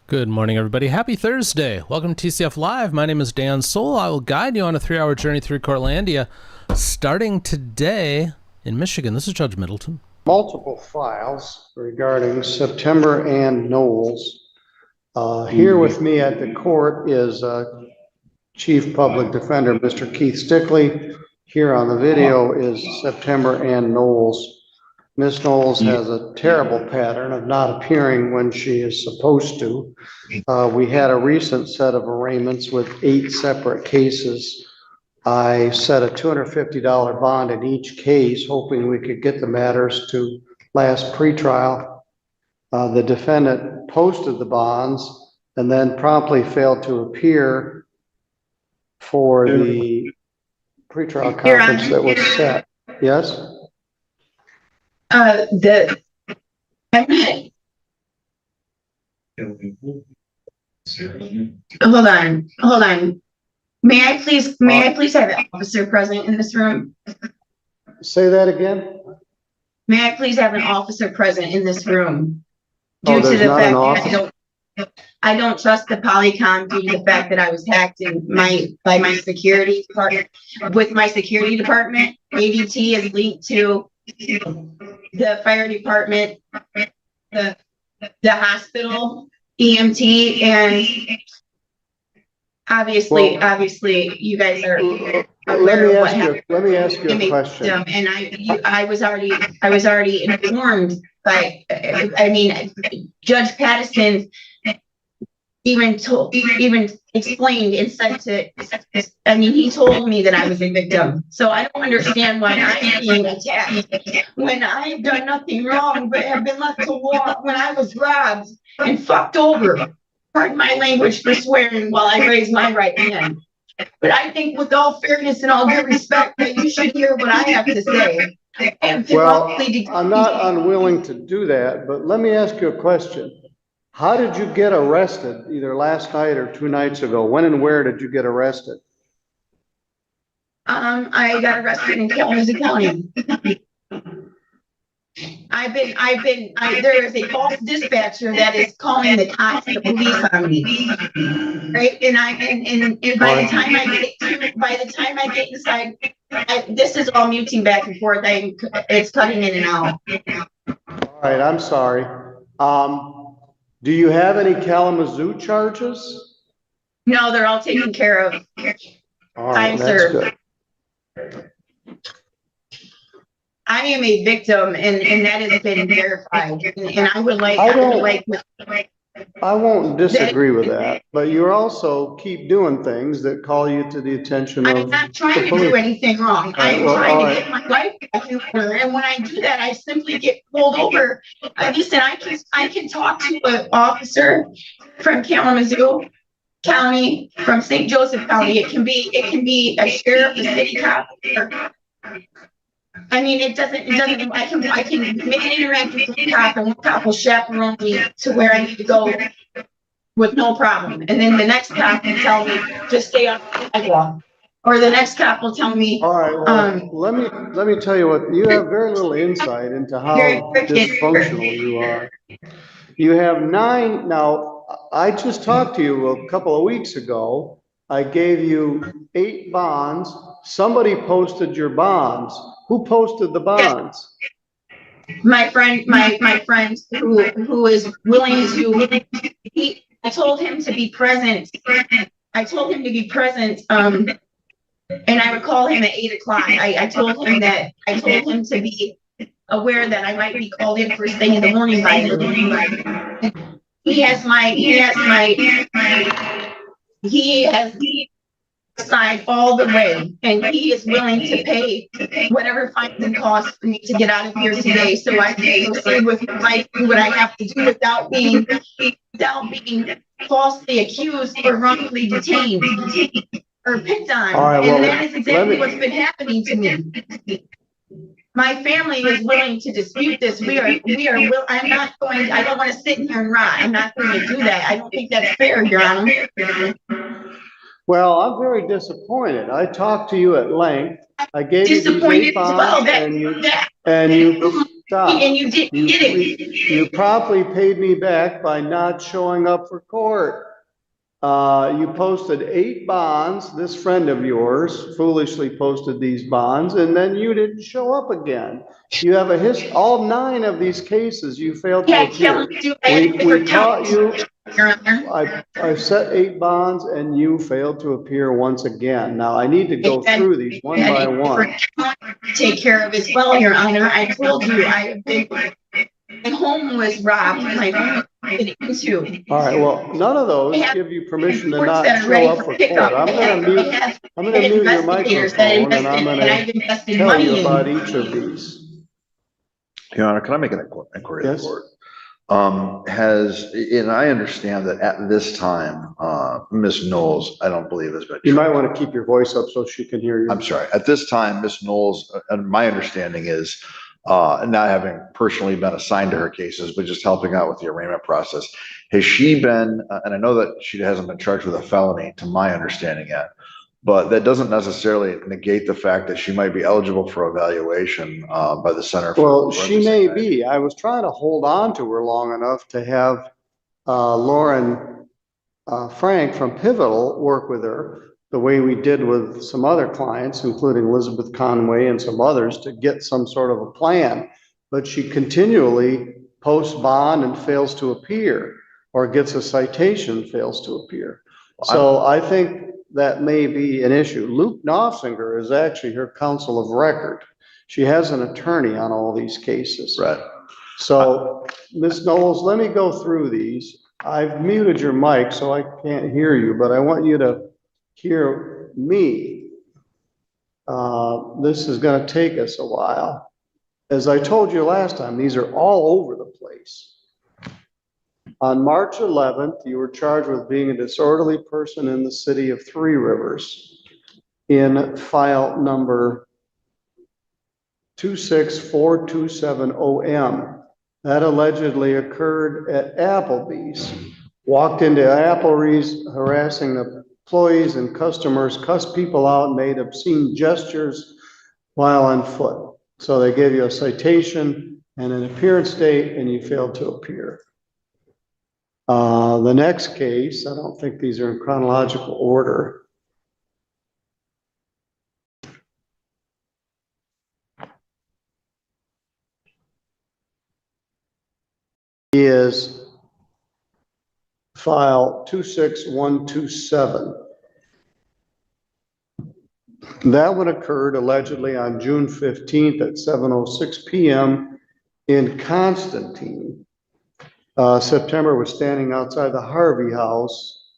Good morning, everybody. Happy Thursday. Welcome to TCF Live. My name is Dan Soul. I will guide you on a 3-hour journey through Courtlandia, starting today in Michigan. This is Judge Middleton. Multiple files regarding September and Knowles. Here with me at the court is Chief Public Defender, Mr. Keith Stickley. Here on the video is September and Knowles. Ms. Knowles has a terrible pattern of not appearing when she is supposed to. We had a recent set of arraignments with 8 separate cases. I set a $250 bond in each case, hoping we could get the matters to last pretrial. The defendant posted the bonds and then promptly failed to appear for the pretrial conference that was set. Yes? Hold on. May I please have an officer present in this room? Say that again? May I please have an officer present in this room? Oh, Due to there's the not fact an that officer? I don't trust the Polycom due to the fact that I was hacked by my security department. With my security department, ADT is linked to the fire department, the hospital, EMT, and obviously you guys are aware of what happened. Let me ask you a question. And I was already informed by, Judge Patterson even explained and said he told me that I was a victim. So I don't understand why I'm being attacked when I've done nothing wrong but have been left to walk when I was robbed and fucked over. Pardon my language for swearing while I raise my right hand. But I think with all fairness and all due respect that you should hear what I have to say. Well, I'm not unwilling to do that, but let me ask you a question. How did you get arrested either last night or 2 nights ago? When and where did you get arrested? I got arrested in Kalamazoo County. There is a false dispatcher that is calling the cops, the police on me. Right? And by the time I get inside, this is all muting back and forth. It's cutting in and out. All right, I'm sorry. Do you have any Kalamazoo charges? No, they're all taken care of. All right, Time served. Good. I am a victim, and that has been verified. And I won't disagree with that, but you also keep doing things that call you to the attention of. I'm not trying to do anything wrong. I'm trying to get my life back in order, and when I do that, I simply get pulled over. Listen, I can talk to an officer from Kalamazoo County, from St. Joseph County. It can be a sheriff, a city cop. It doesn't. I can make an interaction with the cop, and one cop will chaperone me to where I need to go with no problem. And then the next cop will tell me, just stay on the sidewalk. Or the next cop will tell me. All right, well, let me tell you what, you have very little insight into how dysfunctional you are. You have 9, now, I just talked to you a couple of weeks ago. I gave you 8 bonds. Somebody posted your bonds. Who posted the bonds? My friend, my friend who is willing to, I told him to be present. And I would call him at 8 o'clock. I told him to be aware that I might be called in first thing in the morning by him. He has signed all the way, and he is willing to pay whatever fines and costs for me to get out of here today, so I can proceed with my life, do what I have to do without being falsely accused or wrongfully detained or picked on. Right, and that is exactly what's been happening to me. My family is willing to dispute this. I don't want to sit here and rot. I'm not going to do that. I don't think that's fair, Your Honor. Well, I'm very disappointed. I talked to you at length. I gave you these 8 bonds, and stop. And you didn't get it. You promptly paid me back by not showing up for court. You posted 8 bonds. This friend of yours foolishly posted these bonds, and then you didn't show up again. You have a all 9 of these cases you failed to appear. We caught you. I set 8 bonds, and you failed to appear once again. Now I need to go through these one by one. Take care of as well, Your Honor. I told you my home was robbed. My home was taken into. All right, well, none of those give you permission to not show up for court. I'm gonna mute your microphone, and I'm gonna tell you about each of these. Your Honor, can I make an inquiry of the court? And I understand that at this time, Ms. Knowles, I don't believe has been. You might want to keep your voice up so she can hear you. I'm sorry. At this time, Ms. Knowles, and my understanding is, not having personally been assigned to her cases, but just helping out with the arraignment process. Has she been, and I know that she hasn't been charged with a felony to my understanding yet, but that doesn't necessarily negate the fact that she might be eligible for evaluation by the Center for. Well, she may be. I was trying to hold on to her long enough to have Lauren Frank from Pivotal work with her the way we did with some other clients, including Elizabeth Conway and some others, to get some sort of a plan. But she continually posts bond and fails to appear, or gets a citation, fails to appear. So I think that may be an issue. Luke Knopfinger is actually her counsel of record. She has an attorney on all these cases. Right. So Ms. Knowles, let me go through these. I've muted your mic so I can't hear you, but I want you to hear me. This is going to take us a while. As I told you last time, these are all over the place. On March 11th, you were charged with being a disorderly person in the city of Three Rivers in file number 26427OM. That allegedly occurred at Applebee's. Walked into Applebee's harassing the employees and customers, cussed people out, made obscene gestures while on foot. So they gave you a citation and an appearance date, and you failed to appear. The next case, I don't think these are in chronological order. Is file 26127. That one occurred allegedly on June 15th at 7:06 p.m. in Constantine. September was standing outside the Harvey house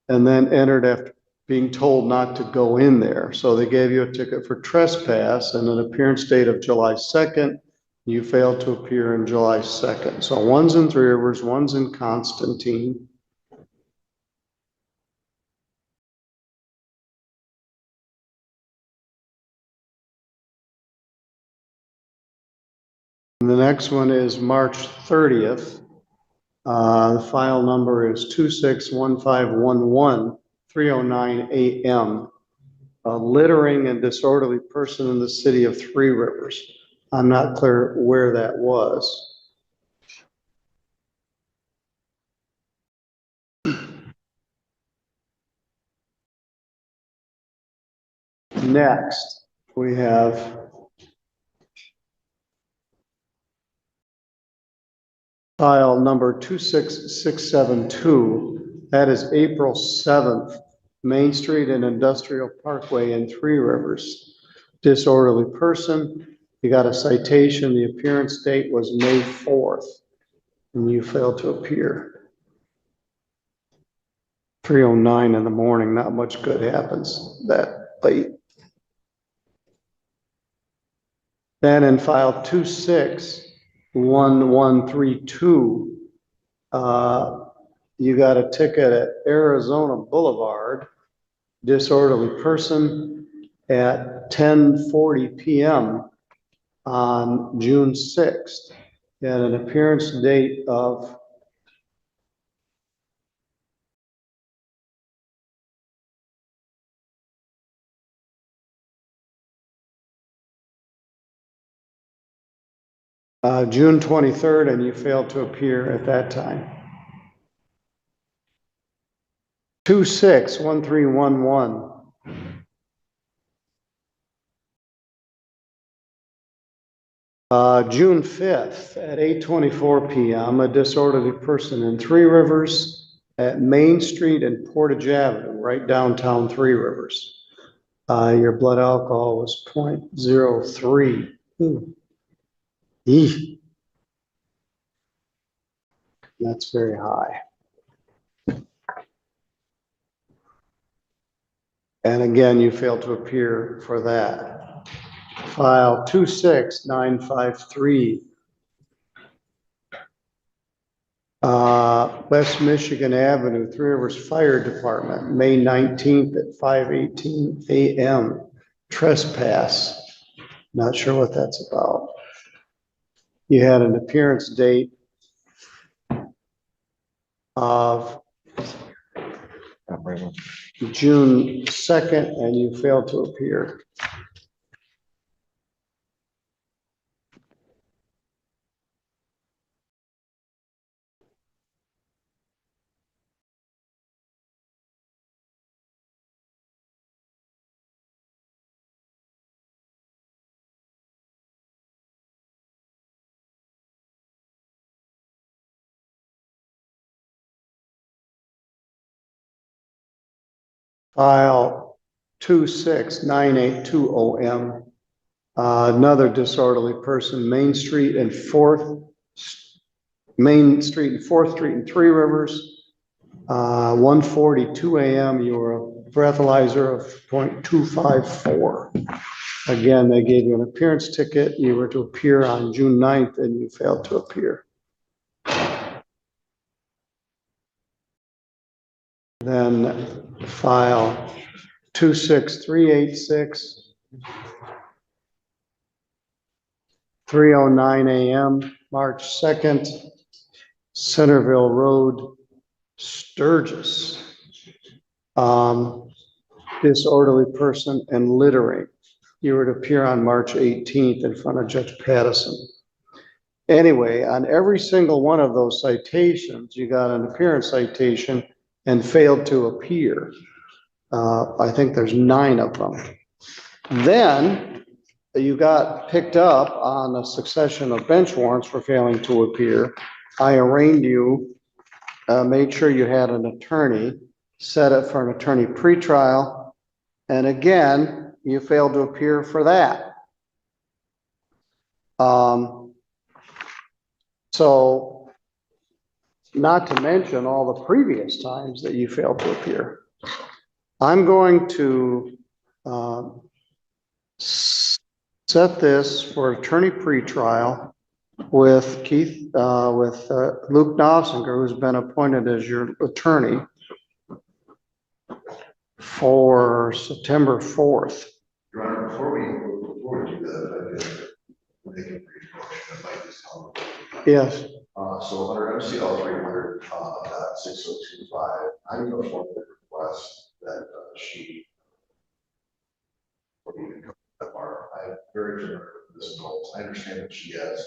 and then entered after being told not to go in there. So they gave you a ticket for trespass and an appearance date of July 2nd. You failed to appear in July 2nd. So one's in Three Rivers, one's in Constantine. And the next one is March 30th. The file number is 261511, 3:09 a.m. A littering and disorderly person in the city of Three Rivers. I'm not clear where that was. Next, we have file number 26672. That is April 7th, Main Street and Industrial Parkway in Three Rivers. Disorderly person. You got a citation. The appearance date was May 4th, and you failed to appear. 3:09 in the morning. Not much good happens that late. Then in file 261132, you got a ticket at Arizona Boulevard, disorderly person, at 10:40 p.m. on June 6th. You had an appearance date of June 23rd, and you failed to appear at that time. 261311. June 5th at 8:24 p.m., a disorderly person in Three Rivers at Main Street and Portage Avenue, right downtown Three Rivers. Your blood alcohol was 0.03. Eesh. That's very high. And again, you failed to appear for that. File 26953. West Michigan Avenue, Three Rivers Fire Department, May 19th at 5:18 a.m. Trespass. Not sure what that's about. You had an appearance date of June 2nd, and you failed to appear. File 26982OM. Another disorderly person, Main Street and 4th Street in Three Rivers, 1:42 a.m. You were a breathalyzer of 0.254. Again, they gave you an appearance ticket. You were to appear on June 9th and you failed to appear. Then file 26386, 3:09 a.m., March 2nd, Centerville Road, Sturgis. Disorderly person and littering. You were to appear on March 18th in front of Judge Pattison. Anyway, on every single one of those citations, you got an appearance citation and failed to appear. I think there's 9 of them. Then you got picked up on a succession of bench warrants for failing to appear. I arraigned you, made sure you had an attorney, set it for an attorney pretrial, and again, you failed to appear for that. So, not to mention all the previous times that you failed to appear. I'm going to set this for attorney pretrial with Luke Nossinger, who's been appointed as your attorney for September 4th. Your Honor, before we do that, I did make a brief motion. I might just tell them. Yes. So under MCL 300.6025, I'm going to request that she even come to the bar. I'm very familiar with this adult. I understand that she has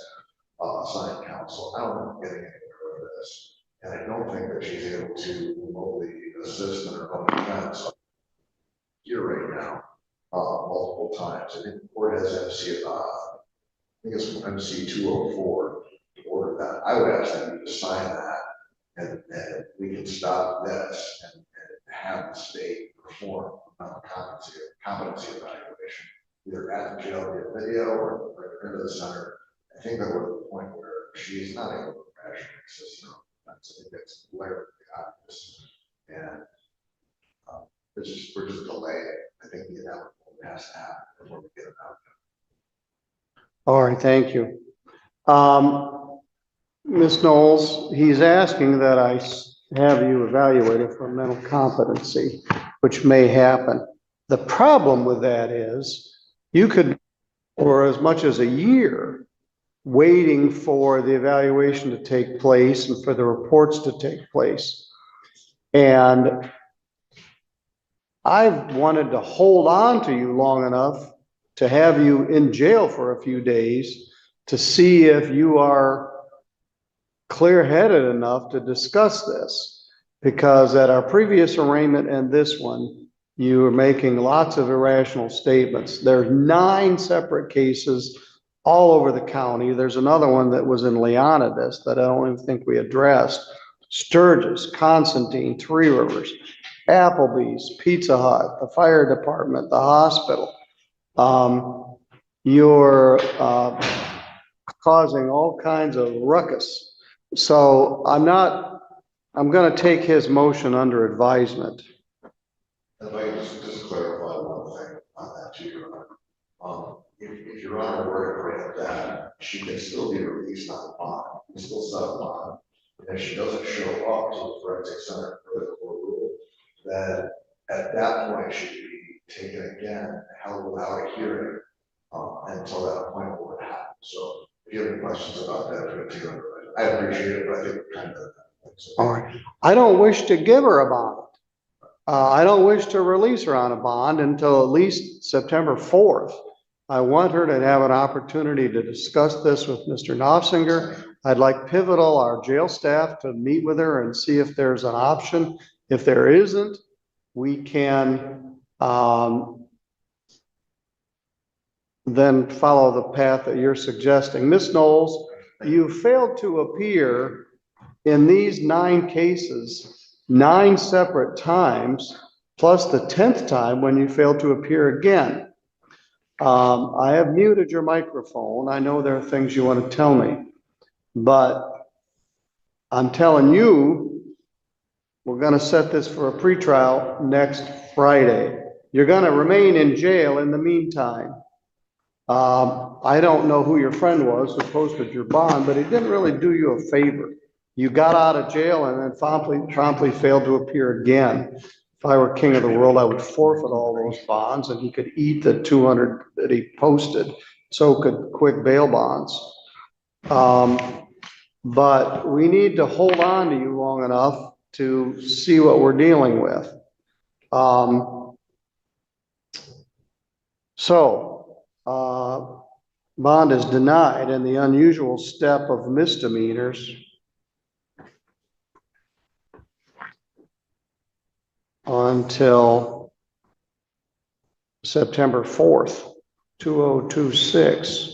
assigned counsel. I don't know getting anywhere with this, and I don't think that she's able to remotely assist in her own defense here right now multiple times. I think the court has MC. I think it's MC 204 to order that. I would ask them to sign that, and we can stop this and have the state perform a competency evaluation, either at the jail via video or into the center. I think that we're at the point where she is not able to rationally assist her. I think that's glaringly obvious, and we're just delaying. I think the inevitable has to happen before we get it out. All right, thank you. Ms. Knowles, he's asking that I have you evaluated for mental competency, which may happen. The problem with that is you could, for as much as a year, waiting for the evaluation to take place and for the reports to take place. And I've wanted to hold on to you long enough to have you in jail for a few days to see if you are clear-headed enough to discuss this. Because at our previous arraignment and this one, you were making lots of irrational statements. There's 9 separate cases all over the county. There's another one that was in Leonidas that I don't even think we addressed. Sturgis, Constantine, Three Rivers, Applebee's, Pizza Hut, the fire department, the hospital. You're causing all kinds of ruckus. So I'm going to take his motion under advisement. I'd like to just clarify one thing on that too. If Your Honor were to grant that, she can still be released on bond, you can still sell bond. And if she doesn't show up to the forensic center for the court rule, then at that point she should be taken again and held without a hearing until that point would happen. So if you have any questions about that, I appreciate it, but I think we're kind of. All right. I don't wish to give her a bond. I don't wish to release her on a bond until at least September 4th. I want her to have an opportunity to discuss this with Mr. Knopfsinger. I'd like Pivotal, our jail staff, to meet with her and see if there's an option. If there isn't, we can then follow the path that you're suggesting. Ms. Knowles, you failed to appear in these 9 cases 9 separate times, plus the 10th time when you failed to appear again. I have muted your microphone. I know there are things you want to tell me, but I'm telling you, we're going to set this for a pretrial next Friday. You're going to remain in jail in the meantime. I don't know who your friend was who posted your bond, but he didn't really do you a favor. You got out of jail and then promptly failed to appear again. If I were king of the world, I would forfeit all those bonds and he could eat the 200 that he posted. So could quick bail bonds. But we need to hold on to you long enough to see what we're dealing with. Bond is denied, and the unusual step of misdemeanors until September 4th, 2026.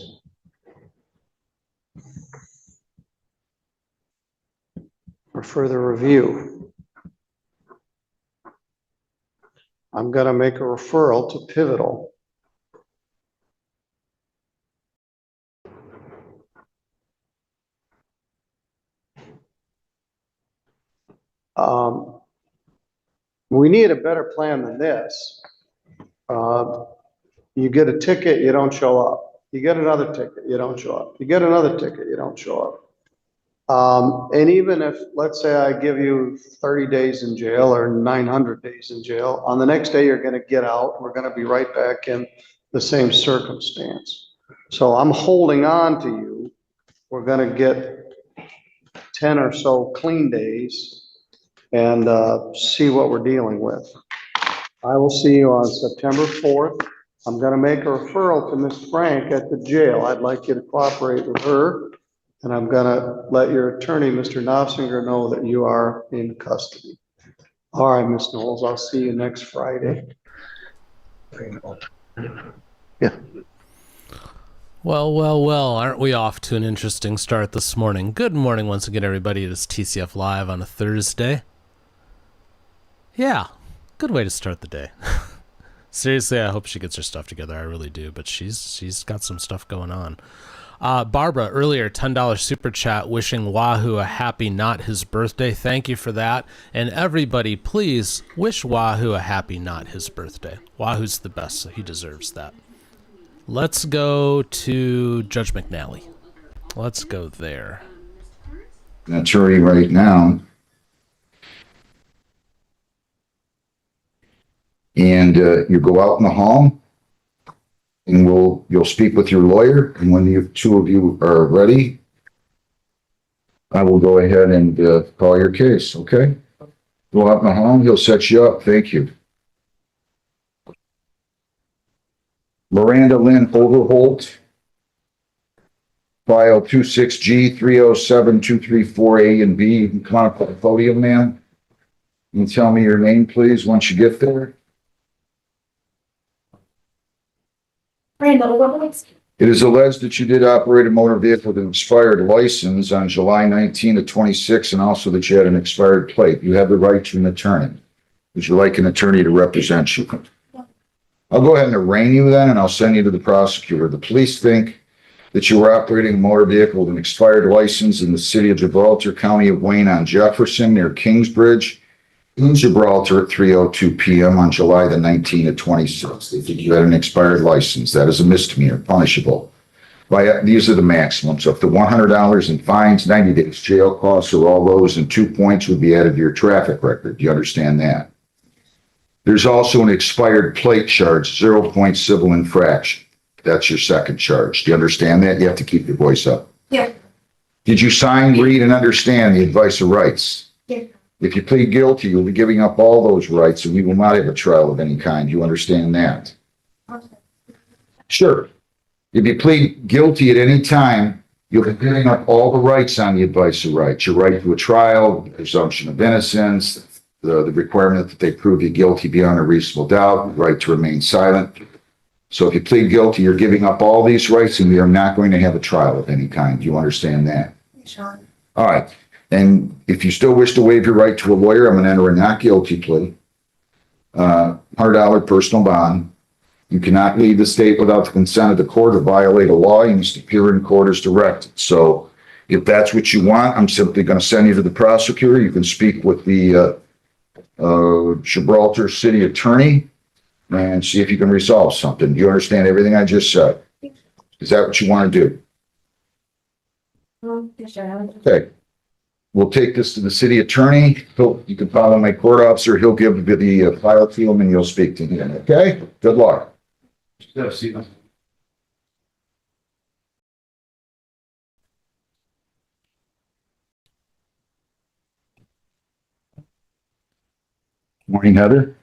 For further review. I'm going to make a referral to Pivotal. We need a better plan than this. You get a ticket, you don't show up. You get another ticket, you don't show up. You get another ticket, you don't show up. And even if, let's say I give you 30 days in jail or 900 days in jail, on the next day you're going to get out. We're going to be right back in the same circumstance. So I'm holding on to you. We're going to get 10 or so clean days and see what we're dealing with. I will see you on September 4th. I'm going to make a referral to Ms. Frank at the jail. I'd like you to cooperate with her. And I'm going to let your attorney, Mr. Knopfsinger, know that you are in custody. All right, Ms. Knowles, I'll see you next Friday. Yeah. Well, aren't we off to an interesting start this morning? Good morning once again, everybody. It is TCF Live on a Thursday. Yeah, good way to start the day. Seriously, I hope she gets her stuff together. I really do, but she's got some stuff going on. Barbara, earlier, $10 super chat wishing Wahoo a happy not his birthday. Thank you for that. And everybody, please wish Wahoo a happy not his birthday. Wahoo's the best, so he deserves that. Let's go to Judge McNally. Let's go there. That's right now. And you go out in the hall and you'll speak with your lawyer. And when the two of you are ready, I will go ahead and call your case. Okay. Go out in the hall. He'll set you up. Thank you. Miranda Lynn Overholt. File 26G 307-234A and B. You can come up to the podium, ma'am. You can tell me your name, please, once you get there. Reynaldo. It is alleged that you did operate a motor vehicle with an expired license on July 19 to 26, and also that you had an expired plate. You have the right to an attorney. Would you like an attorney to represent you? I'll go ahead and arraign you then, and I'll send you to the prosecutor. The police think that you were operating a motor vehicle with an expired license in the city of Gibraltar, county of Wayne on Jefferson near Kingsbridge in Gibraltar at 3:02 p.m. on July the 19th to 26th. They think you had an expired license. That is a misdemeanor, punishable. These are the maximums. Up to $100 in fines, 90 days jail costs, or all those, and 2 points would be added to your traffic record. Do you understand that? There's also an expired plate charge, 0-point civil infraction. That's your second charge. Do you understand that? You have to keep your voice up. Yeah. Did you sign, read, and understand the advice of rights? Yeah. If you plead guilty, you'll be giving up all those rights, and we will not have a trial of any kind. You understand that? Okay. Sure. If you plead guilty at any time, you'll be giving up all the rights on the advice of rights. Your right to a trial, the presumption of innocence, the requirement that they prove you guilty beyond a reasonable doubt, the right to remain silent. So if you plead guilty, you're giving up all these rights, and we are not going to have a trial of any kind. Do you understand that? Sure. All right. And if you still wish to waive your right to a lawyer, I'm going to enter a not guilty plea. $100 personal bond. You cannot leave the state without the consent of the court or violate a law. You must appear in court as directed. So if that's what you want, I'm simply going to send you to the prosecutor. You can speak with the Gibraltar city attorney and see if you can resolve something. Do you understand everything I just said? Is that what you want to do? Sure. Okay. We'll take this to the city attorney. You can follow my court officer. He'll give the file to him and you'll speak to him. Okay? Good luck. Morning, Heather.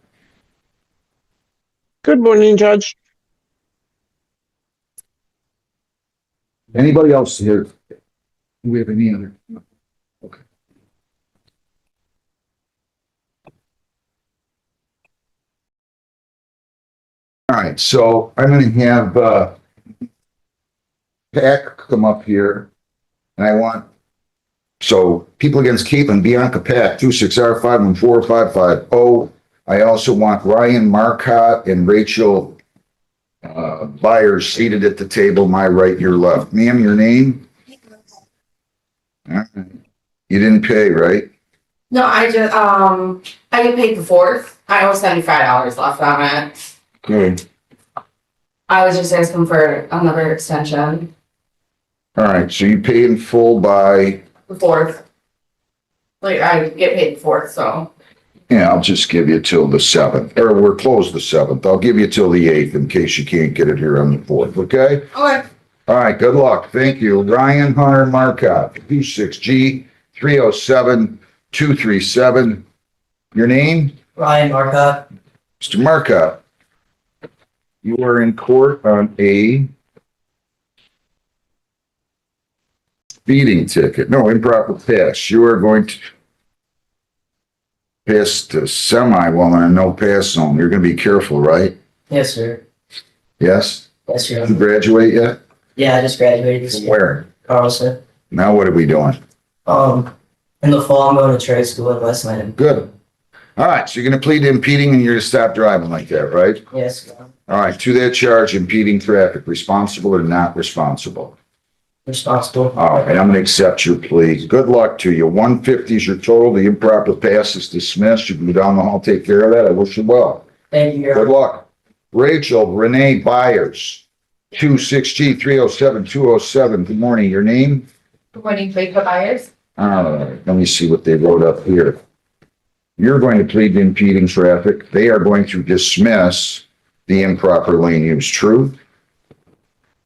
Good morning, Judge. Anybody else here? Do we have any other? No. Okay. All right, so I'm going to have Pack come up here, and I want, so People Against Caitlin, Bianca Pack, 26R514550. I also want Ryan Marcotte and Rachel Byers seated at the table, my right, your left. Ma'am, your name? All right. You didn't pay, right? No, I just, I get paid the 4th. I owe $75 left on it. Good. I was just asking for another extension, All right, so you pay in full by, the 4th. Like, I get paid the 4th, so. yeah, I'll just give you till the 7th, or we're closed the 7th. I'll give you till the 8th in case you can't get it here on the 4th, okay? Okay. All right, good luck. Thank you. Ryan Hunter Marcotte, P6G 307-237. Your name? Ryan Marcotte. Mr. Marcotte, you are in court on a speeding ticket. No, improper pass. You are going to pass the semi while in a no pass zone. You're going to be careful, right? Yes, sir. Yes? Yes, sir. Did you graduate yet? Yeah, I just graduated this From year. where? Carlson. Now what are we doing? In the fall, I'm going to trade school in West London. Good. All right, so you're going to plead to impeding and you're going to stop driving like that, right? Yes, sir. All right, to that charge, impeding traffic, responsible or not responsible? Responsible. All right, I'm going to accept your plea. Good luck to you. 150 is your total. The improper pass is dismissed. You can go down the hall, take care of that. I wish you well. Thank you, Your Good Honor. luck. Rachel Renee Byers, 26G307-207. Good morning. Your name? Good morning, Rachel Byers. All right, let me see what they wrote up here. You're going to plead to impeding traffic. They are going to dismiss the improper lane use. True?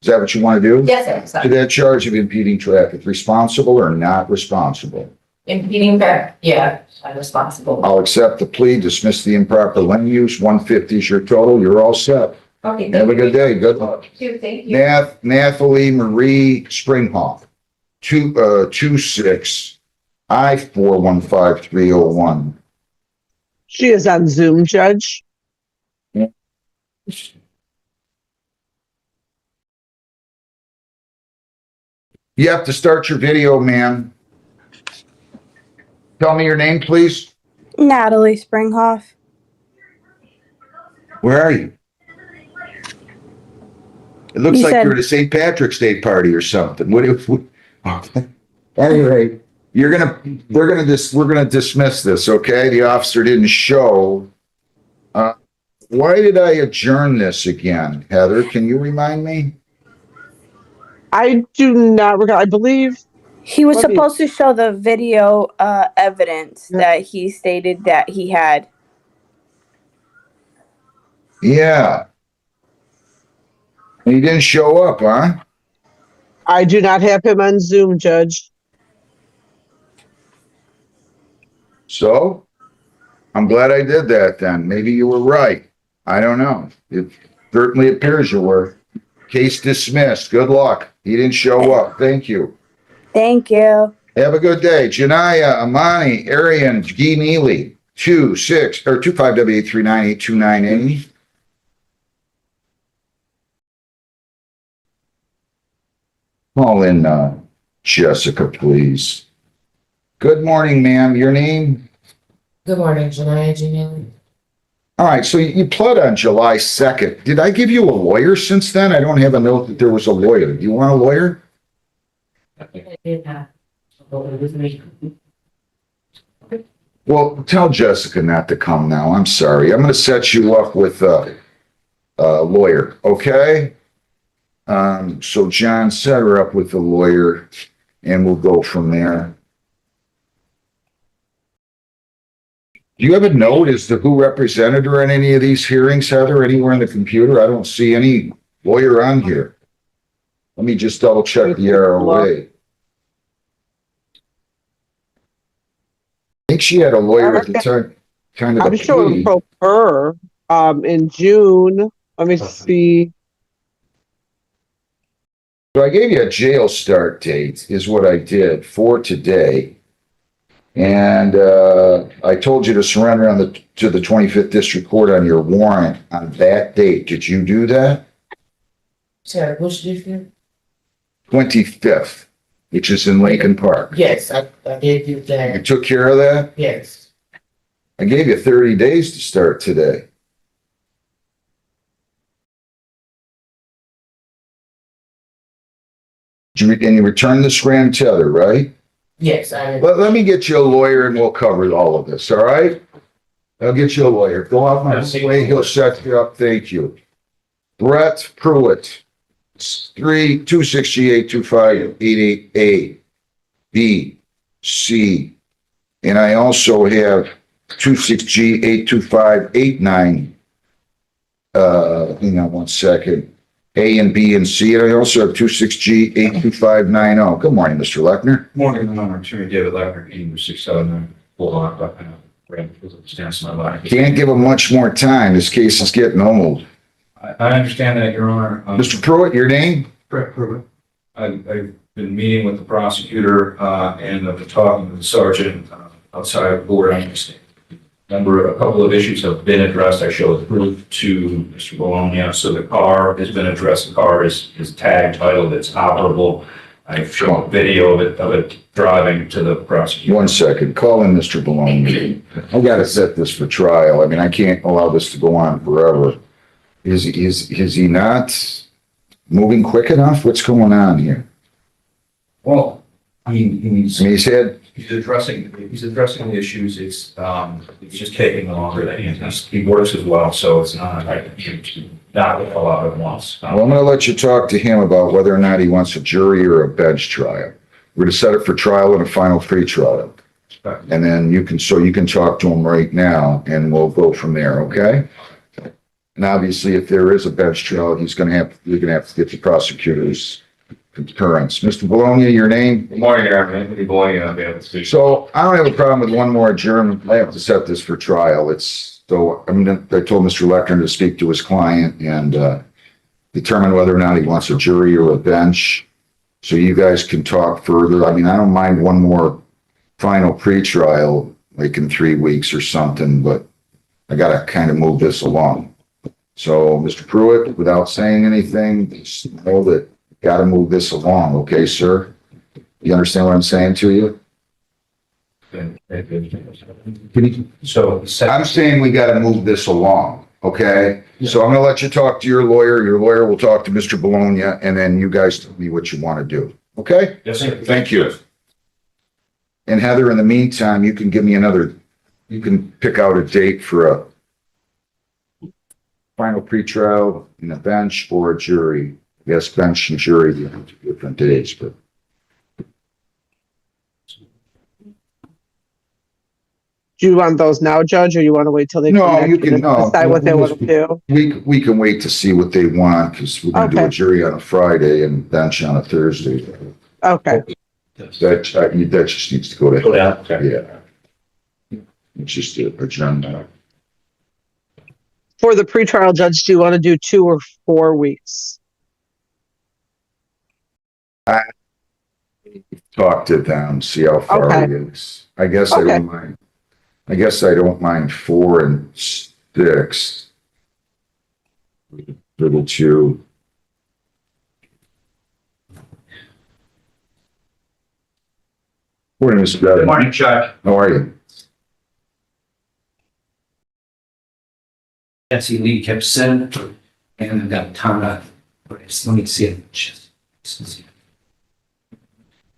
Is that what you want to do? Yes, sir. To Sorry. that charge of impeding traffic, responsible or not responsible? Impeding back. Yeah, I'm responsible. I'll accept the plea, dismiss the improper lane use. 150 is your total. You're all set. Okay. Have a good day. Good luck. Thank you. Nathalie Marie Springhoff, 26I415301. She is on Zoom, Judge. You have to start your video, ma'am. Tell me your name, please. Nathalie Springhoff. Where are you? It looks You like said- you're at a St. Patrick's Day party or something. What if, anyway, we're gonna dismiss this, okay? The officer didn't show. Why did I adjourn this again? Heather, can you remind me? I do not recall. I believe He was Let me- supposed to show the video evidence that he stated that he had. Yeah. And he didn't show up, huh? I do not have him on Zoom, Judge. So, I'm glad I did that then. Maybe you were right. I don't know. It certainly appears you were. Case dismissed. Good luck. He didn't show up. Thank you. Thank you. Have a good day. Janiyah, Amani, Arian, G. Neely, 25W8398298. Call in, Jessica, please. Good morning, ma'am. Your name? Good morning, Janiyah G. All right, so you pled on July 2nd. Did I give you a lawyer since then? I don't have a note that there was a lawyer. Do you want a lawyer? Well, tell Jessica not to come now. I'm sorry. I'm going to set you up with a lawyer, okay? So John, set her up with a lawyer and we'll go from there. Do you have a note as to who represented her in any of these hearings, Heather, anywhere in the computer? I don't see any lawyer on here. Let me just double check the ROA. I think she had a lawyer at the time, kind of I'm a showing plea. her in June. Let me see. So I gave you a jail start date is what I did for today. And I told you to surrender to the 25th District Court on your warrant on that date. Did you do that? Sorry, which district? 25th, which is in Lincoln Park. Yes, I gave you You that. took care of that? Yes. I gave you 30 days to start today. And you returned the scram tether, right? Yes, I. Let me get you a lawyer and we'll cover all of this, all right? I'll get you a lawyer. Go out my way, he'll set you up. Thank you. Brett Pruitt, 26G82588A, B, C. And I also have 26G82589. Hang on one second. A and B and C, and I also have 26G82590. Good morning, Mr. Lechner. Morning, I'm Attorney David Lechner, 679 Bullock, stands my life. Can't give him much more time. This case is getting old. I understand that, Your Honor. Mr. Pruitt, your name? Brett Pruitt. I've been meeting with the prosecutor, and I've been talking to the sergeant outside of the board. I understand. A couple of issues have been addressed. I showed proof to Mr. Bologna, so the car has been addressed. The car is tag titled, it's operable. I've shown a video of it driving to the prosecutor. 1 second. Call in Mr. Bologna. I gotta set this for trial. I mean, I can't allow this to go on forever. Is he not moving quick enough? What's going on here? Well, he's He's had, He's addressing the issues. It's just taking longer than he works as well, so it's not a lot at once. well, I'm gonna let you talk to him about whether or not he wants a jury or a bench trial. We're gonna set it for trial and a final pretrial. And then you can talk to him right now and we'll go from there, okay? And obviously, if there is a bench trial, you're gonna have to get the prosecutors concurrence. Mr. Bologna, your name? Good morning, Aaron. Anthony Boy, I'm able to speak. So I don't have a problem with one more adjournment. I have to set this for trial. I told Mr. Lecter to speak to his client and determine whether or not he wants a jury or a bench. So you guys can talk further. I mean, I don't mind one more final pretrial, like in 3 weeks or something, but I gotta kind of move this along. So, Mr. Pruitt, without saying anything, just know that you gotta move this along, okay, sir? You understand what I'm saying to you? So, I'm saying we gotta move this along, okay? So I'm gonna let you talk to your lawyer. Your lawyer will talk to Mr. Bologna, and then you guys tell me what you want to do, okay? yes, sir. Thank you. And Heather, in the meantime, you can give me you can pick out a date for a final pretrial in a bench or a jury. I guess bench and jury, you have different days, but. Do you want those now, Judge, or you want to wait till they No, come back you and can, no. decide what they want to do? We can wait to see what they want, because we're gonna do a Okay. jury on a Friday and bench on a Thursday. Okay. That just needs to go to. Go down, okay. Yeah. It's just a agenda. For the pretrial, Judge, do you want to do 2 or 4 weeks? Talk to them, see how far Okay. it is. I guess I Okay. don't mind. I guess I don't mind 4 and 6. Little 2. Morning, Mr. Good Devin. morning, Judge. How are you? Jesse Lee Gibson, and I've got Tanya. Let me see it.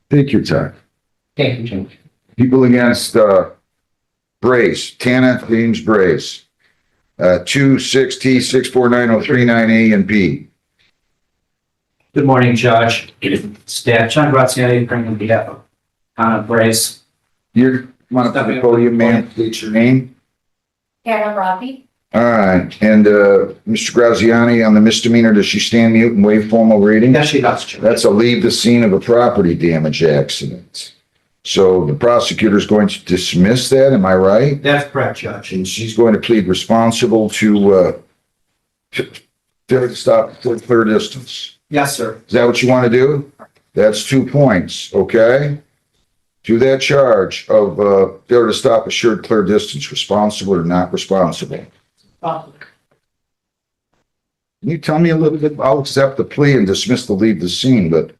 Take your time. Thank you. People against, Brace, Tana James Brace. 26T 6490339A and B. Good morning, Judge. Staff, John Graziani, bringing on behalf of Tanya Brace. You want to come before you, ma'am, state your name? Hannah Robbie. All right, and, Mr. Graziani, on the misdemeanor, does she stand mute and waive formal reading? Yes, she does, Judge. That's a leave the scene of a property damage accident. So the prosecutor's going to dismiss that, am I right? That's correct, Judge. And she's going to plead responsible to, failure to stop for clear distance. Yes, sir. Is that what you want to do? That's 2 points, okay? To that charge of, failure to stop assured clear distance, responsible or not responsible. Can you tell me a little bit? I'll accept the plea and dismiss the leave the scene, but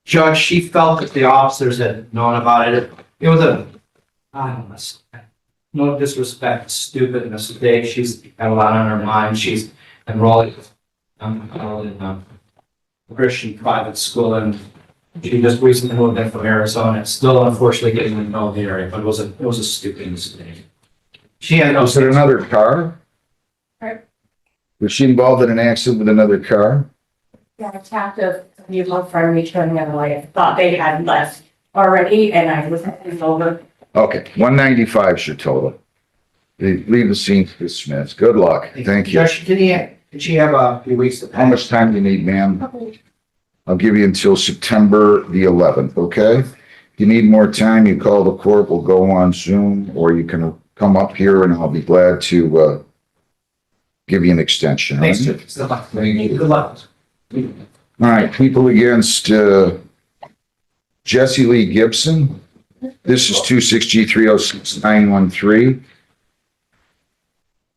Judge, she felt that the officers had known about it. It was I don't know, no disrespect, stupid mistake. She's got a lot on her mind. She's enrolled in Christian private school, and she just recently moved in from Arizona. It's still unfortunately getting to know the area, but it was a stupid mistake. She had no. was it another car? Right. Was she involved in an accident with another car? Yeah, I tapped a vehicle from me turning the other way. I thought they had left already and I was heading over. Okay, 195 is your total. Leave the scene dismissed. Good luck. Thank you. Judge, did she have a few weeks to? How much time do you need, ma'am? I'll give you until September the 11th, okay? If you need more time, you call the court, we'll go on Zoom, or you can come up here and I'll be glad to, give you an extension. all right? Thanks, Judge. Good luck. Good luck. All right, people against, Jesse Lee Gibson. This is 26G306913.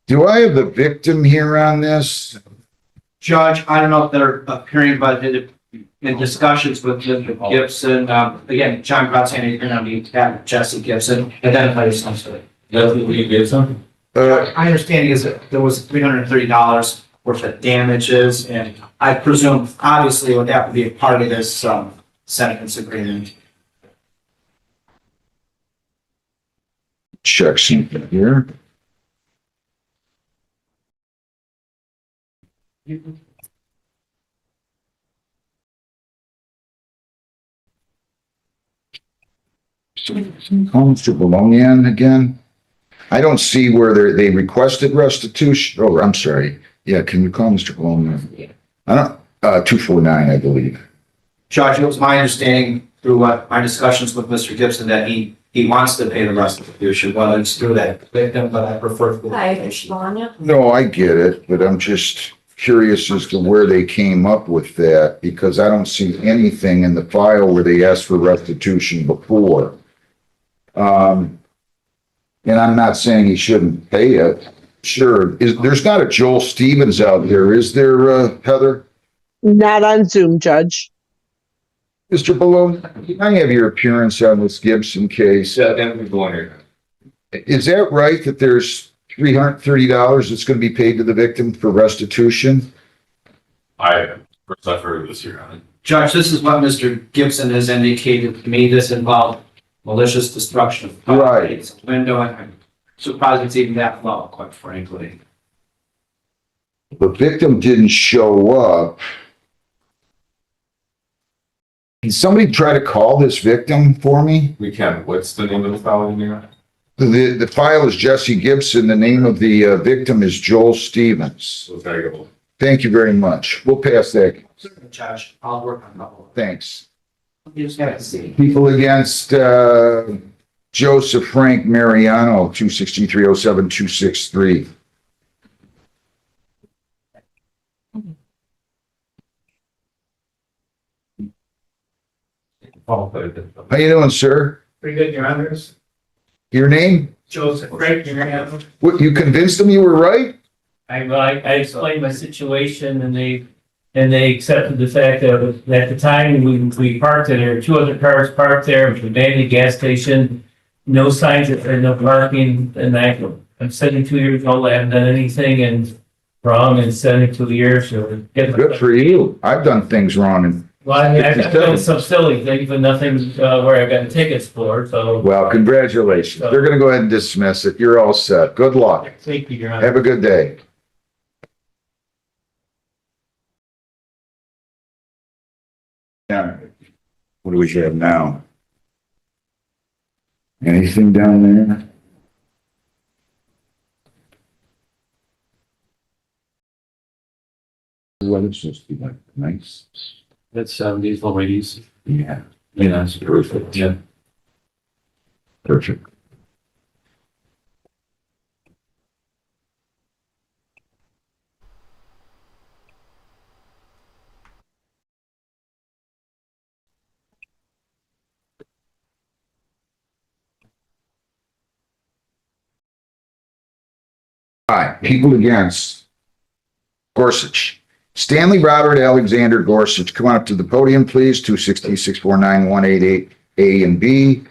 Do I have the victim here on this? Judge, I don't know if they're appearing, but in discussions with Mr. Gibson, again, John Graziani, you're gonna be having Jesse Gibson, identify yourself. Leslie Gibson? My understanding is that there was $330 worth of damages, and I presume, obviously, would have to be a part of this, sentence agreement. Check something here. Call Mr. Bologna again. I don't see where they requested restitution. Oh, I'm sorry. Yeah, can you call Mr. Bologna? I don't, 249, I believe. Judge, it was my understanding through my discussions with Mr. Gibson that he wants to pay the restitution, whether it's through that victim, but I prefer. Hi, it's Tanya. No, I get it, but I'm just curious as to where they came up with that, because I don't see anything in the file where they asked for restitution before. And I'm not saying he shouldn't pay it. Sure, there's not a Joel Stevens out there, is there, Heather? Not on Zoom, Judge. Mr. Balone, can I have your appearance on this Gibson case? Yeah, then we go on here. Is that right that there's $330 that's going to be paid to the victim for restitution? First I've heard of this here. Judge, this is what Mr. Gibson has indicated to me. This involved malicious destruction of property. Right. It's a window, and I'm surprised it's even that low, quite frankly. The victim didn't show up. Can somebody try to call this victim for me? We can. What's the name of the file in there? The file is Jesse Gibson. The name of the victim is Joel Stevens. So variable. Thank you very much. We'll pass that. Judge, I'll work on that. Thanks. You just have to see. People against Joseph Frank Mariano, 263-07-263. How you doing, sir? Pretty good, Your Honors. Your name? Joseph Frank, Miranda. What, you convinced them you were right? I explained my situation and they accepted the fact that at the time we parked there were 2 other cars parked there, it was an abandoned gas station, no signs of no parking, and I'm 72 years old, I haven't done anything wrong in 72 years. So Good for you. I've done things wrong and well, I mean, I've done some silly things, but nothing where I've gotten tickets for, so. well, congratulations. They're gonna go ahead and dismiss it. You're all set. Good luck. Thank you, Your Honor. Have a good day. Yeah. What do we have now? Anything down there? The weather's supposed to be like nice. That's 70s, low 80s. Yeah, Yeah, that's perfect. Yeah. perfect. All right, people against Gorsuch. Stanley Robert Alexander Gorsuch, come on up to the podium, please. 260-649-188 A and B.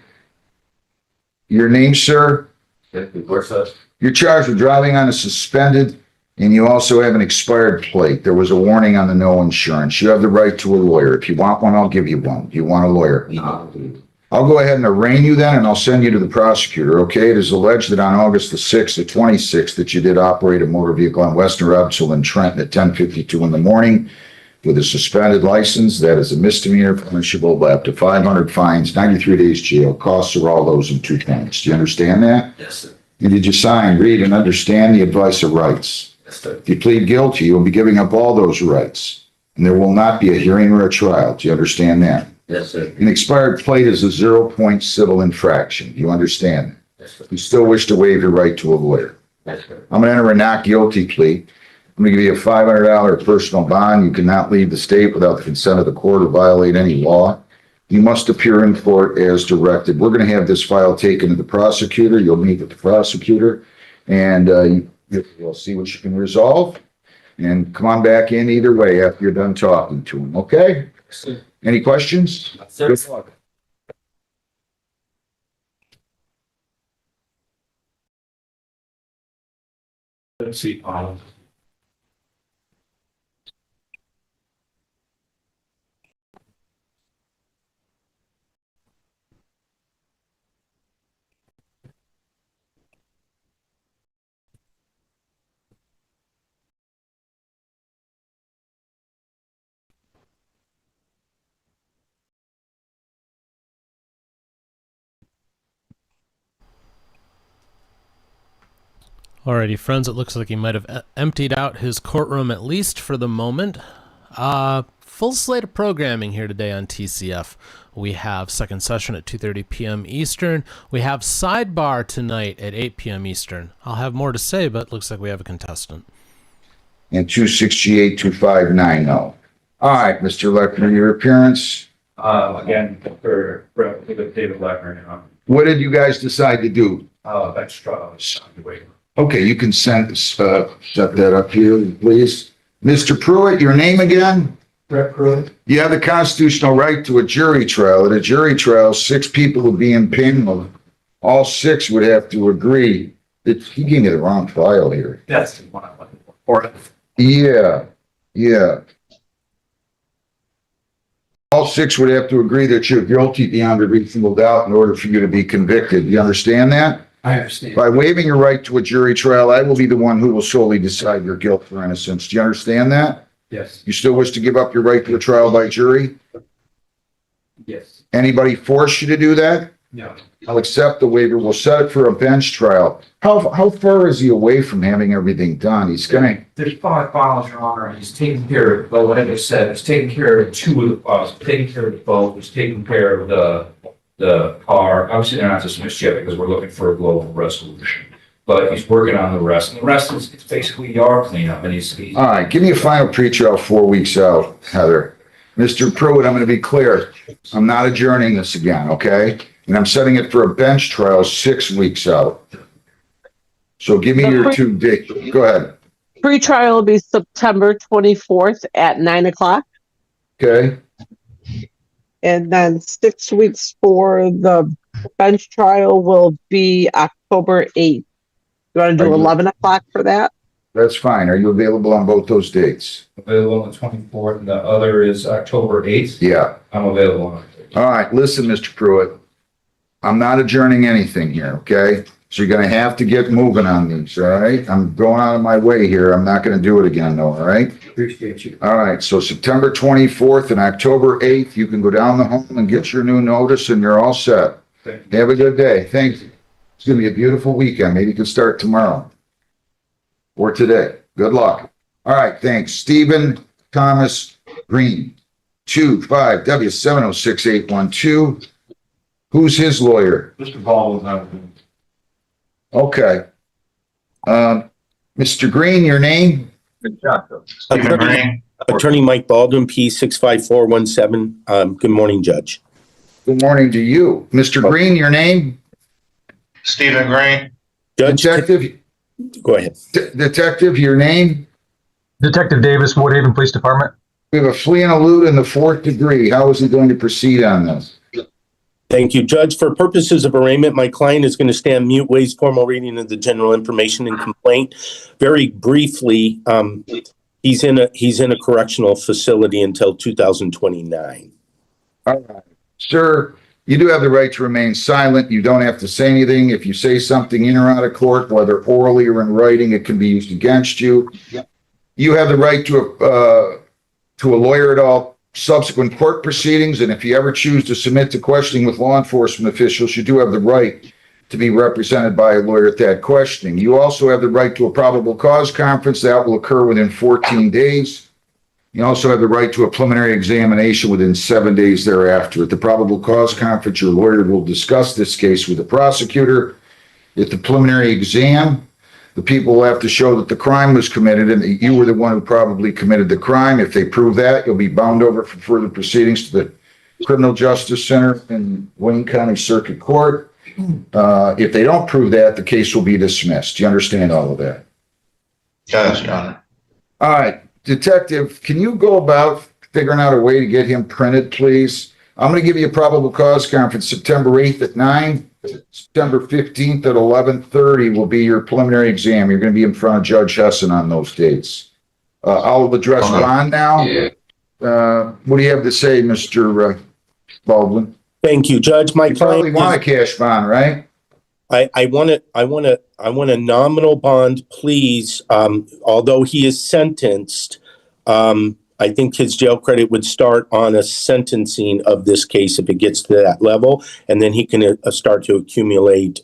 Your name, sir? You're charged with driving on a suspended, and you also have an expired plate. There was a warning on the no insurance. You have the right to a lawyer. If you want one, I'll give you one. Do you want a lawyer? I'll go ahead and arraign you then, and I'll send you to the prosecutor, okay? It is alleged that on August the 6th to 26th that you did operate a motor vehicle on Western Robbinsville and Trenton at 10:52 in the morning with a suspended license. That is a misdemeanor, punishable by up to 500 fines, 93 days jail. Costs are all those in 2 points. Do you understand that? Yes, sir. And did you sign, read, and understand the advice of rights? Yes, sir. If you plead guilty, you'll be giving up all those rights, and there will not be a hearing or a trial. Do you understand that? Yes, sir. An expired plate is a 0-point civil infraction. You understand? Yes, sir. You still wish to waive your right to a lawyer. Yes, sir. I'm going to enter a not guilty plea. I'm going to give you a $500 personal bond. You cannot leave the state without the consent of the court or violate any law. You must appear in court as directed. We're going to have this file taken to the prosecutor. You'll meet with the prosecutor, and you'll see what you can resolve. And come on back in either way after you're done talking to him, okay? Yes, sir. Any questions? Sir. Good luck. Let's see. Alrighty, friends, it looks like he might have emptied out his courtroom at least for the moment. Full slate of programming here today on TCF. We have second session at 2:30 p.m. Eastern. We have sidebar tonight at 8 p.m. Eastern. I'll have more to say, but looks like we have a contestant. And 268-2590. All right, Mr. Lechner, your appearance. Again, for David Lechner, What did you guys decide to do? extra, wait. Okay, you can set that up here, please. Mr. Pruitt, your name again? Brett Pruitt. You have the constitutional right to a jury trial. At a jury trial, 6 people would be impaneled. All 6 would have to agree that he gave me the wrong file here. That's the one I'm looking for. Yeah. All 6 would have to agree that you're guilty beyond a reasonable doubt in order for you to be convicted. You understand that? I understand. By waiving your right to a jury trial, I will be the one who will solely decide your guilt or innocence. Do you understand that? Yes. You still wish to give up your right to a trial by jury? Yes. Anybody force you to do that? No. I'll accept the waiver. We'll set it for a bench trial. How far is he away from having everything done? He's gonna. There's 5 files, Your Honor, and he's taking care of, well, whatever it said, he's taking care of 2 of the files, taking care of the boat, he's taking care of the car. Obviously, they're not dismissed yet because we're looking for a global resolution. But he's working on the rest. And the rest is, it's basically yard cleanup, and he's All right, give me a final pretrial 4 weeks out, Heather. Mr. Pruitt, I'm gonna be clear. I'm not adjourning this again, okay? And I'm setting it for a bench trial 6 weeks out. So give me your 2 dates. Go ahead. Pre-trial will be September 24th at 9 o'clock. Okay, And then 6 weeks for the bench trial will be October 8th. You want to do 11 o'clock for that? that's fine. Are you available on both those dates? available on the 24th, and the other is October 8th. Yeah. I'm available on it. All right, listen, Mr. Pruitt. I'm not adjourning anything here, okay? So you're gonna have to get moving on these, all right? I'm going out of my way here. I'm not gonna do it again though, all right? Appreciate you. All right, so September 24th and October 8th, you can go down the home and get your new notice and you're all set. Thank you. Have a good day. Thank you. It's gonna be a beautiful weekend. Maybe you can start tomorrow or today. Good luck. All right, thanks. Stephen Thomas Green, 25W706812. Who's his lawyer? Mr. Baldwin, Okay. Mr. Green, your name? Attorney Mike Baldwin, P 65417. Good morning, Judge. Good morning to you. Mr. Green, your name? Stephen Green. Judge, Detective? go ahead. Detective, your name? Detective Davis, Woodhaven Police Department. We have a flee and elude in the 4th degree. How is he going to proceed on this? Thank you, Judge. For purposes of arraignment, my client is going to stand mute, waives formal reading of the general information and complaint. Very briefly, he's in a correctional facility until 2029. All right. Sir, you do have the right to remain silent. You don't have to say anything. If you say something in or out of court, whether orally or in writing, it can be used against you. You have the right to a lawyer at all subsequent court proceedings, and if you ever choose to submit to questioning with law enforcement officials, you do have the right to be represented by a lawyer at that questioning. You also have the right to a probable cause conference that will occur within 14 days. You also have the right to a preliminary examination within 7 days thereafter. At the probable cause conference, your lawyer will discuss this case with the prosecutor. At the preliminary exam, the people will have to show that the crime was committed and that you were the one who probably committed the crime. If they prove that, you'll be bound over for further proceedings to the Criminal Justice Center in Wayne County Circuit Court. If they don't prove that, the case will be dismissed. Do you understand all of that? Yes, Your Honor. All right, Detective, can you go about figuring out a way to get him printed, please? I'm going to give you a probable cause conference September 8th at 9. September 15th at 11:30 will be your preliminary exam. You're going to be in front of Judge Hessen on those dates. I'll address bond now. What do you have to say, Mr. Baldwin? Thank you, Judge. My You probably client want a cash bond, right? I want a nominal bond, please. Although he is sentenced, I think his jail credit would start on a sentencing of this case if it gets to that level, and then he can start to accumulate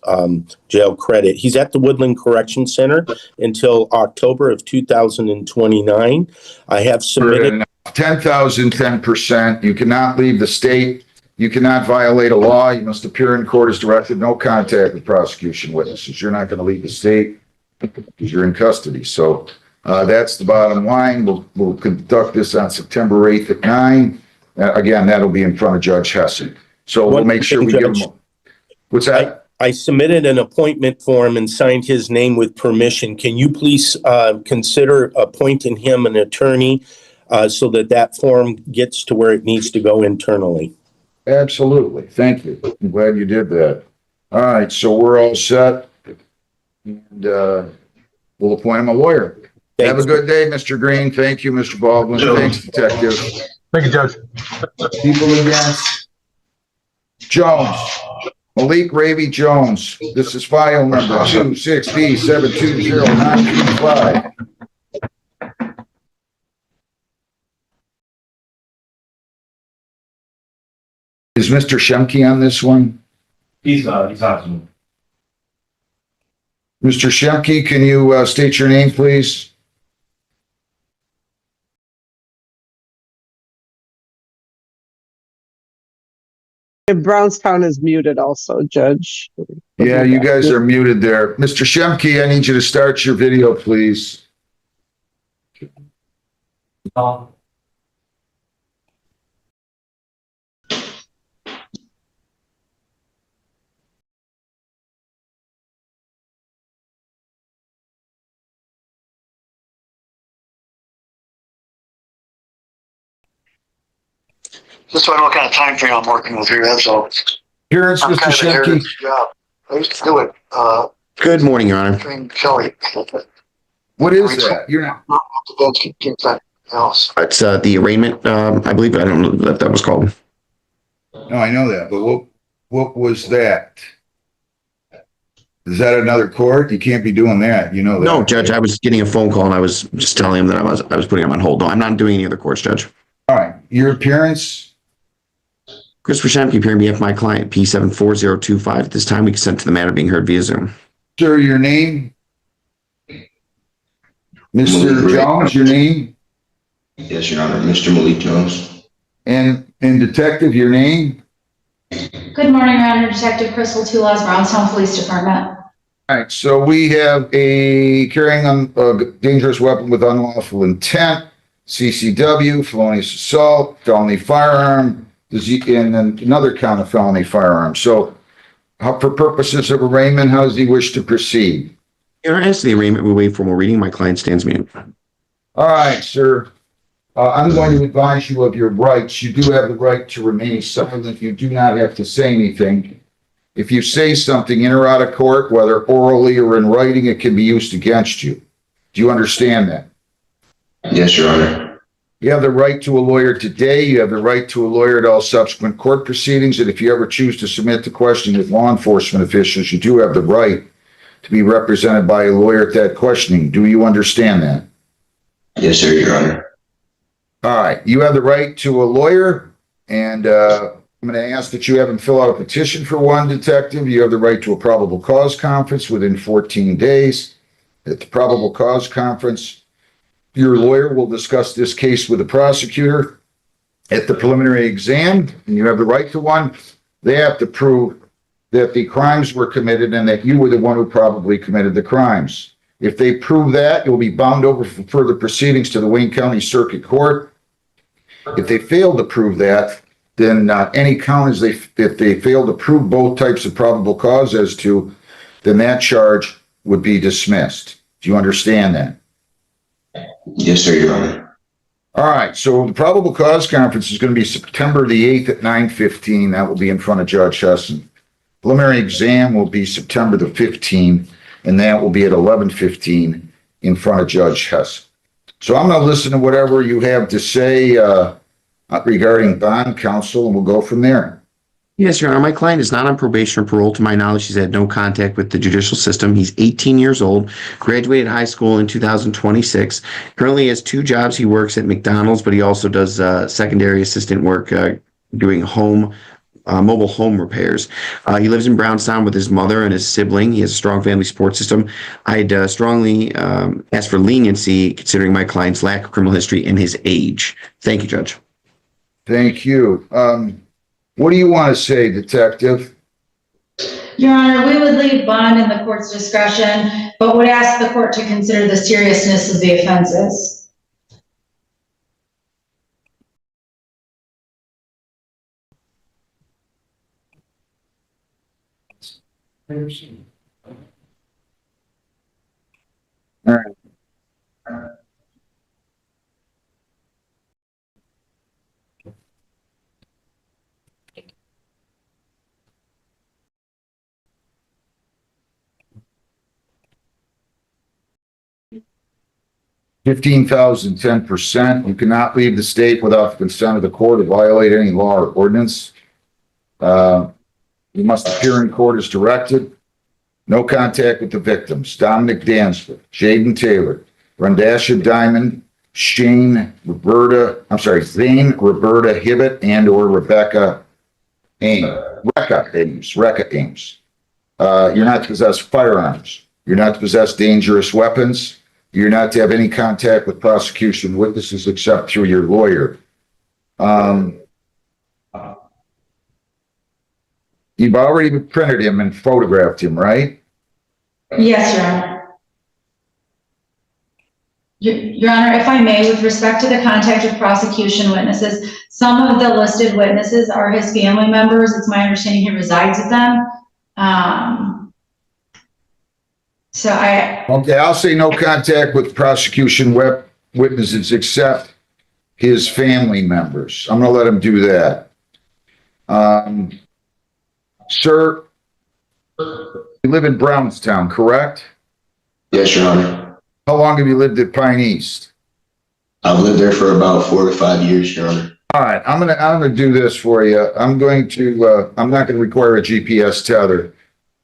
jail credit. He's at the Woodland Correction Center until October of 2029. I have submitted. 10,000, 10%. You cannot leave the state. You cannot violate a law. You must appear in court as directed. No contact with prosecution witnesses. You're not going to leave the state because you're in custody. So that's the bottom line. We'll conduct this on September 8th at 9. Again, that'll be in front of Judge Hessen. So we'll make sure we give him. What's that? I submitted an appointment form and signed his name with permission. Can you please consider appointing him an attorney so that form gets to where it needs to go internally? Absolutely. Thank you. I'm glad you did that. All right. So we're all set. And we'll appoint him a lawyer. Thanks. Have a good day, Mr. Green. Thank you, Mr. Baldwin. Thanks, Detective. Thank you, Judge. People against Jones. Malik Ravy Jones. This is file number 26B720925. Is Mr. Shemke on this one? He's awesome. Mr. Shemke, can you state your name, please? Brownstown is muted also, Judge. Yeah, you guys are muted there. Mr. Shemke, I need you to start your video, please. Just so I know what kind of time frame I'm working with here, that's all. Appearance, Mr. Shemke. I used to do it, Good morning, Your Honor. between Kelly. What is that? You're not. Else. It's the arraignment, I believe. I don't know what that was called. No, I know that, but what was that? Is that another court? You can't be doing that. You know that. No, Judge, I was getting a phone call and I was just telling him that I was putting him on hold. No, I'm not doing any other courts, Judge. All right. Your appearance? Christopher Shemke, appearing on behalf of my client, P74025. At this time, we consent to the matter being heard via Zoom. Sir, your name? Mr. Jones, your name? Yes, Your Honor. Mr. Malik Jones. And Detective, your name? Good morning, Your Honor. Detective Crystal Tulas, Brownstown Police Department. All right, so we have a carrying a dangerous weapon with unlawful intent, CCW, felonious assault, felony firearm, and then another count of felony firearm. So for purposes of arraignment, how does he wish to proceed? Your Honor, as to the arraignment, we waive formal reading. My client stands mute. All right, sir. I'm going to advise you of your rights. You do have the right to remain silent. You do not have to say anything. If you say something in or out of court, whether orally or in writing, it can be used against you. Do you understand that? Yes, Your Honor. You have the right to a lawyer today. You have the right to a lawyer at all subsequent court proceedings. And if you ever choose to submit the questioning with law enforcement officials, you do have the right to be represented by a lawyer at that questioning. Do you understand that? Yes, sir, Your Honor. All right. You have the right to a lawyer, and I'm going to ask that you have him fill out a petition for one, Detective. You have the right to a probable cause conference within 14 days. At the probable cause conference, your lawyer will discuss this case with the prosecutor. At the preliminary exam, and you have the right to one, they have to prove that the crimes were committed and that you were the one who probably committed the crimes. If they prove that, you'll be bound over for further proceedings to the Wayne County Circuit Court. If they fail to prove that, then any count if they fail to prove both types of probable cause as to, then that charge would be dismissed. Do you understand that? Yes, sir, Your Honor. All right, so the probable cause conference is going to be September the 8th at 9:15. That will be in front of Judge Hessen. Preliminary exam will be September the 15th, and that will be at 11:15 in front of Judge Hessen. So I'm going to listen to whatever you have to say regarding bond counsel, and we'll go from there. Yes, Your Honor. My client is not on probation or parole. To my knowledge, he's had no contact with the judicial system. He's 18 years old, graduated high school in 2026. Currently has 2 jobs. He works at McDonald's, but he also does secondary assistant work doing home mobile home repairs. He lives in Brownstown with his mother and his sibling. He has a strong family support system. I'd strongly ask for leniency considering my client's lack of criminal history and his age. Thank you, Judge. Thank you. What do you want to say, Detective? Your Honor, we would leave bond in the court's discretion, but would ask the court to consider the seriousness of the offenses. All right. $15,000, 10%. You cannot leave the state without the consent of the court or violate any law or ordinance. You must appear in court as directed. No contact with the victims. Dominic Dansford, Jaden Taylor, Rondasha Diamond, Zane Roberta Hibbett, and or Rebecca Ames. Recca Ames. You're not to possess firearms. You're not to possess dangerous weapons. You're not to have any contact with prosecution witnesses except through your lawyer. You've already printed him and photographed him, right? Yes, Your Honor. Your Honor, if I may, with respect to the contact with prosecution witnesses, some of the listed witnesses are his family members. It's my understanding he resides with them. Okay, I'll say no contact with prosecution witnesses except his family members. I'm gonna let him do that. Sir, you live in Brownstown, correct? Yes, Your Honor. How long have you lived at Pine East? I've lived there for about 4 to 5 years, Your Honor. All right, I'm gonna do this for you. I'm not gonna require a GPS tether,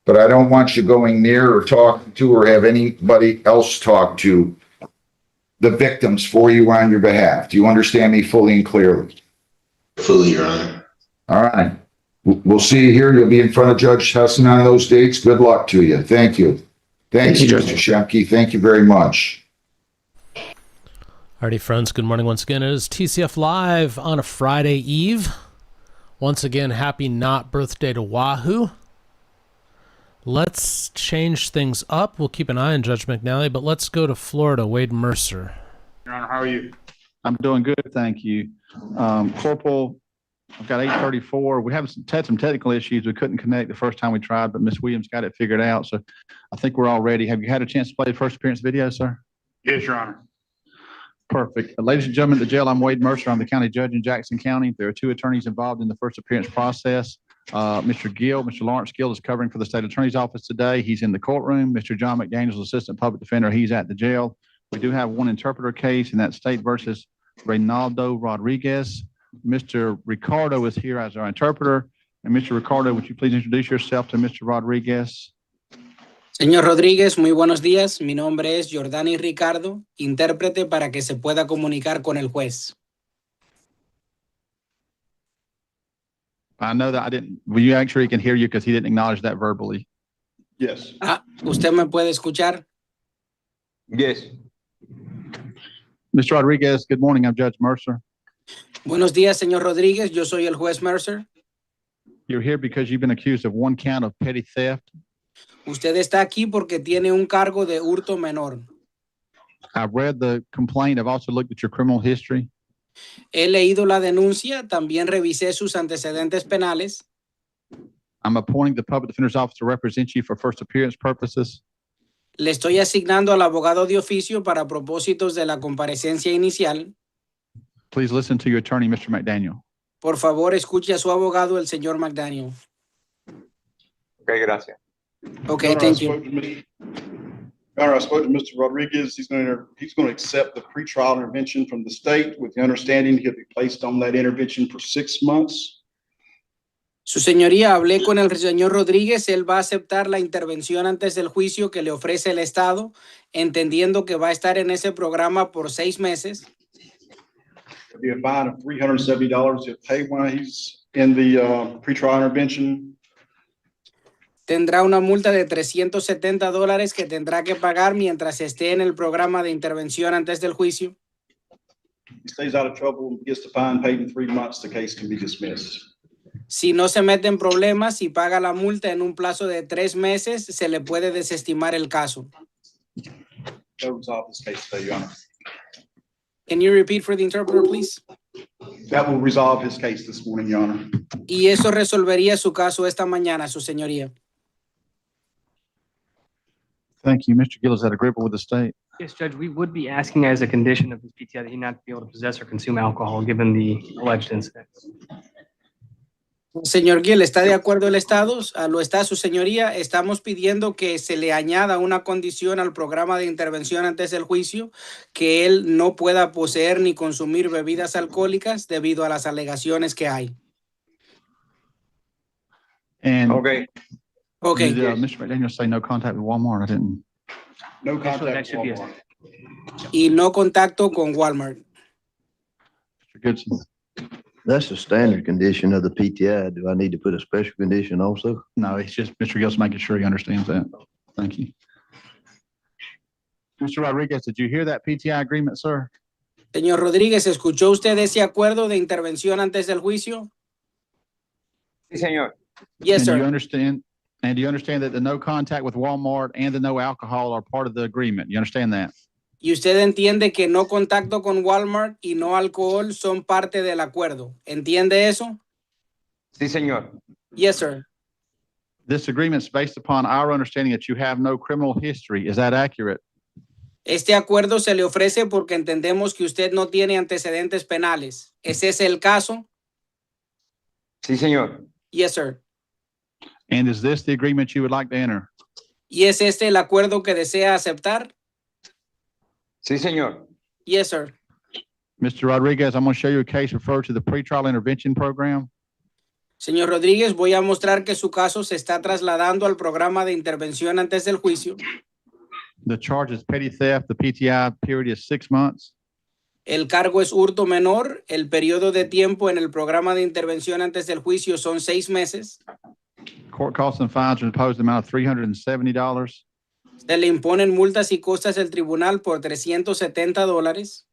but I don't want you going near or talking to or have anybody else talk to the victims for you on your behalf. Do you understand me fully and clearly? Fully, Your Honor. All right. We'll see you here. You'll be in front of Judge Hesson on those dates. Good luck to you. Thank you. Thanks, Mr. Shemke. Thank you very much. Alrighty, friends. Good morning once again. It is TCF Live on a Friday Eve. Once again, happy not birthday to Wahoo. Let's change things up. We'll keep an eye on Judge McNally, but let's go to Florida. Wade Mercer. Your Honor, how are you? I'm doing good, thank you. Corporal, I've got 834. We had some technical issues. We couldn't connect the first time we tried, but Miss Williams got it figured out. So I think we're all ready. Have you had a chance to play the first appearance video, sir? Yes, Your Honor. Perfect. Ladies and gentlemen of the jail, I'm Wade Mercer. I'm the county judge in Jackson County. There are 2 attorneys involved in the first appearance process. Mr. Lawrence Gill is covering for the state attorney's office today. He's in the courtroom. Mr. John McDaniels, assistant public defender, he's at the jail. We do have one interpreter case, and that's State versus Reynaldo Rodriguez. Mr. Ricardo is here as our interpreter. And Mr. Ricardo, would you please introduce yourself to Mr. Rodriguez? Señor Rodríguez, muy buenos días. Mi nombre es Jordani Ricardo, intérprete para que se pueda comunicar con el juez. I know that I didn't, will you actually can hear you because he didn't acknowledge that verbally? Yes. ¿Usted me puede escuchar? Yes. Mr. Rodriguez, good morning. I'm Judge Mercer. Buenos días, señor Rodríguez. Yo soy el juez Mercer. You're here because you've been accused of 1 count of petty theft. Usted está aquí porque tiene un cargo de hurto menor. I've read the complaint. I've also looked at your criminal history. He leído la denuncia, también revisé sus antecedentes penales. I'm appointing the public defender's office to represent you for first appearance purposes. Le estoy asignando al abogado de oficio para propósitos de la comparecencia inicial. Please listen to your attorney, Mr. McDaniel. Por favor, escuche a su abogado, el señor McDaniel. Okay, gracias. Okay, thank you. Your Honor, I spoke to Mr. Rodriguez. He's going to accept the pretrial intervention from the state with the understanding he'll be placed on that intervention for 6 months. Su señoría, hablé con el señor Rodríguez. Él va a aceptar la intervención antes del juicio que le ofrece el Estado, entendiendo que va a estar en ese programa por 6 meses. There'll be a fine of $370 he'll pay when he's in the pretrial intervention. Tendrá una multa de $370 que tendrá que pagar mientras esté en el programa de intervención antes del juicio. He stays out of trouble, gets the fine paid in 3 months, the case can be dismissed. Si no se mete en problemas y paga la multa en un plazo de 3 meses, se le puede desestimar el caso. That resolve this case today, Your Honor. Can you repeat for the interpreter, please? That will resolve his case this morning, Your Honor. Y eso resolvería su caso esta mañana, su señoría. Thank you. Mr. Gill, is that agreeable with the state? Yes, Judge, we would be asking as a condition of his PTI that he not be able to possess or consume alcohol, given the alleged incidents. Señor Gill, ¿está de acuerdo el Estado? Lo está su señoría. Estamos pidiendo que se le añada una condición al programa de intervención antes del juicio, que él no pueda poseer ni consumir bebidas alcohólicas debido a las alegaciones que hay. And Okay. Okay. Did, Mr. McDaniel say no contact with Walmart? I didn't. No That contact should be with a- Walmart. Y no contacto con Walmart. Mr. Goodson? That's a standard condition of the PTI. Do I need to put a special condition also? No, it's just Mr. Gill's making sure he understands that. Thank you. Mr. Rodriguez, did you hear that PTI agreement, sir? Señor Rodríguez, ¿escuchó usted ese acuerdo de intervención antes del juicio? Sí, señor. Yes, And do you sir. understand? And do you understand that the no contact with Walmart and the no alcohol are part of the agreement? You understand that? Y usted entiende que no contacto con Walmart y no alcohol son parte del acuerdo. ¿Entiende eso? Sí, señor. Yes, sir. This agreement is based upon our understanding that you have no criminal history. Is that accurate? Este acuerdo se le ofrece porque entendemos que usted no tiene antecedentes penales. ¿Es ese el caso? Sí, señor. Yes, sir. And is this the agreement you would like to enter? ¿Y es este el acuerdo que desea aceptar? Sí, señor. Yes, sir. Mr. Rodriguez, I'm going to show you a case referred to the pretrial intervention program. Señor Rodríguez, voy a mostrar que su caso se está trasladando al programa de intervención antes del juicio. The charge is petty theft. The PTI period is 6 months. El cargo es hurto menor. El periodo de tiempo en el programa de intervención antes del juicio son 6 meses. Court costs and fines are imposed the amount of $370. Se le imponen multas y costas del tribunal por $370.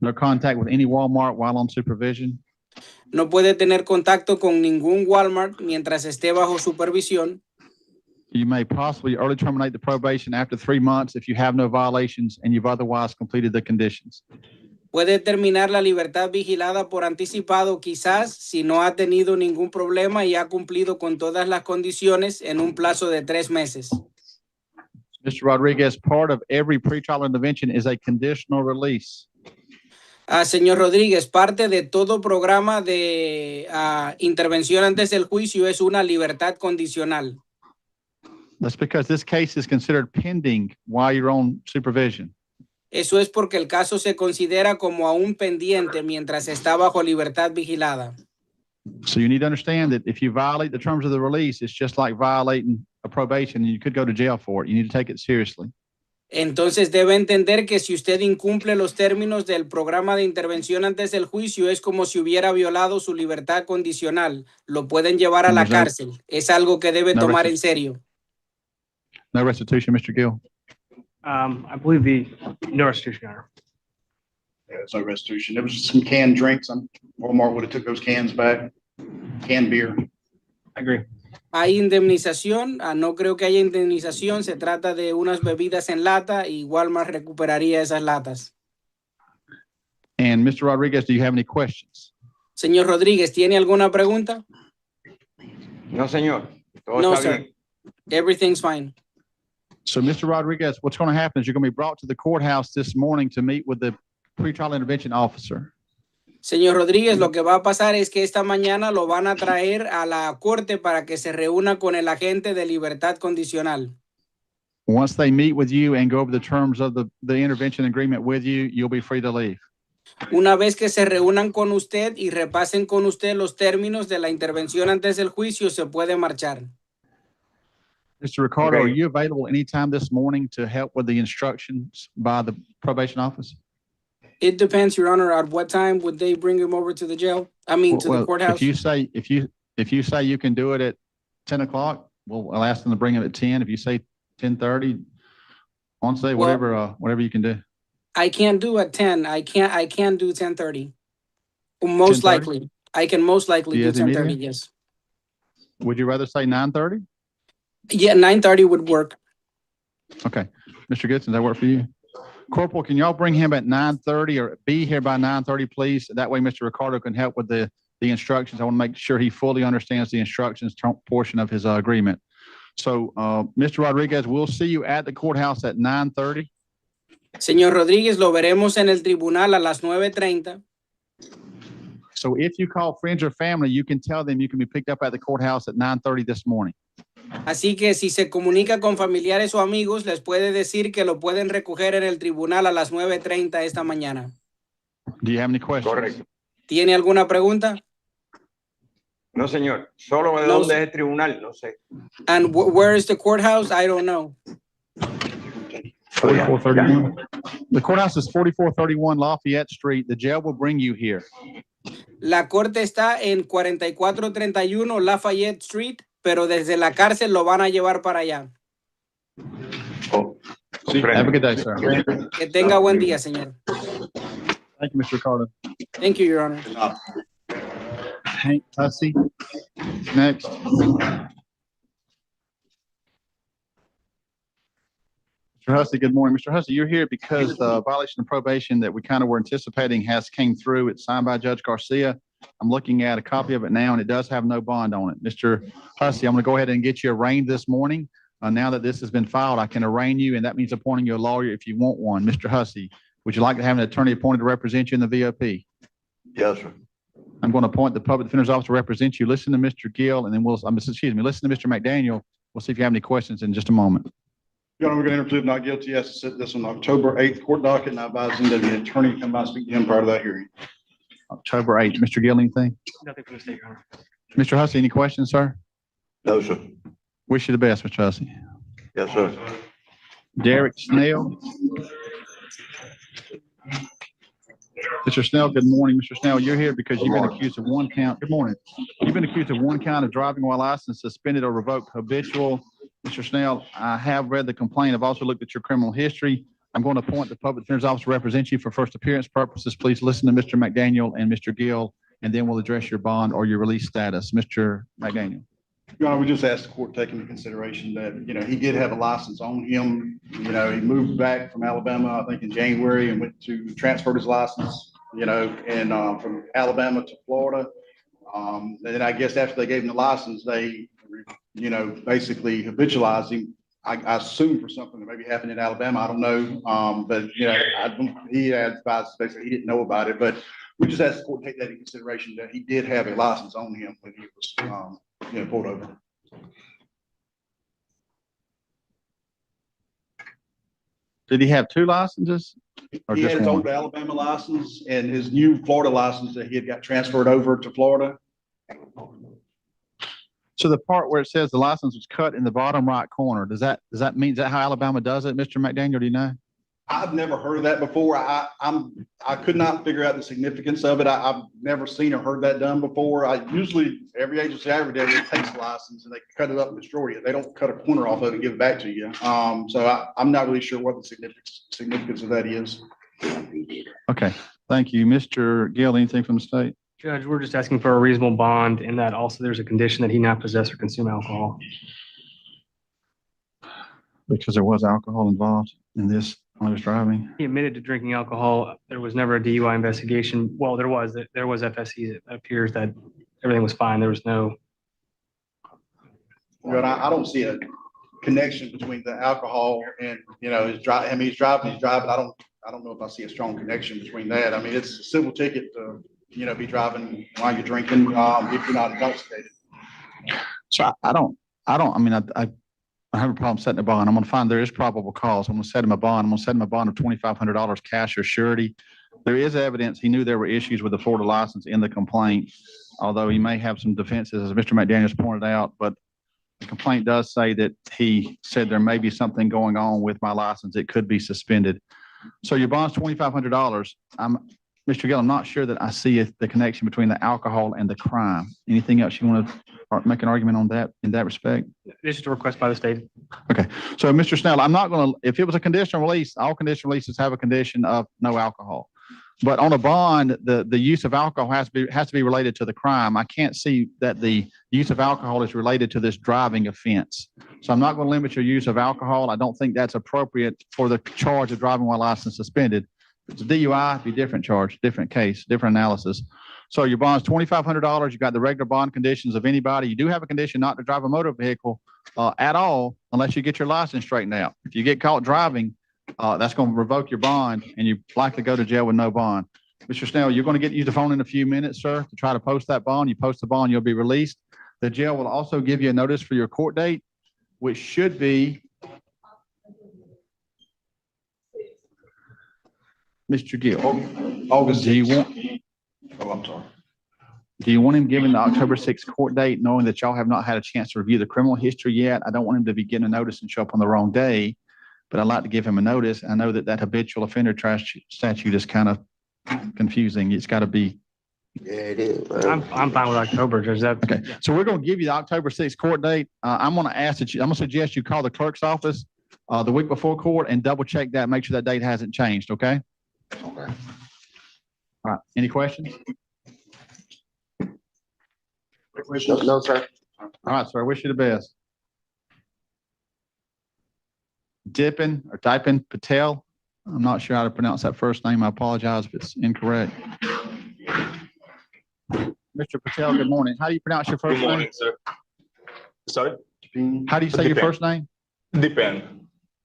No contact with any Walmart while on supervision. No puede tener contacto con ningún Walmart mientras esté bajo supervisión. You may possibly early terminate the probation after 3 months if you have no violations and you've otherwise completed the conditions. Puede terminar la libertad vigilada por anticipado, quizás, si no ha tenido ningún problema y ha cumplido con todas las condiciones en un plazo de 3 meses. Mr. Rodriguez, part of every pretrial intervention is a conditional release. Señor Rodríguez, parte de todo programa de intervención antes del juicio es una libertad condicional. That's because this case is considered pending while you're on supervision. Eso es porque el caso se considera como aún pendiente mientras está bajo libertad vigilada. So you need to understand that if you violate the terms of the release, it's just like violating a probation and you could go to jail for it. You need to take it seriously. Entonces debe entender que si usted incumple los términos del programa de intervención antes del juicio, es como si hubiera violado su libertad condicional. Lo pueden llevar a la cárcel. Es algo que debe tomar en serio. No restitution, Mr. Gill. I believe no restitution, Your Honor. Yeah, there's no restitution. There was some canned drinks. Walmart would have took those cans back. Canned beer. I agree. Hay indemnización, no creo que haya indemnización, se trata de unas bebidas en lata y Walmart recuperaría esas latas. And Mr. Rodriguez, do you have any questions? Señor Rodríguez, ¿tiene alguna pregunta? No, señor. Todo No, está sir. bien. Everything's fine. So, Mr. Rodriguez, what's going to happen is you're going to be brought to the courthouse this morning to meet with the pretrial intervention officer. Señor Rodríguez, lo que va a pasar es que esta mañana lo van a traer a la corte para que se reúna con el agente de libertad condicional. Once they meet with you and go over the terms of the intervention agreement with you, you'll be free to leave. Una vez que se reúnan con usted y repasen con usted los términos de la intervención antes del juicio, se puede marchar. Mr. Ricardo, are you available anytime this morning to help with the instructions by the probation office? It depends, Your Honor, at what time would they bring him over to the jail? I mean, to the Well, courthouse? if you say you can do it at 10 o'clock, I'll ask them to bring him at 10. If you say 10:30, on say whatever you can do. I can't do at 10. I can't do 10:30. Most 10:30? likely. I can most likely You do have the 10:30, meeting? yes. Would you rather say 9:30? Yeah, 9:30 would work. Okay. Mr. Goodson, does that work for you? Corporal, can y'all bring him at 9:30 or be here by 9:30, please? That way Mr. Ricardo can help with the instructions. I want to make sure he fully understands the instructions portion of his agreement. So, Mr. Rodriguez, we'll see you at the courthouse at 9:30. Señor Rodríguez, lo veremos en el tribunal a las 9:30. So if you call friends or family, you can tell them you can be picked up at the courthouse at 9:30 this morning. Así que si se comunica con familiares o amigos, les puede decir que lo pueden recoger en el tribunal a las 9:30 esta mañana. Do you have any questions? Correcto. ¿Tiene alguna pregunta? No, señor. Solo de No, dónde es el tribunal, no sé. And where is the courthouse? I don't know. 4431. The courthouse is 4431 Lafayette Street. The jail will bring you here. La corte está en 4431 Lafayette Street, pero desde la cárcel lo van a llevar para allá. Have a good day, sir. Que tenga buen día, señor. Thank you, Mr. Ricardo. Thank you, Your Honor. Hank Hussey, next. Mr. Hussey, good morning. Mr. Hussey, you're here because the violation of probation that we kind of were anticipating has came through. It's signed by Judge Garcia. I'm looking at a copy of it now, and it does have no bond on it. Mr. Hussey, I'm going to go ahead and get you arraigned this morning. Now that this has been filed, I can arraign you, and that means appointing you a lawyer if you want one. Mr. Hussey, would you like to have an attorney appointed to represent you in the VOP? Yes, sir. I'm going to appoint the public defender's office to represent you. Listen to Mr. Gill, and then listen to Mr. McDaniel. We'll see if you have any questions in just a moment. Your Honor, we're going to interpret not guilty. Yes, to set this on October 8th court docket, and I advise him that the attorney come by and speak to him prior to that hearing. October 8th. Mr. Gill, anything? Nothing from the state, Your Honor. Mr. Hussey, any questions, sir? No, sir. Wish you the best, Mr. Hussey. Yes, sir. Derek Snell. Mr. Snell, good morning. Mr. Snell, you're here because you've been accused of one count. Good morning. You've been accused of one count of driving while licensed, suspended or revoked habitual. Mr. Snell, I have read the complaint. I've also looked at your criminal history. I'm going to appoint the public defender's office to represent you for first appearance purposes. Please listen to Mr. McDaniel and Mr. Gill, and then we'll address your bond or your release status. Mr. McDaniel. Your Honor, we just asked the court to take into consideration that, he did have a license on him. He moved back from Alabama, I think in January, and transferred his license, and from Alabama to Florida. And then I guess after they gave him the license, they, basically habitualized him. I assume for something that maybe happened in Alabama. I don't know. But, he had advised basically he didn't know about it. But we just asked the court to take that into consideration that he did have a license on him when he was, pulled over. Did he have two licenses? Or He just had his one? old Alabama license and his new Florida license that he had got transferred over to Florida. So the part where it says the license was cut in the bottom right corner, does that mean, is that how Alabama does it, Mr. McDaniel? Do you know? I've never heard of that before. I could not figure out the significance of it. I've never seen or heard that done before. Usually every agency I ever did, it takes a license and they cut it up and destroy it. They don't cut a corner off of it and give it back to you. So I'm not really sure what the significance of that is. Okay, thank you. Mr. Gill, anything from the state? Judge, we're just asking for a reasonable bond, and that also there's a condition that he not possess or consume alcohol. Because there was alcohol involved in this when he was driving. He admitted to drinking alcohol. There was never a DUI investigation. Well, there was FSC. It appears that everything was fine. There was no. But I don't see a connection between the alcohol and, his drive. I mean, he's driving. I don't know if I see a strong connection between that. I mean, it's a civil ticket to, be driving while you're drinking, if you're not intoxicated. So I have a problem setting a bond. I'm going to find there is probable cause. I'm going to set him a bond. I'm going to set him a bond of $2,500 cash or surety. There is evidence he knew there were issues with the Florida license in the complaint, although he may have some defenses, as Mr. McDaniel's pointed out. But the complaint does say that he said there may be something going on with my license. It could be suspended. So your bond's $2,500. Mr. Gill, I'm not sure that I see the connection between the alcohol and the crime. Anything else you want to make an argument on that in that respect? This is a request by the state. Okay. So Mr. Snell, I'm not going to, if it was a conditional release, all conditional releases have a condition of no alcohol. But on a bond, the use of alcohol has to be related to the crime. I can't see that the use of alcohol is related to this driving offense. So I'm not going to limit your use of alcohol. I don't think that's appropriate for the charge of driving while license suspended. If it's a DUI, it'd be different charge, different case, different analysis. So your bond's $2,500. You got the regular bond conditions of anybody. You do have a condition not to drive a motor vehicle at all unless you get your license straightened out. If you get caught driving, that's going to revoke your bond and you likely go to jail with no bond. Mr. Snell, you're going to use the phone in a few minutes, sir, to try to post that bond. You post the bond, you'll be released. The jail will also give you a notice for your court date, which should be Mr. Gill. August. Do you want? Oh, I'm sorry. Do you want him given the October 6th court date, knowing that y'all have not had a chance to review the criminal history yet? I don't want him to be getting a notice and show up on the wrong day, but I'd like to give him a notice. I know that habitual offender statute is kind of confusing. It's got to be. Yeah, it is. I'm fine with October, Judge. Okay. So we're going to give you the October 6th court date. I'm going to suggest you call the clerk's office the week before court and double check that, make sure that date hasn't changed. Okay. Okay. All right. Any questions? No, sir. All right, sir. I wish you the best. Dipen Patel. I'm not sure how to pronounce that first name. I apologize if it's incorrect. Mr. Patel, good morning. How do you pronounce your first name? Good morning, sir. Sorry? How do you say your first name? Dipen.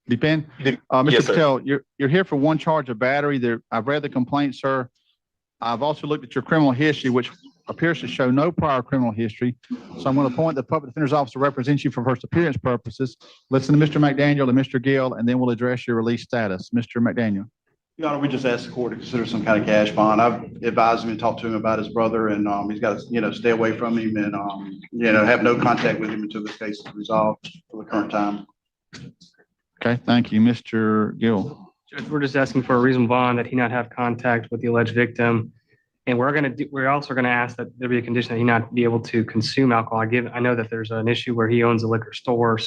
Dipen? Mr. Yes, sir. Patel, you're here for one charge of battery. I've read the complaint, sir. I've also looked at your criminal history, which appears to show no prior criminal history. So I'm going to appoint the public defender's office to represent you for first appearance purposes. Listen to Mr. McDaniel and Mr. Gill, and then we'll address your release status. Mr. McDaniel. Your Honor, we just asked the court to consider some kind of cash bond. I've advised him and talked to him about his brother, and he's got to, stay away from him and, have no contact with him until this case is resolved for the current time. Okay, thank you. Mr. Gill. Judge, we're just asking for a reasonable bond that he not have contact with the alleged victim. And we're also going to ask that there be a condition that he not be able to consume alcohol. I know that there's an issue where he owns a liquor store,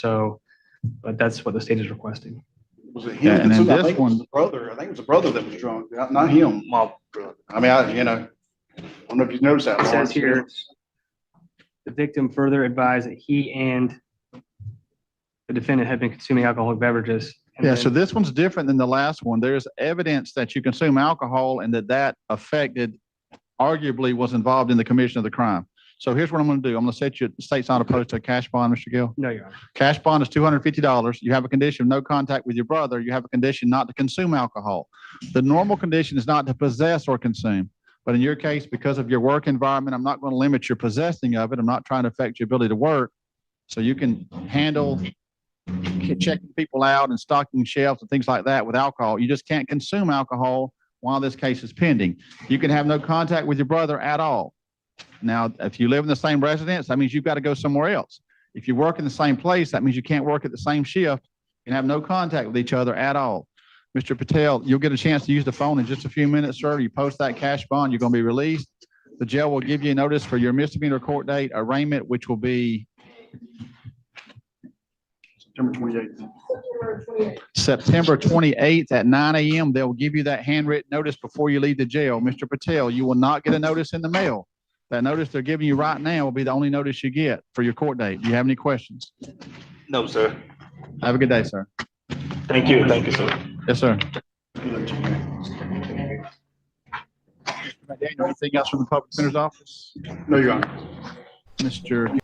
but that's what the state is requesting. Was it him? And then I this think one, it was the brother. I think it was the brother that was drunk, not him. I mean, I don't know if you noticed that. It says here, the victim further advised that he and the defendant had been consuming alcoholic beverages. yeah, so this one's different than the last one. There's evidence that you consume alcohol and that affected, arguably was involved in the commission of the crime. So here's what I'm going to do. I'm going to set you, the state's not opposed to a cash bond, Mr. Gill. No, Your Honor. Cash bond is $250. You have a condition of no contact with your brother. You have a condition not to consume alcohol. The normal condition is not to possess or consume. But in your case, because of your work environment, I'm not going to limit your possessing of it. I'm not trying to affect your ability to work. So you can handle checking people out and stocking shelves and things like that with alcohol. You just can't consume alcohol while this case is pending. You can have no contact with your brother at all. Now, if you live in the same residence, that means you've got to go somewhere else. If you work in the same place, that means you can't work at the same shift and have no contact with each other at all. Mr. Patel, you'll get a chance to use the phone in just a few minutes, sir. You post that cash bond, you're going to be released. The jail will give you a notice for your misdemeanor court date arraignment, which will be September 28th. September 28th at 9 a.m. They'll give you that handwritten notice before you leave the jail. Mr. Patel, you will not get a notice in the mail. That notice they're giving you right now will be the only notice you get for your court date. Do you have any questions? No, sir. Have a good day, sir. Thank you. Thank you, sir. Yes, sir. Daniel, anything else from the public defender's office? No, Your Honor. Mr.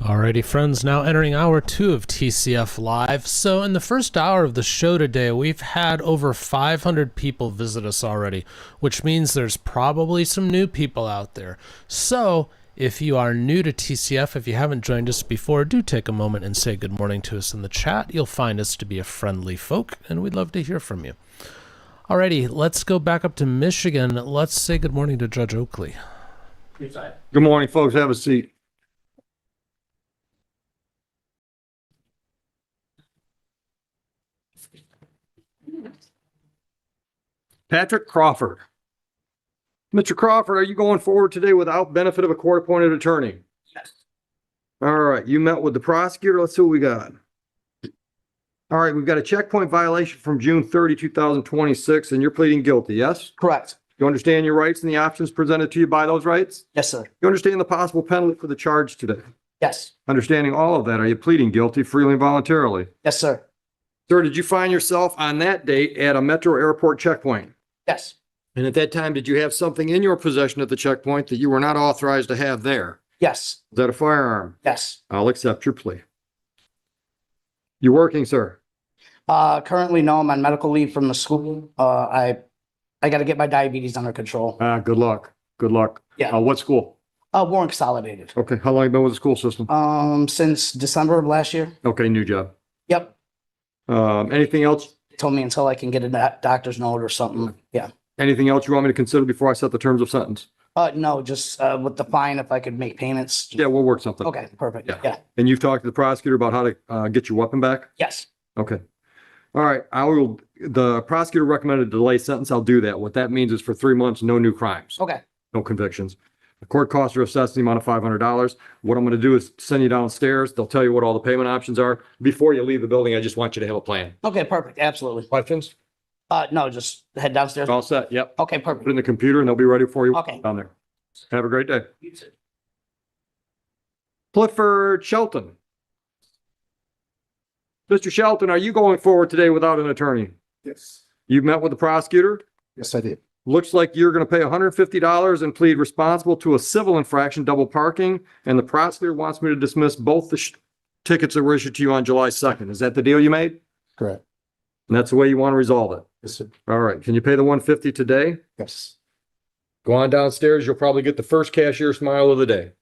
Alrighty, friends, now entering hour 2 of TCF Live. So in the first hour of the show today, we've had over 500 people visit us already, which means there's probably some new people out there. So if you are new to TCF, if you haven't joined us before, do take a moment and say good morning to us in the chat. You'll find us to be a friendly folk, and we'd love to hear from you. Alrighty, let's go back up to Michigan. Let's say good morning to Judge Oakley. Good morning, folks. Have a seat. Patrick Crawford. Mr. Crawford, are you going forward today without benefit of a court-appointed attorney? Yes. All right, you met with the prosecutor. Let's see what we got. All right, we've got a checkpoint violation from June 30, 2026, and you're pleading guilty, yes? Correct. You understand your rights and the options presented to you by those rights? Yes, sir. You understand the possible penalty for the charge today? Yes. Understanding all of that, are you pleading guilty freely and voluntarily? Yes, sir. Sir, did you find yourself on that date at a Metro Airport checkpoint? Yes. And at that time, did you have something in your possession at the checkpoint that you were not authorized to have there? Yes. Is that a firearm? Yes. I'll accept your plea. You working, sir? Currently, no, I'm on medical leave from the school. I got to get my diabetes under control. Good luck. Good luck. Yeah. What school? Warrant Consolidated. Okay. How long you been with the school system? Since December of last year. Okay. New job. Yep. Anything else? They told me until I can get a doctor's note or something. Yeah. Anything else you want me to consider before I set the terms of sentence? No, just with the fine, if I could make payments. Yeah, we'll work something. Okay, perfect. Yeah. And you've talked to the prosecutor about how to get your weapon back? Yes. Okay. All right. The prosecutor recommended a delay sentence. I'll do that. What that means is for 3 months, no new crimes. Okay. No convictions. The court costs are assessed the amount of $500. What I'm going to do is send you downstairs. They'll tell you what all the payment options are. Before you leave the building, I just want you to have a plan. Okay, perfect. Absolutely. Questions? No, just head downstairs. All set. Yep. Okay, Put it perfect. in the computer and they'll be ready for you Okay. down there. Have a great day. Clifford Shelton. Mr. Shelton, are you going forward today without an attorney? Yes. You've met with the prosecutor? Yes, I did. Looks like you're going to pay $150 and plead responsible to a civil infraction, double parking, and the prosecutor wants me to dismiss both the tickets that were issued to you on July 2nd. Is that the deal you made? Correct. And that's the way you want to resolve it? Yes, sir. All right. Can you pay the $150 today? Yes. Go on downstairs. You'll probably get the first cashier smile of the day.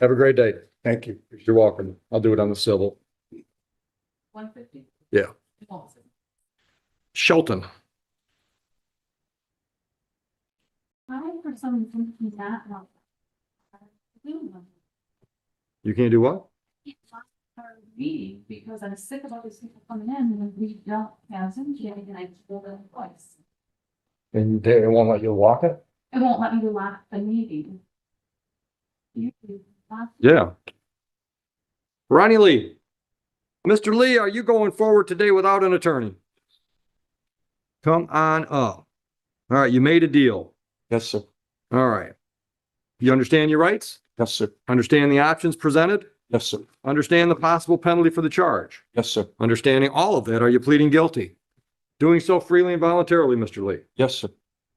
Have a great day. Thank you. You're welcome. I'll do it on the civil. 150. Yeah. Shelton. I for some reason that You can't do what? reading because I'm sick of all these people coming in and we don't have Zoom today and I told them twice. And they won't let you walk it? It won't let me lock the meeting. Yeah. Ronnie Lee. Mr. Lee, are you going forward today without an attorney? Come on up. All right, you made a deal. Yes, sir. All right. You understand your rights? Yes, sir. Understand the options presented? Yes, sir. Understand the possible penalty for the charge? Yes, sir. Understanding all of that, are you pleading guilty? Doing so freely and voluntarily, Mr. Lee? Yes, sir.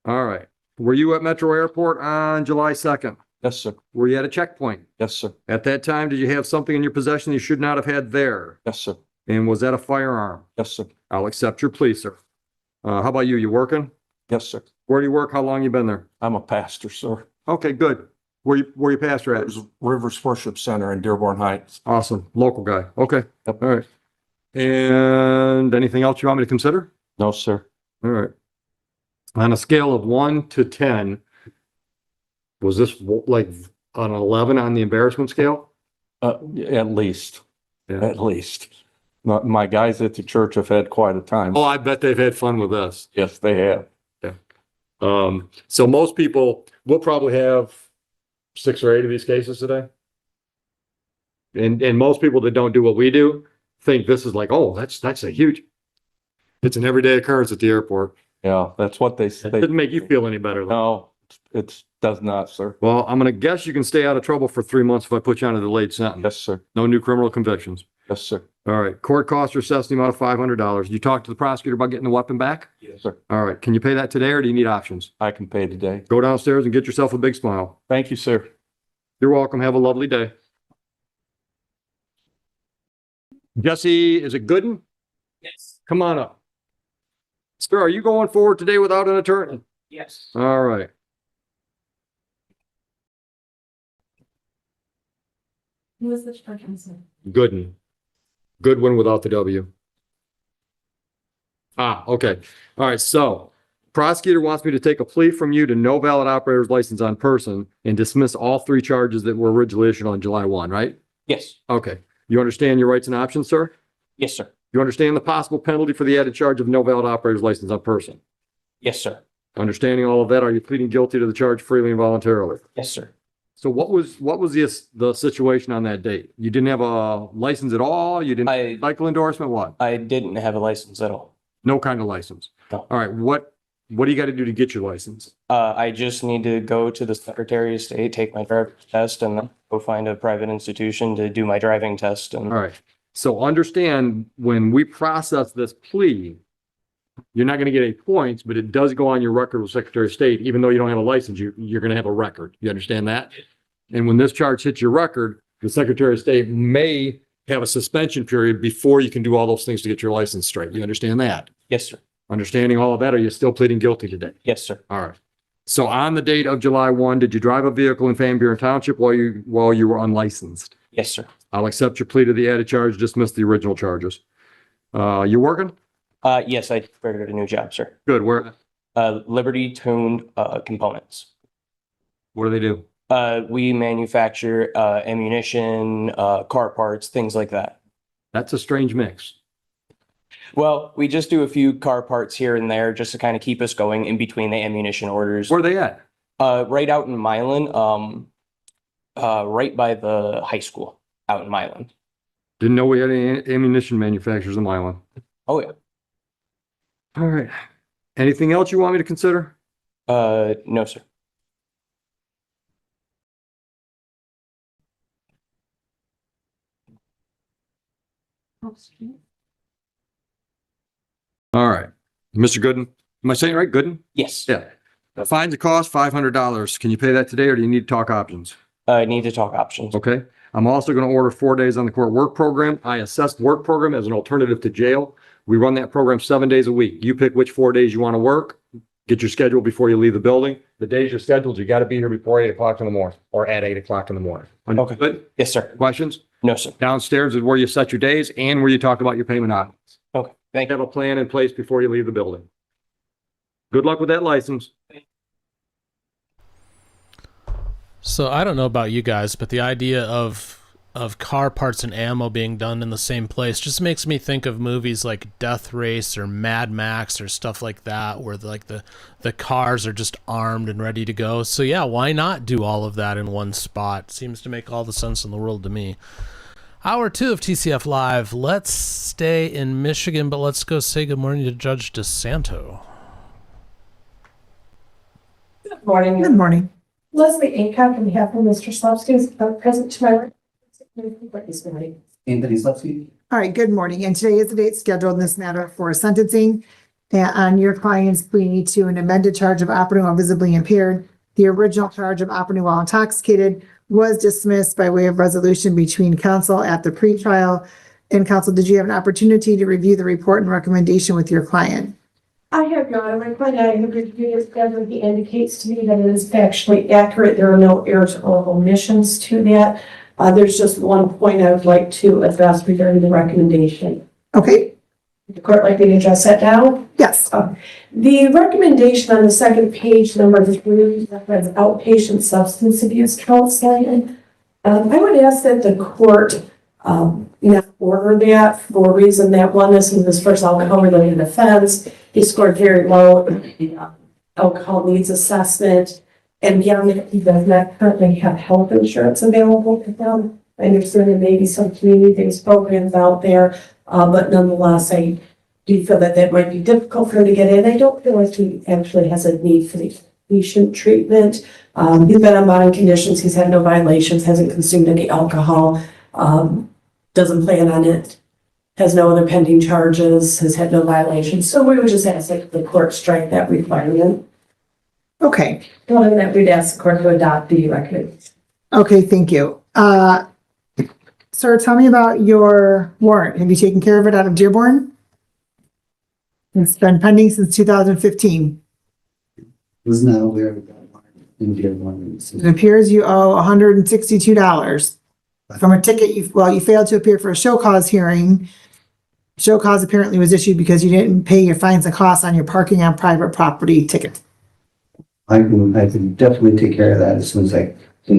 All right. Were you at Metro Airport on July 2nd? Yes, sir. Were you at a checkpoint? Yes, sir. At that time, did you have something in your possession you should not have had there? Yes, sir. And was that a firearm? Yes, sir. I'll accept your plea, sir. How about you? You working? Yes, sir. Where do you work? How long you been there? I'm a pastor, sir. Okay, good. Where you pastor at? Rivers Worship Center in Dearborn Heights. Awesome. Local guy. Okay. All right. And anything else you want me to consider? No, sir. All right. On a scale of 1 to 10, was this like an 11 on the embarrassment scale? At least. Yeah. At least. My guys at the church have had quite a time. Oh, I bet they've had fun with this. Yes, they have. Yeah. So most people will probably have 6 or 8 of these cases today. And most people that don't do what we do think this is like, oh, that's a huge, it's an everyday occurrence at the airport. Yeah, that's what they say. It didn't make you feel any better, though. No, it does not, sir. Well, I'm gonna guess you can stay out of trouble for 3 months if I put you on a delayed sentence. Yes, sir. No new criminal convictions. Yes, sir. All right. Court costs are assessed the amount of $500. You talked to the prosecutor about getting the weapon back? Yes, sir. All right. Can you pay that today or do you need options? I can pay today. Go downstairs and get yourself a big smile. Thank you, sir. You're welcome. Have a lovely day. Jesse, is it Gooden? Yes. Come on up. Sir, are you going forward today without an attorney? Yes. All right. Who is this person, sir? Gooden. Goodwin without the W. Okay. All right. So prosecutor wants me to take a plea from you to no valid operator's license on person and dismiss all 3 charges that were originally issued on July 1, right? Yes. Okay. You understand your rights and options, sir? Yes, sir. You understand the possible penalty for the added charge of no valid operator's license on person? Yes, sir. Understanding all of that, are you pleading guilty to the charge freely and voluntarily? Yes, sir. So what was the situation on that date? You didn't have a license at all? You didn't have a cycle endorsement? What? I didn't have a license at all. No kind of license? No. All right, what do you got to do to get your license? I just need to go to the Secretary of State, take my driver's test, and then go find a private institution to do my driving test. And All right, so understand, when we process this plea, you're not going to get any points, but it does go on your record with Secretary of State. Even though you don't have a license, you're going to have a record. You understand that? And when this charge hits your record, the Secretary of State may have a suspension period before you can do all those things to get your license straight. You understand that? Yes, sir. Understanding all of that, are you still pleading guilty today? Yes, sir. All right. So on the date of July 1, did you drive a vehicle in Van Buren Township while you were unlicensed? Yes, sir. I'll accept your plea to the added charge, dismiss the original charges. You working? Yes, I started a new job, sir. Good. Where? Liberty Tuned Components. What do they do? We manufacture ammunition, car parts, things like that. That's a strange mix. Well, we just do a few car parts here and there just to kind of keep us going in between the ammunition orders. Where are they at? Right out in Milan, right by the high school out in Milan. Didn't know we had any ammunition manufacturers in Milan. Oh, yeah. All right. Anything else you want me to consider? No, sir. All right. Mr. Gooden, am I saying it right? Gooden? Yes. Yeah. The fines cost $500. Can you pay that today or do you need to talk options? I need to talk options. Okay. I'm also going to order 4 days on the court work program. I assessed work program as an alternative to jail. We run that program 7 days a week. You pick which 4 days you want to work. Get your schedule before you leave the building. The days you're scheduled, you got to be here before 8 o'clock in the morning or at 8 o'clock in the morning. Okay. Good? Yes, sir. Questions? No, sir. Downstairs is where you set your days and where you talk about your payment options. Okay. Thank you. Have a plan in place before you leave the building. Good luck with that license. So I don't know about you guys, but the idea of car parts and ammo being done in the same place just makes me think of movies like Death Race or Mad Max or stuff like that, where like the cars are just armed and ready to go. So yeah, why not do all of that in one spot? Seems to make all the sense in the world to me. Hour 2 of TCF Live. Let's stay in Michigan, but let's go say good morning to Judge DeSanto. Good morning. Good morning. Leslie Aycock on behalf of Mr. Slopsky is present to my right. Anthony Slupsky. All right, good morning. And today is the date scheduled in this matter for sentencing on your client's plea to an amended charge of operating while visibly impaired. The original charge of operating while intoxicated was dismissed by way of resolution between counsel at the pretrial. And counsel, did you have an opportunity to review the report and recommendation with your client? I have not. My client, I have reviewed his schedule. He indicates to me that it is factually accurate. There are no errors or omissions to that. There's just one point I would like to address regarding the recommendation. Okay. Would the court like me to address that now? Yes. The recommendation on the second page, number 3, that says outpatient substance abuse counseling. I would ask that the court not order that for a reason that one, this is his first alcohol-related offense. He scored very low alcohol needs assessment. And beyond that, he does not currently have health insurance available to him. I understand there may be some community-based programs out there, but nonetheless, I do feel that that might be difficult for him to get in. I don't feel like he actually has a need for the patient treatment. He's been on bond conditions. He's had no violations, hasn't consumed any alcohol, doesn't plan on it, has no other pending charges, has had no violations. So we would just ask that the court strike that requirement. Okay. Well, that we'd ask the court to adopt the recommendation. Okay, thank you. Sir, tell me about your warrant. Have you taken care of it out of Dearborn? It's been pending since 2015. Was not aware of that warrant in Dearborn. It appears you owe $162 from a ticket. You failed to appear for a show cause hearing. Show cause apparently was issued because you didn't pay your fines and costs on your parking on private property ticket. I can definitely take care of that as soon as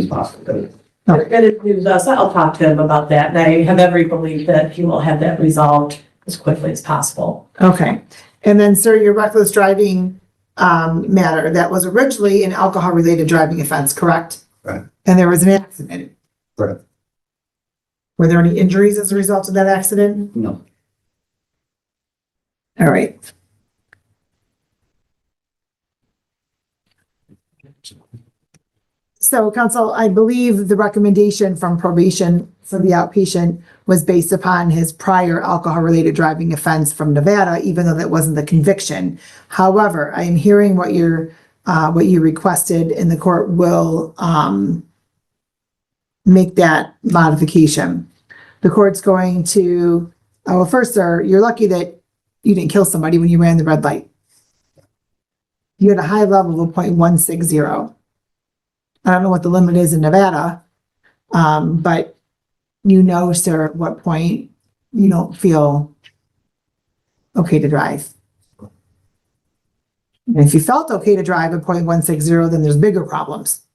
possible. I'll talk to him about that, and I have every belief that he will have that resolved as quickly as possible. Okay. And then, sir, your reckless driving matter that was originally an alcohol-related driving offense, correct? Right. And there was an accident. Correct. Were there any injuries as a result of that accident? No. All right. So, counsel, I believe the recommendation from probation for the outpatient was based upon his prior alcohol-related driving offense from Nevada, even though that wasn't the conviction. However, I am hearing what you requested, and the court will make that modification. The court's going to, well, first, sir, you're lucky that you didn't kill somebody when you ran the red light. You had a high level of 0.160. I don't know what the limit is in Nevada, but you know, sir, at what point you don't feel okay to drive. And if you felt okay to drive at 0.160, then there's bigger problems.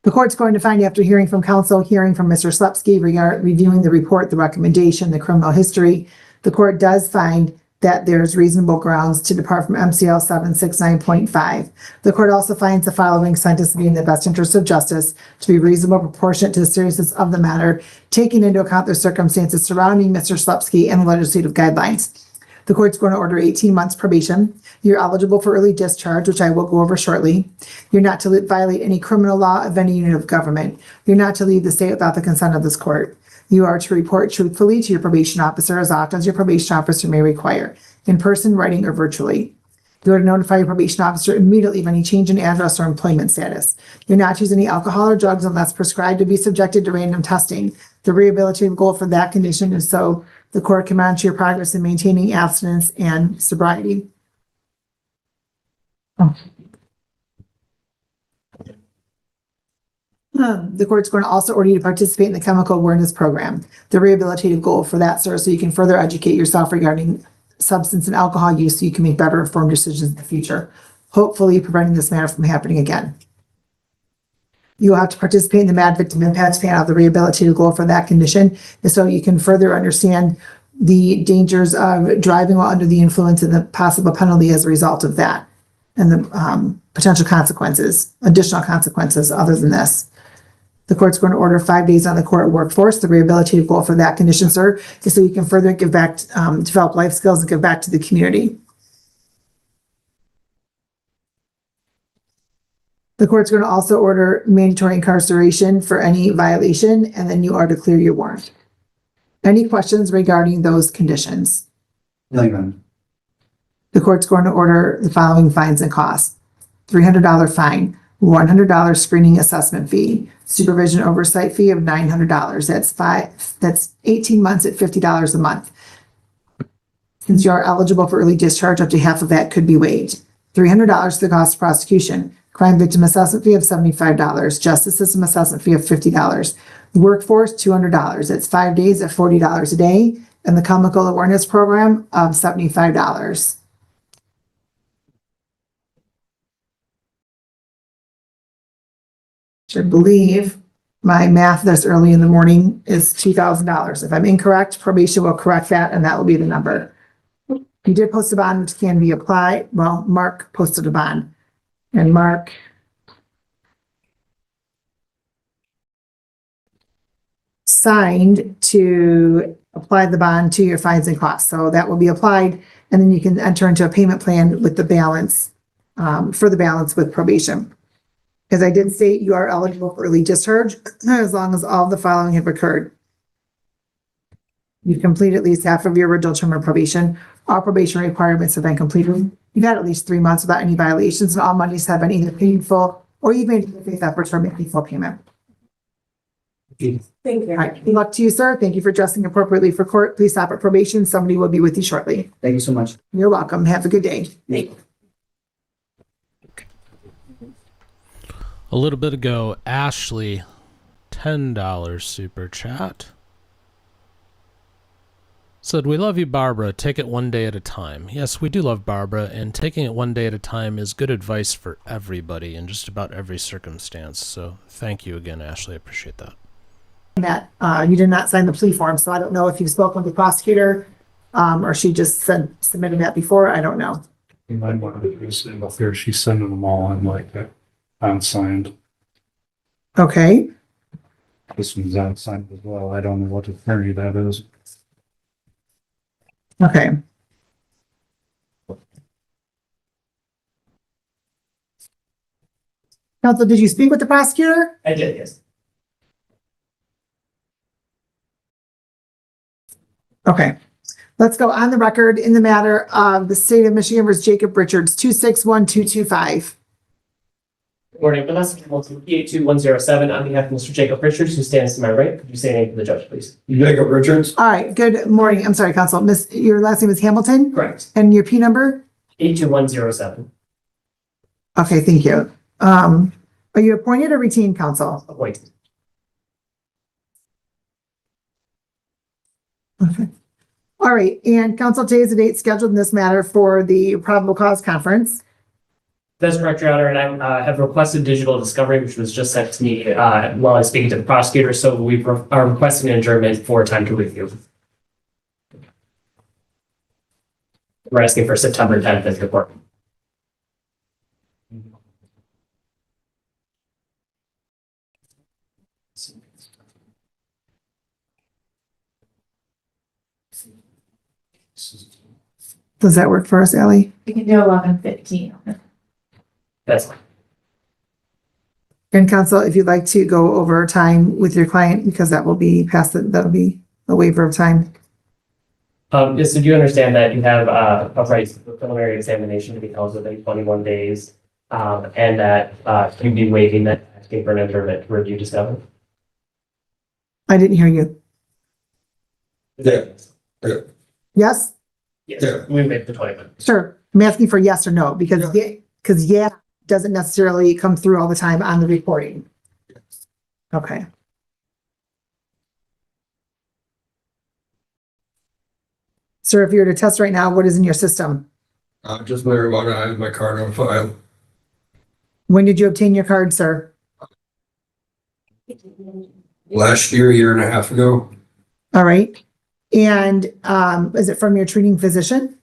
The court's going to find, after hearing from counsel, hearing from Mr. Slepsky, reviewing the report, the recommendation, the criminal history, the court does find that there's reasonable grounds to depart from MCL 769.5. The court also finds the following sentence to be in the best interest of justice, to be reasonable, proportionate to the seriousness of the matter, taking into account the circumstances surrounding Mr. Slepsky and the legislative guidelines. The court's going to order 18 months probation. You're eligible for early discharge, which I will go over shortly. You're not to violate any criminal law of any unit of government. You're not to leave the state without the consent of this court. You are to report truthfully to your probation officer as often as your probation officer may require, in person, writing, or virtually. You are to notify your probation officer immediately of any change in address or employment status. You're not to use any alcohol or drugs unless prescribed to be subjected to random testing. The rehabilitative goal for that condition is so the court can monitor your progress in maintaining abstinence and sobriety. The court's going to also order you to participate in the chemical awareness program. The rehabilitative goal for that, sir, so you can further educate yourself regarding substance and alcohol use so you can make better informed decisions in the future, hopefully preventing this matter from happening again. You'll have to participate in the MAD victim impact panel. The rehabilitative goal for that condition is so you can further understand the dangers of driving while under the influence and the possible penalty as a result of that, and the potential consequences, additional consequences other than this. The court's going to order 5 days on the court workforce. The rehabilitative goal for that condition, sir, is so you can further give back, develop life skills and give back to the community. The court's going to also order mandatory incarceration for any violation, and then you are to clear your warrant. Any questions regarding those conditions? No, Your Honor. The court's going to order the following fines and costs. $300 fine, $100 screening assessment fee, supervision oversight fee of $900. That's 18 months at $50 a month. Since you are eligible for early discharge, up to half of that could be waived. $300 for the cost of prosecution, crime victim assessment fee of $75, justice system assessment fee of $50, workforce $200. That's 5 days at $40 a day, and the chemical awareness program of $75. I believe my math this early in the morning is $2,000. If I'm incorrect, probation will correct that, and that will be the number. You did post a bond, which can be applied. Well, Mark posted a bond, and Mark signed to apply the bond to your fines and costs. So that will be applied, and then you can enter into a payment plan with the balance, for the balance with probation. As I did state, you are eligible for early discharge as long as all of the following have occurred. You've completed at least half of your original term of probation. All probation requirements have been completed. You've had at least 3 months without any violations, and all monies have been either paid in full or you've made a good faith effort to make full payment. Thank you. All right, good luck to you, sir. Thank you for dressing appropriately for court. Please stop at probation. Somebody will be with you shortly. Thank you so much. You're welcome. Have a good day. Thank you. A little bit ago, Ashley, $10 super chat. Said, we love you, Barbara. Take it one day at a time. Yes, we do love Barbara, and taking it one day at a time is good advice for everybody in just about every circumstance. So thank you again, Ashley. I appreciate that. That you did not sign the plea form, so I don't know if you've spoken with the prosecutor Or she just submitted that before, I don't know. You might want to use them up there. She's sending them all in like that, unsigned. Okay, This one's unsigned as well. I don't know what attorney that is. okay. Counsel, did you speak with the prosecutor? I did, yes. Okay, let's go on the record in the matter of the state of Michigan versus Jacob Richards, 261225. Good morning, Vanessa Hamilton, P82107, on behalf of Mr. Jacob Richards, who stands to my right. Could you say your name for the judge, please? Jacob Richards? All right, good morning. I'm sorry, counsel. Your last name is Hamilton? Correct. And your P number? 82107. Okay, thank you. Are you appointed or retained counsel? Appointed. Okay. All right, and counsel, today is the date scheduled in this matter for the probable cause conference. That's correct, Your Honor, and I have requested digital discovery, which was just sent to me while I was speaking to the prosecutor, so we are requesting an adjournment for time to review. We're asking for September 10th as the court. Does that work for us, Ally? We can do 11:15. That's fine. And counsel, if you'd like to go over time with your client, because that will be that'll be a waiver of time. Yes, so do you understand that you have a right to the preliminary examination to be held within 21 days, and that you'd be waiving that, asking for an adjournment to review discovery? I didn't hear you. Yeah. Yes? Yes, we made the 20 minutes. Sure. I'm asking for yes or no, because yeah doesn't necessarily come through all the time on the recording. Okay. Sir, if you were to test right now, what is in your system? Just marijuana. I have my card on file. When did you obtain your card, sir? Last year and a half ago. All right. And is it from your treating physician?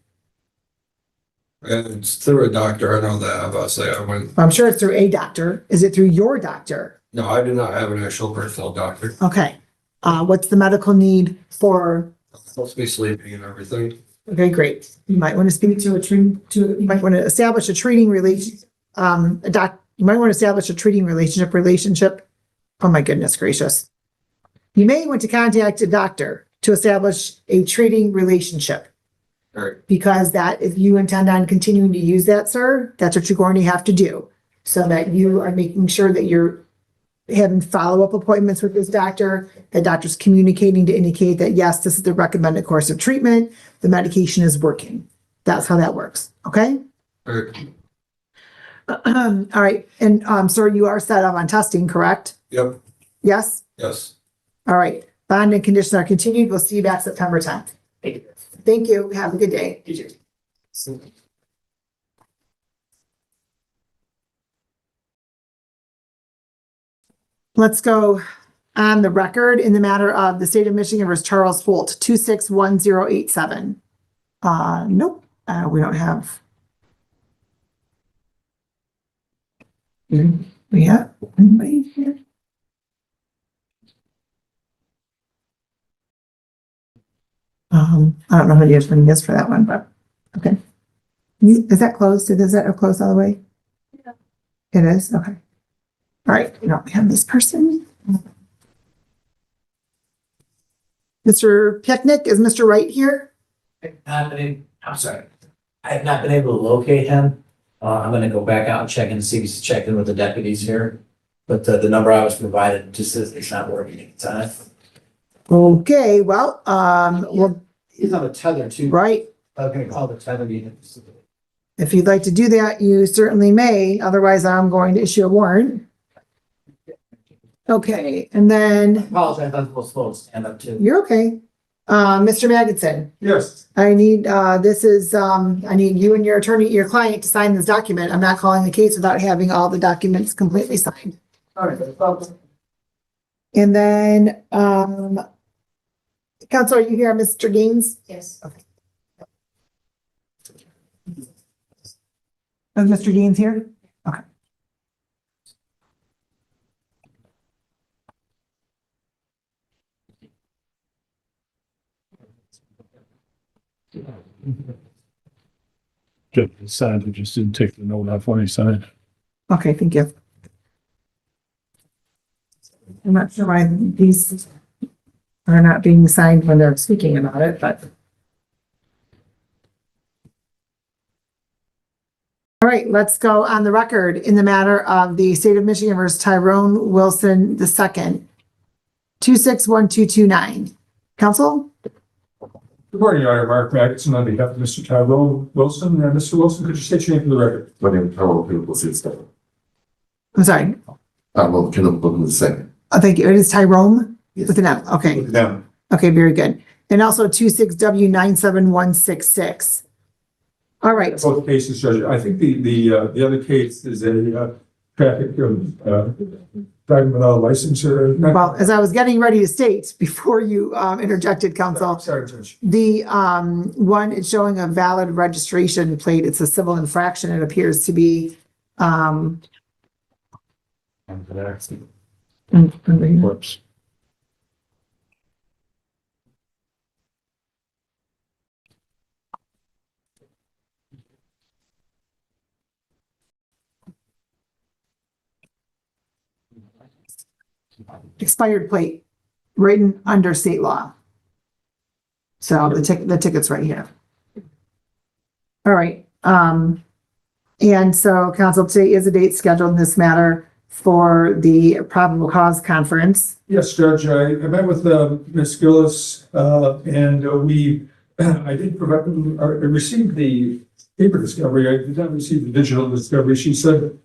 It's through a doctor. I know that. I went. I'm sure it's through a doctor. Is it through your doctor? No, I did not have an actual personal doctor. Okay. What's the medical need for? I'm supposed to be sleeping and everything. Okay, great. You might want to speak to you might want to establish a treating relationship. You might want to establish a treating relationship. Oh my goodness gracious. You may want to contact a doctor to establish a treating relationship. Right. Because that, if you intend on continuing to use that, sir, that's what you're going to have to do. So that you are making sure that you're having follow-up appointments with this doctor, the doctor's communicating to indicate that, yes, this is the recommended course of treatment, the medication is working. That's how that works, okay? Right. All right, and sir, you are set up on testing, correct? Yep. Yes? Yes. All right, bond and conditions are continued. We'll see you back September 10th. Thank you. Thank you. Have a good day. You too. Let's go on the record in the matter of the state of Michigan versus Charles Holt, 261087. Nope, we don't have. We have anybody here? I don't know who the attorney is for that one, but okay. Is that closed? Is that closed all the way? Yeah. It is? Okay. All right, we don't have this person. Mr. Picnic, is Mr. Wright here? I'm sorry. I have not been able to locate him. I'm gonna go back out and check and see if he's checked in with the deputies here. But the number I was provided just says it's not working at the time. Okay, well, well, He's on a tether too. right. I'm gonna call the tether unit. If you'd like to do that, you certainly may. Otherwise, I'm going to issue a warrant. Okay, and then Apologize, I was supposed to stand up too. you're okay. Mr. Magidson, Yes. I need, I need you and your attorney, your client to sign this document. I'm not calling the case without having all the documents completely signed. All right. And then, Counselor, are you here, Mr. Gaines? Yes. Okay. Is Mr. Dean's here? Okay. Judge signed, he just didn't take the note off when he signed. Okay, thank you. I'm not sure why these are not being signed when they're speaking about it, but. All right, let's go on the record in the matter of the State of Michigan versus Tyrone Wilson II, 261229. Counsel? Good morning, Your Honor. Mark Magnuson on behalf of Mr. Tyrone Wilson. Mr. Wilson, could you state your name for the record? My name is Harold Wilson II. I'm sorry. Harold Wilson II. Oh, thank you. It is Tyrone Yes. with an M. Okay. With them. Okay, very good. And also 26W97166. All right. Both cases, Judge. I think the other case is a traffic driving without a license or. Well, as I was getting ready to state before you interjected, counsel, Sorry, Judge. the one it's showing a valid registration plate. It's a civil infraction. It appears to be Whoops. expired plate written under state law. So the ticket's right here. All right. And so counsel, today is a date scheduled in this matter for the probable cause conference. Yes, Judge. I met with Ms. Gillis and I did provide, I received the paper discovery. I did not receive the digital discovery. She said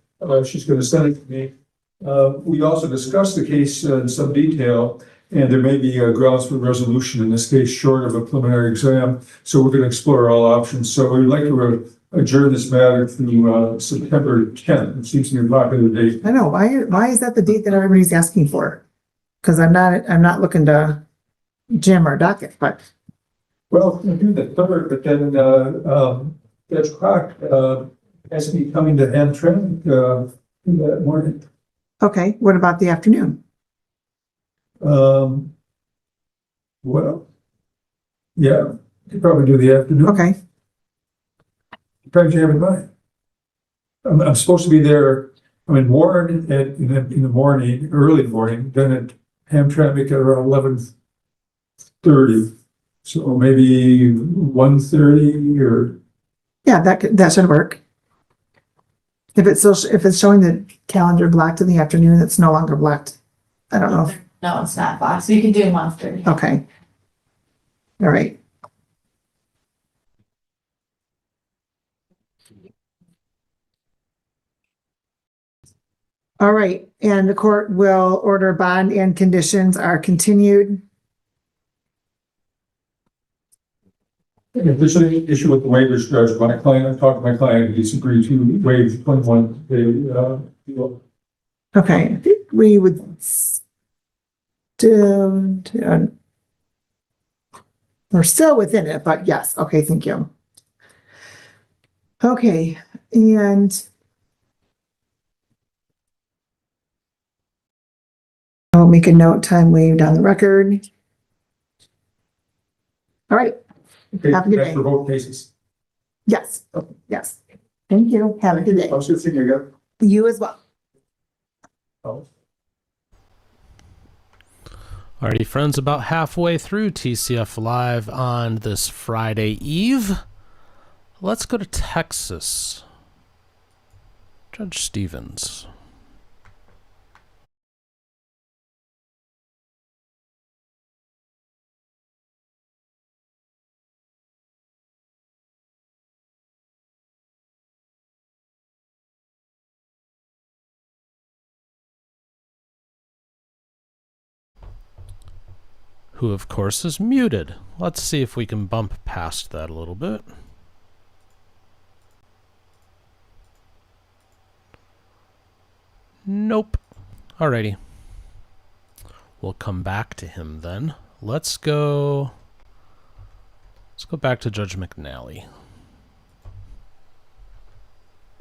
she's going to send it to me. We also discussed the case in some detail, and there may be grounds for resolution in this case short of a preliminary exam. So we're going to explore all options. So we'd like to adjourn this matter to September 10th. It seems to be a popular date. I know. Why is that the date that everybody's asking for? Because I'm not looking to jam our docket, but. Well, we do the third, but then Judge Clark has me coming to Hamtramck that morning. Okay, what about the afternoon? Well, yeah, could probably do the afternoon. Okay. What you have in mind? I'm supposed to be there. I'm in Warrant in the morning, early morning, then at Hamtramck at around 11:30. So maybe 1:30 or. Yeah, that should work. If it's showing the calendar blocked in the afternoon, it's no longer blocked. I don't know. No, it's not blocked, so you can do 1:30. Okay. All right. All right, and the court will order bond and conditions are continued. If there's any issue with the waivers, Judge, I talked to my client, he's agreed to waive the 21 day. Okay, I think we would still, we're still within it, but yes, okay, thank you. Okay, and I'll make a note, time waived on the record. All right. Okay, Have a good that's day. for both cases. Yes, yes. Thank you. Have a good day. I was just thinking again. You as well. Oh. Alrighty, friends, about halfway through TCF Live on this Friday Eve. Let's go to Texas. Judge Stevens. Who, of course, is muted. Let's see if we can bump past that a little bit. Nope. Alrighty. We'll come back to him then. Let's go back to Judge McNally.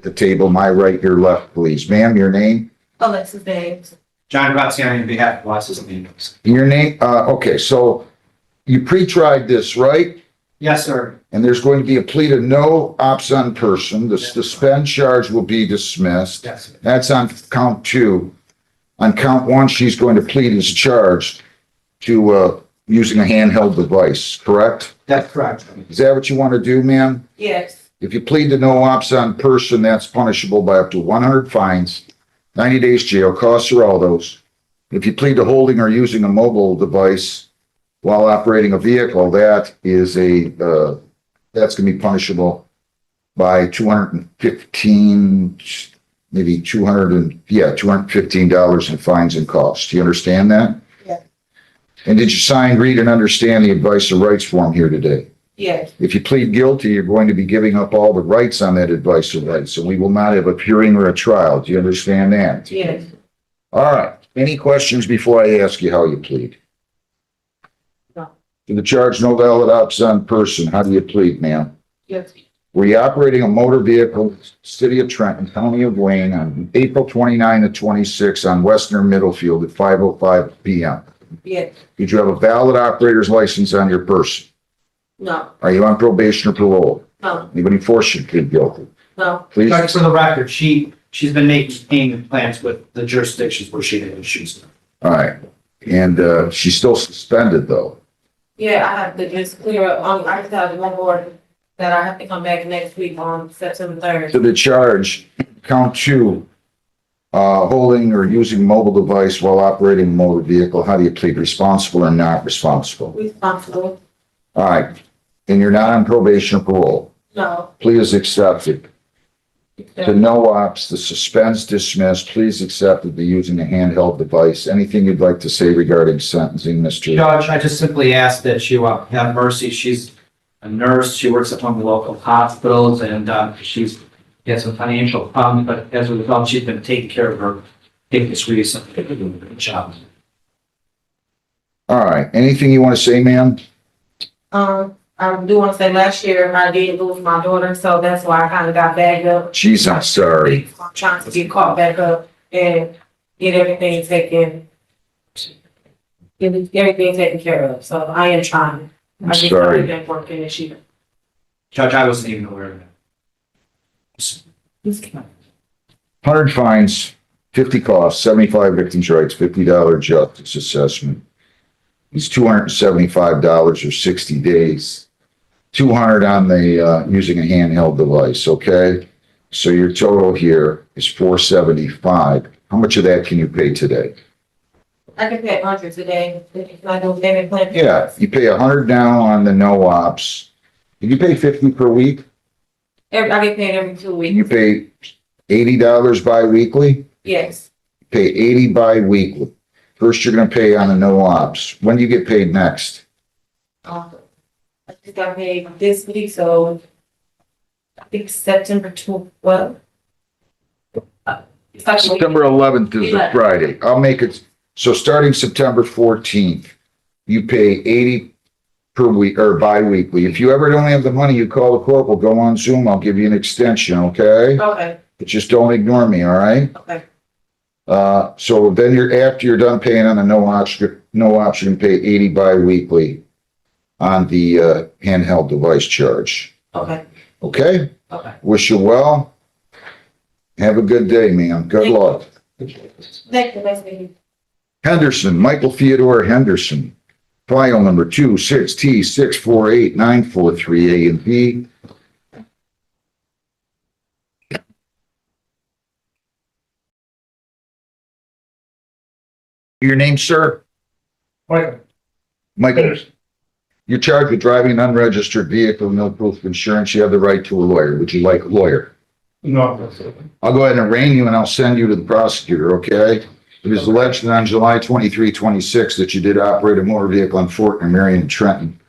the table, my right, your left, please. Ma'am, your name? Alexis B. John Graziani on behalf of Alexis B. Your name, okay, so you pre-tried this, right? Yes, sir. And there's going to be a plea to no obscene person. The suspend charge will be dismissed. Yes, sir. That's on count 2. On count 1, she's going to plead as charged to using a handheld device, correct? That's correct. Is that what you want to do, ma'am? Yes. If you plead to no obscene person, that's punishable by up to 100 fines, 90 days jail, costs are all those. If you plead to holding or using a mobile device while operating a vehicle, that is that's going to be punishable by $215, maybe $215 in fines and costs. Do you understand that? Yeah. And did you sign, read, and understand the advice or rights form here today? Yes. If you plead guilty, you're going to be giving up all the rights on that advice or rights, and we will not have a hearing or a trial. Do you understand that? Yes. All right. Any questions before I ask you how you plead? No. To the charge, no valid obscene person, how do you plead, ma'am? Yes. Were you operating a motor vehicle, City of Trenton, County of Wayne, on April 29 to 26 on Western Middlefield at 5:05 p.m.? Yes. Did you have a valid operator's license on your person? No. Are you on probation or parole? No. Anybody force you to plead guilty? No. Please. Judge, for the record, she's been making payment plans with the jurisdictions where she had issues. All right. And she's still suspended, though. Yeah, I have to just clear up, I just have one more that I have to come back next week on September 3rd. To the charge, count 2, holding or using mobile device while operating a motor vehicle, how do you plead, responsible or not responsible? Responsible. All right. And you're not on probation or parole. No. Plea is accepted. To no ops, the suspense dismissed, please accepted the using a handheld device. Anything you'd like to say regarding sentencing, Mr. Judge, I just simply ask that you have mercy. She's a nurse. She works at one of the local hospitals, and she's had some financial problems, but as a result, she's been taking care of her this recently. Good job. All right. Anything you want to say, ma'am? I do want to say last year I did lose my daughter, so that's why I kind of got bagged up. Jeez, I'm sorry. I'm trying to get caught back up and get everything taken care of. So I am trying. I'm sorry. Been working this year. Judge, I wasn't even aware of that. 100 fines, 50 costs, 75 victims' rights, $50 justice assessment. It's $275 or 60 days. 200 on the using a handheld device, okay? So your total here is 475. How much of that can you pay today? I can pay 100 today. If I don't payment plan. Yeah, you pay 100 now on the no ops. Can you pay 50 per week? I get paid every 2 weeks. Can you pay $80 bi-weekly? Yes. Pay 80 bi-weekly. First, you're gonna pay on the no ops. When do you get paid next? I just got paid this week, so I think September 12th. September 11th is a Friday. I'll make it, so starting September 14th, you pay 80 per week or bi-weekly. If you ever don't have the money, you call the court, we'll go on Zoom, I'll give you an extension, okay? Okay. But just don't ignore me, all right? Okay. So then after you're done paying on the no option, you can pay 80 bi-weekly on the handheld device charge. Okay. Okay? Okay. Wish you well. Have a good day, ma'am. Good luck. Thank you. Nice meeting you. Henderson, Michael Theodore Henderson. File number 26T648943A and B. Your name, sir? Michael. You're charged with driving an unregistered vehicle, no proof of insurance. You have the right to a lawyer. Would you like a lawyer? No. I'll go ahead and arraign you and I'll send you to the prosecutor, okay? It is alleged that on July 23, 26 that you did operate a motor vehicle on Fort and Marion and Trenton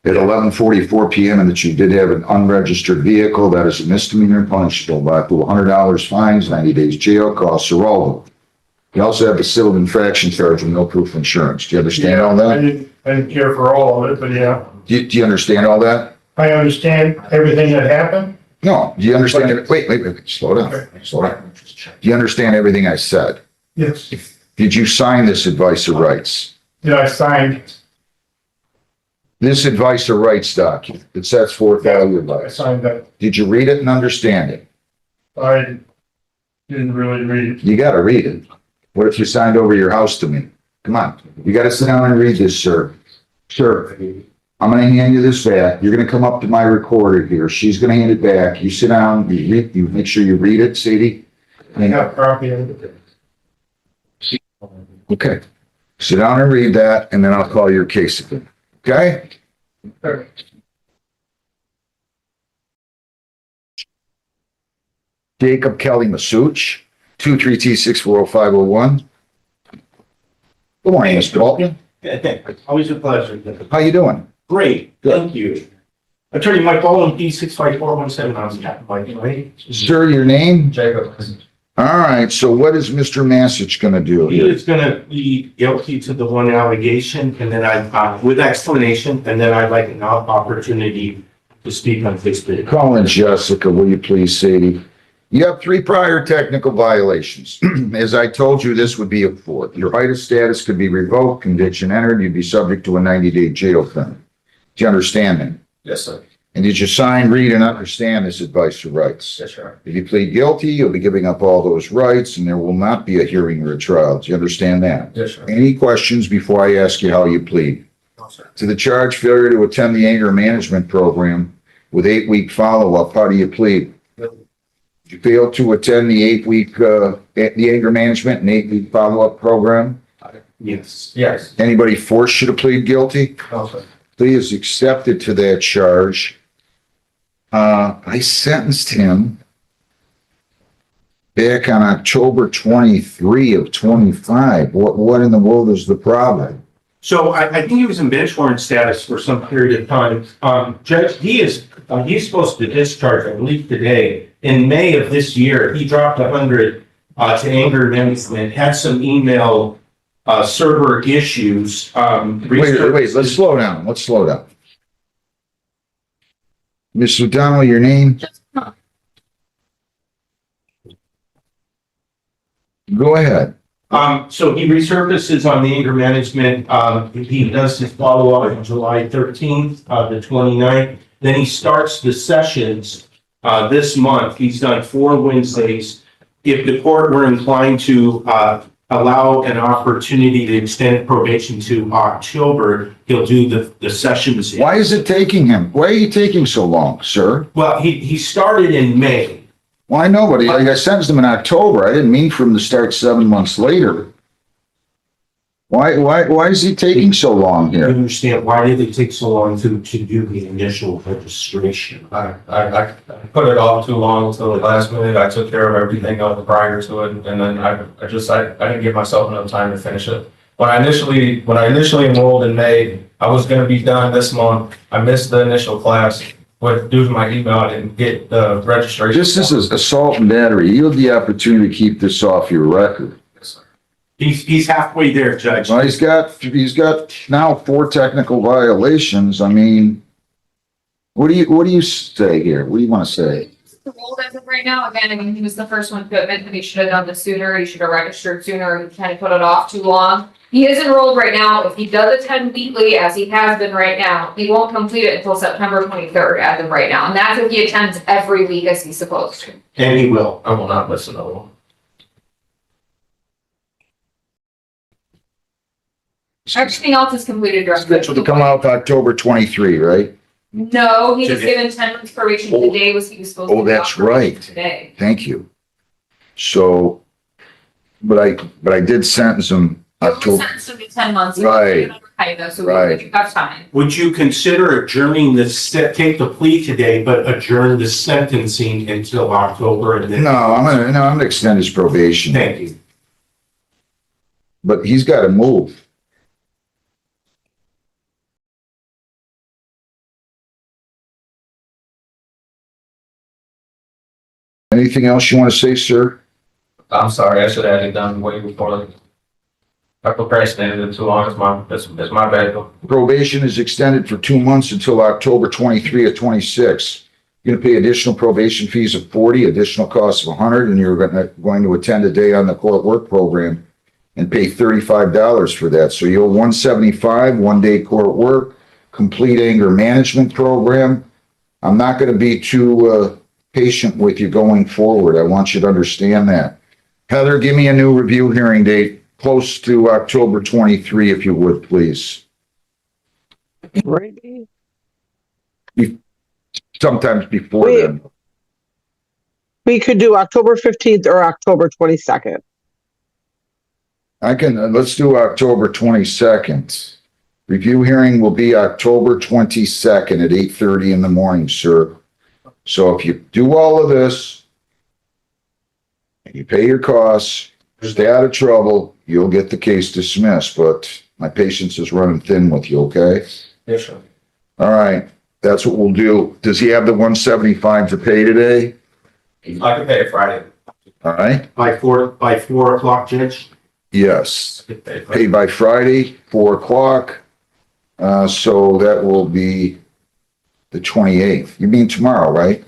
at 11:44 p.m. and that you did have an unregistered vehicle. That is a misdemeanor and punishable by up to $100 fines, 90 days jail, costs are all. You also have the civil infraction charge with no proof of insurance. Do you understand all that? I didn't care for all of it, but yeah. Do you understand all that? I understand everything that happened. No, do you understand? Wait, slow down, slow down. Do you understand everything I said? Yes. Did you sign this advice of rights? Yeah, I signed. This advice of rights document that sets forth all your I rights. signed that. Did you read it and understand it? I didn't really read it. You gotta read it. What if you signed over your house to me? Come on, you gotta sit down and read this, sir. Sir, I'm gonna hand you this back. You're gonna come up to my recorder here. She's gonna hand it back. You sit down, you read, you make sure you read it, Sadie. I have a copy of it. Okay. Sit down and read that, and then I'll call your case again. Okay? Jacob Kelly Masuch, 23T640501. Good morning, Mr. Dalton. Always a pleasure. How you doing? Great, thank you. Attorney Mike Baldwin, P654117, on behalf of Mike, right? Sir, your name? Jacob. All right, so what is Mr. Masuch gonna do He here? is gonna be guilty to the one allegation, and then with explanation, and then I'd like an opportunity to speak on his bit. Call in Jessica, will you please, Sadie? You have 3 prior technical violations. As I told you, this would be a 4th. Your height of status could be revoked, conviction entered, you'd be subject to a 90-day jail term. Do you understand that? Yes, sir. And did you sign, read, and understand this advice of rights? Yes, sir. If you plead guilty, you'll be giving up all those rights, and there will not be a hearing or a trial. Do you understand that? Yes, sir. Any questions before I ask you how you plead? No, sir. To the charge failure to attend the anger management program with 8-week follow-up, how do you plead? Did you fail to attend the 8-week, the anger management and 8-week follow-up program? Yes. Yes. Anybody force you to plead guilty? No, sir. Plea is accepted to that charge. I sentenced him back on October 23 of 25. What in the world is the problem? So I think he was in bench warrant status for some period of time. Judge, he's supposed to discharge, I believe today. In May of this year, he dropped 100 to anger management, had some email server issues. Wait, let's slow down. Ms. O'Donnell, your name? Go ahead. So he resurfaces on the anger management. He does his follow-up on July 13th, the 29th. Then he starts the sessions this month. He's done 4 Wednesdays. If the court were inclined to allow an opportunity to extend probation to October, he'll do the sessions. Why is it taking him? Why are you taking so long, sir? Well, he started in May. Well, I know, but I sentenced him in October. I didn't mean for him to start 7 months later. Why is he taking so long I here? understand, why did it take so long to do the initial registration? I put it off too long until the last minute. I took care of everything else prior to it, and then I didn't give myself enough time to finish it. When I initially enrolled in May, I was gonna be done this month. I missed the initial class, but due to my email, I didn't get the registration. This is assault and battery. You have the opportunity to keep this off your record. He's halfway there, Judge. Well, he's got now 4 technical violations. I mean, what do you say here? What do you want to say? Paroled as of right now, again, I mean, he was the first one to admit that he should have done this sooner, he should have registered sooner, he kind of put it off too long. He is enrolled right now. If he does attend weekly, as he has been right now, he won't complete it until September 23rd as of right now. And that's if he attends every week as he's supposed to. And he will. I will not miss another one. Everything else is completed directly. Scheduled to come out October 23, right? No, he was Today. given 10 months probation. Today was he was supposed to. Oh, be that's off probation right. Today. Thank you. So, but I did sentence him We October. sentenced him to 10 months. Right. So Right. we got time. Would you consider adjourning take the plea today, but adjourn the sentencing until October and then? No, I'm gonna extend his probation. Thank you. But he's got to move. Anything else you want to say, sir? I'm sorry, I should have had it done way before. I procrastinated it too long. It's my bad. Probation is extended for 2 months until October 23 of 26. You're gonna pay additional probation fees of 40, additional costs of 100, and you're going to attend a day on the court work program and pay $35 for that. So you owe 175, 1 day court work, complete anger management program. I'm not gonna be too patient with you going forward. I want you to understand that. Heather, give me a new review hearing date close to October 23, if you would, please. Sometimes before then. We could do October 15th or October 22nd. I can, let's do October 22nd. Review hearing will be October 22nd at 8:30 in the morning, sir. So if you do all of this, and you pay your costs, stay out of trouble, you'll get the case dismissed, but my patience is running thin with you, okay? Yes, sir. All right, that's what we'll do. Does he have the 175 to pay today? I can pay it Friday. All right, By 4 o'clock, Judge? yes. Pay by Friday, 4 o'clock. So that will be the 28th. You mean tomorrow, right?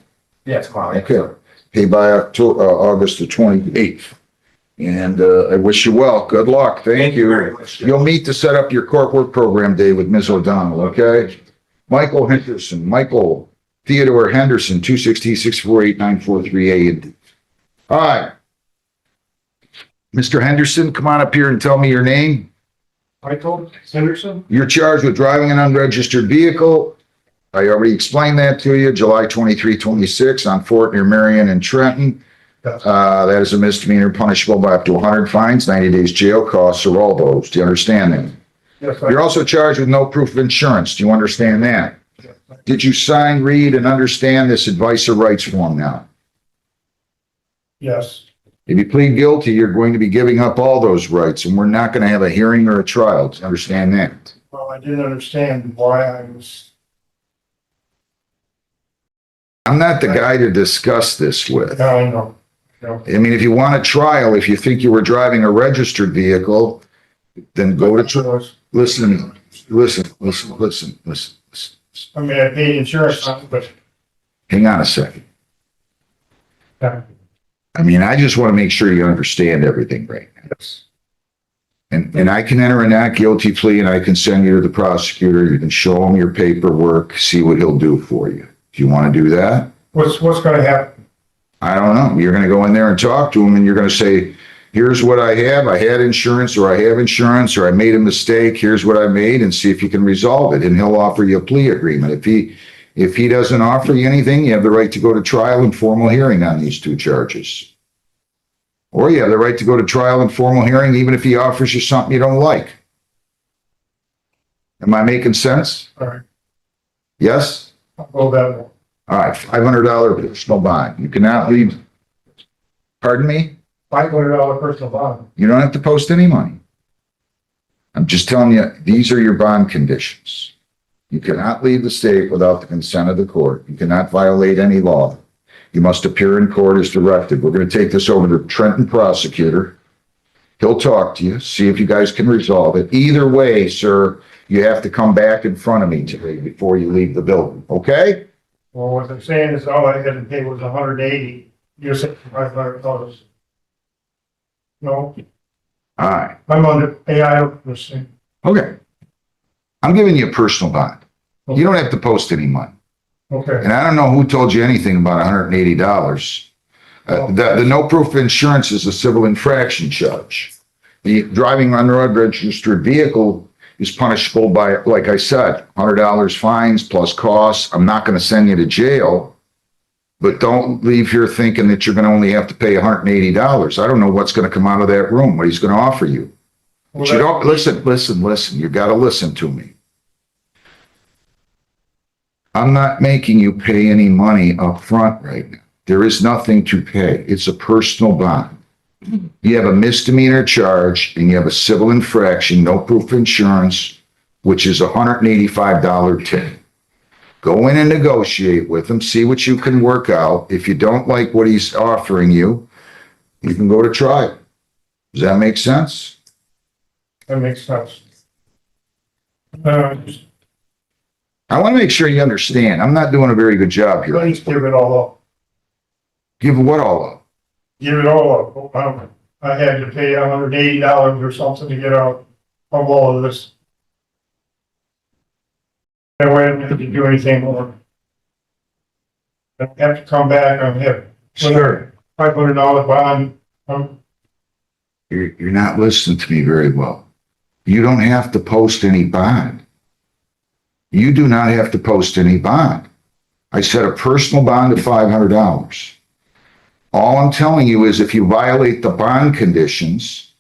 Yeah, tomorrow. yeah. Okay. Pay by August the 28th. And I wish you well. Good luck. Thank you. very much, Judge. You'll meet to set up your court work program day with Ms. O'Donnell, okay? Michael Henderson, Michael Theodore Henderson, 260-648-9438. All right. Mr. Henderson, come on up here and tell me your name. Michael Henderson? You're charged with driving an unregistered vehicle. I already explained that to you, July 23, 26 on Fort near Marion and Trenton. That is a misdemeanor punishable by up to 100 fines, 90 days jail, costs or all those. Do you understand that? Yes, You're also charged with no proof of insurance. Do you understand that? Did you sign, read, and understand this advice or rights form now? Yes. If you plead guilty, you're going to be giving up all those rights, and we're not going to have a hearing or a trial. Do you understand that? Well, I didn't understand why I was. I'm not the guy to discuss this with. No, I know. No. I mean, if you want a trial, if you think you were driving a registered vehicle, then go to trial. Listen to me. Listen. I mean, I paid insurance on it, but. Hang on a second. Yeah. I mean, I just want to make sure you understand everything right now. Yes. And I can enter a not guilty plea and I can send you to the prosecutor. You can show him your paperwork, see what he'll do for you. Do you want to do that? What's gonna happen? I don't know. You're going to go in there and talk to him and you're going to say, here's what I have. I had insurance or I have insurance or I made a mistake. Here's what I made and see if you can resolve it. And he'll offer you a plea agreement. If he doesn't offer you anything, you have the right to go to trial and formal hearing on these two charges. Or you have the right to go to trial and formal hearing even if he offers you something you don't like. Am I making sense? All right, Yes? I'll go that way. All right, $500 personal bond. You cannot leave. Pardon me? $500 personal bond. You don't have to post any money. I'm just telling you, these are your bond conditions. You cannot leave the state without the consent of the court. You cannot violate any law. You must appear in court as directed. We're going to take this over to Trenton prosecutor. He'll talk to you, see if you guys can resolve it. Either way, sir, you have to come back in front of me today before you leave the building, okay? Well, what I'm saying is all I had to pay was 180. You're saying $500. No, All right, I'm on the AI percent. okay. I'm giving you a personal bond. You don't have to post any money. Okay. And I don't know who told you anything about $180. The no proof of insurance is a civil infraction charge. The driving under an unregistered vehicle is punishable by, like I said, $100 fines plus costs. I'm not going to send you to jail, but don't leave here thinking that you're going to only have to pay $180. I don't know what's going to come out of that room, what he's going to offer you. But you don't, listen. You got to listen to me. I'm not making you pay any money up front right now. There is nothing to pay. It's a personal bond. You have a misdemeanor charge and you have a civil infraction, no proof of insurance, which is a $185 tip. Go in and negotiate with him, see what you can work out. If you don't like what he's offering you, you can go to trial. Does that make sense? That makes sense. I want to make sure you understand. I'm not doing a very good job here. Please give it all up. Give what all up? Give it all up. I had to pay $180 or something to get out of all of this. I wouldn't have to do anything more. I have to come back and have $500 bond. You're not listening to me very well. You don't have to post any bond. You do not have to post any bond. I set a personal bond of $500. All I'm telling you is if you violate the bond conditions,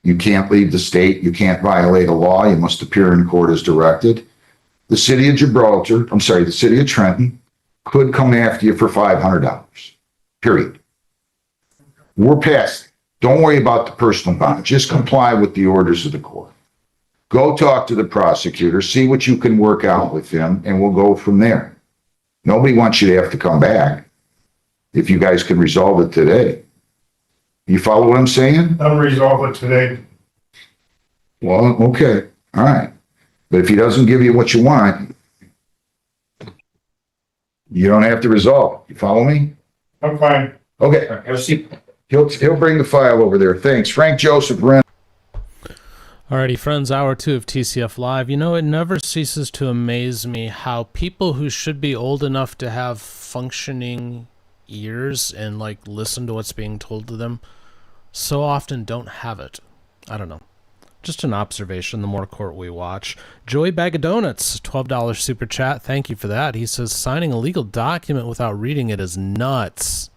you can't leave the state, you can't violate a law, you must appear in court as directed. The city of the city of Trenton could come after you for $500, period. We're past it. Don't worry about the personal bond. Just comply with the orders of the court. Go talk to the prosecutor, see what you can work out with him, and we'll go from there. Nobody wants you to have to come back if you guys can resolve it today. You follow what I'm saying? I'll resolve it today. Well, okay, all right. But if he doesn't give you what you want, you don't have to resolve it. You follow me? I'm fine. Okay. He'll bring the file over there. Thanks. Frank Joseph Wren. Alrighty, friends, hour 2 of TCF Live. You know, it never ceases to amaze me how people who should be old enough to have functioning ears and, like, listen to what's being told to them so often don't have it. I don't know. Just an observation, the more court we watch. Joey Bag of Donuts, $12 super chat. Thank you for that. He says, signing a legal document without reading it is nuts.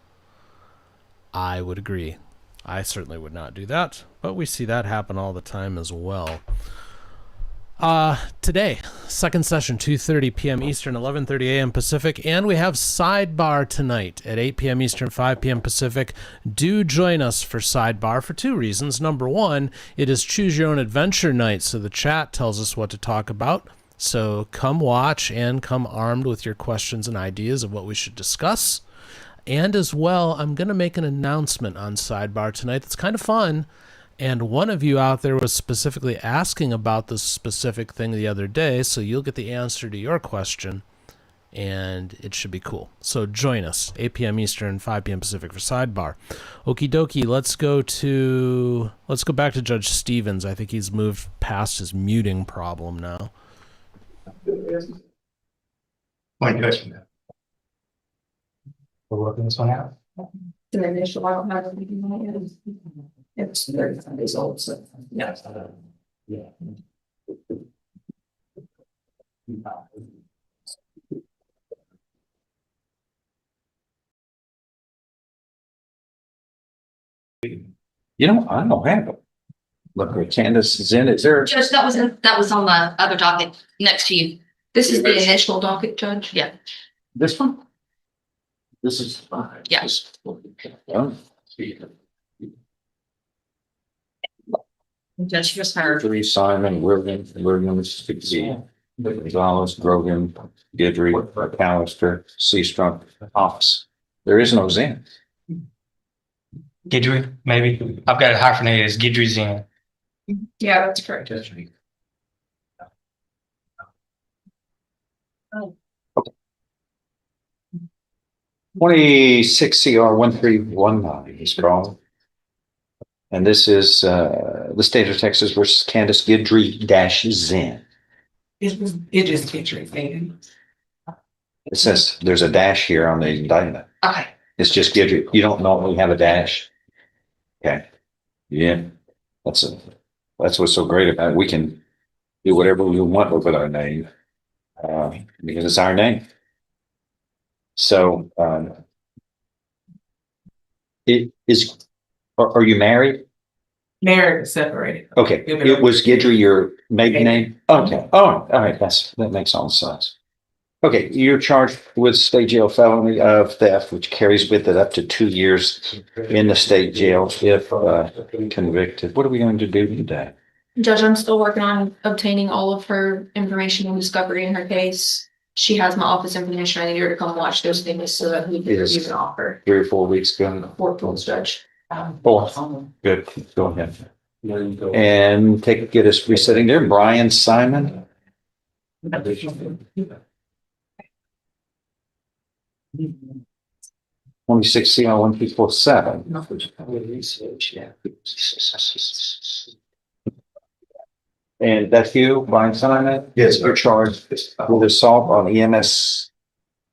I would agree. I certainly would not do that, but we see that happen all the time as well. Today, second session, 2:30 p.m. Eastern, 11:30 a.m. Pacific, and we have sidebar tonight at 8 p.m. Eastern, 5 p.m. Pacific. Do join us for sidebar for 2 reasons. Number 1, it is Choose Your Own Adventure night, so the chat tells us what to talk about. So come watch and come armed with your questions and ideas of what we should discuss. And as well, I'm going to make an announcement on sidebar tonight that's kind of fun. And one of you out there was specifically asking about this specific thing the other day, so you'll get the answer to your question, and it should be cool. So join us, 8 p.m. Eastern, 5 p.m. Pacific for sidebar. Okie dokie, let's go back to Judge Stevens. I think he's moved past his muting problem now. My judgment. We're working this one out. The initial, I don't have anything on it. It's 35 days old, so yeah. Yeah. You know, I don't have it. Look, where Candace is in, is there? Judge, that was on the other docket next to you. This is the initial docket, Judge. Yeah. This one? This is fine. Yeah. Judge, just heard. 3 Simon, Williams, Gonzalez, Grogan, Guidry, McAllister, Seastrunk, Hoffs. There is no Zen. Guidry, maybe. I've got it hyphenated as Guidry Zen. Yeah, that's correct, Judge. Okay. 26 CR 1319 is called. And this is the state of Texas versus Candace Guidry -Zen. It is Guidry. It says there's a dash here on the indictment. Okay. It's just Guidry. You don't normally have a dash. Okay. Yeah. That's what's so great about it. We can do whatever we want with our name because it's our name. So it is. Are you married? Married, separated. Okay. It was Guidry your maiden name? Okay. Oh, all right. That makes all sense. Okay. You're charged with state jail felony of theft, which carries with it up to 2 years in the state jail if convicted. What are we going to do today? Judge, I'm still working on obtaining all of her information and discovery in her case. She has my office information. I need her to come watch those things so that we can review an offer. 3 or 4 weeks ago? 4 months, Judge. 4. Good. Go ahead. And get us resitting there. Brian Simon. 26 CR 1247. And that's you, Brian Simon? Yes. You're charged with assault on EMS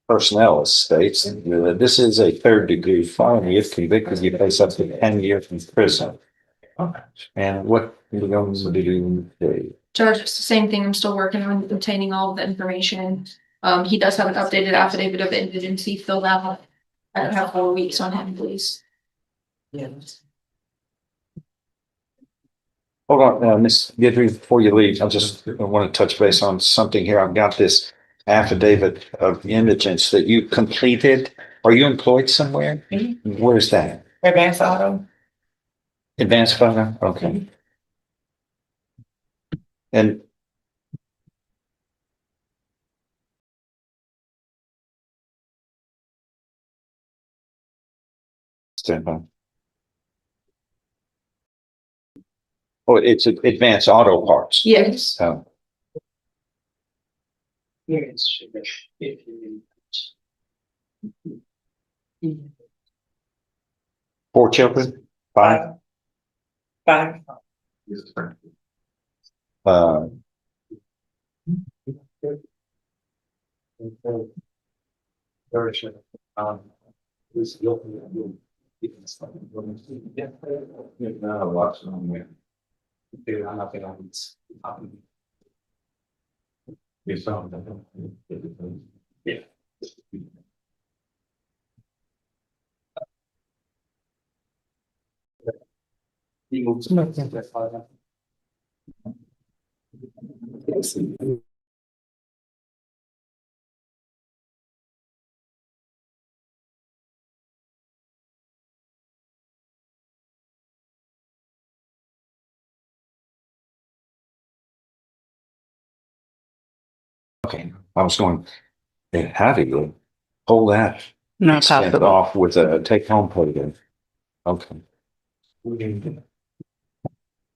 personnel, it states. This is a third degree felony. If convicted, you face up to 10 years in prison. And what are you going to do today? Judge, it's the same thing. I'm still working on obtaining all of the information. He does have an updated affidavit of indigency filled out. I don't have 4 weeks on him, please. Hold on, Ms. Guidry, before you leave, I want to touch base on something here. I've got this affidavit of indigence that you completed. Are you employed somewhere? Where's that? Advanced Auto. Advanced Photo? Okay. And stand by. Oh, it's Advanced Auto Parts. Yes. Oh. Four children? Five? Five. Okay, I was going, how do you pull that? Not Send it possible. off with a take home program. Okay.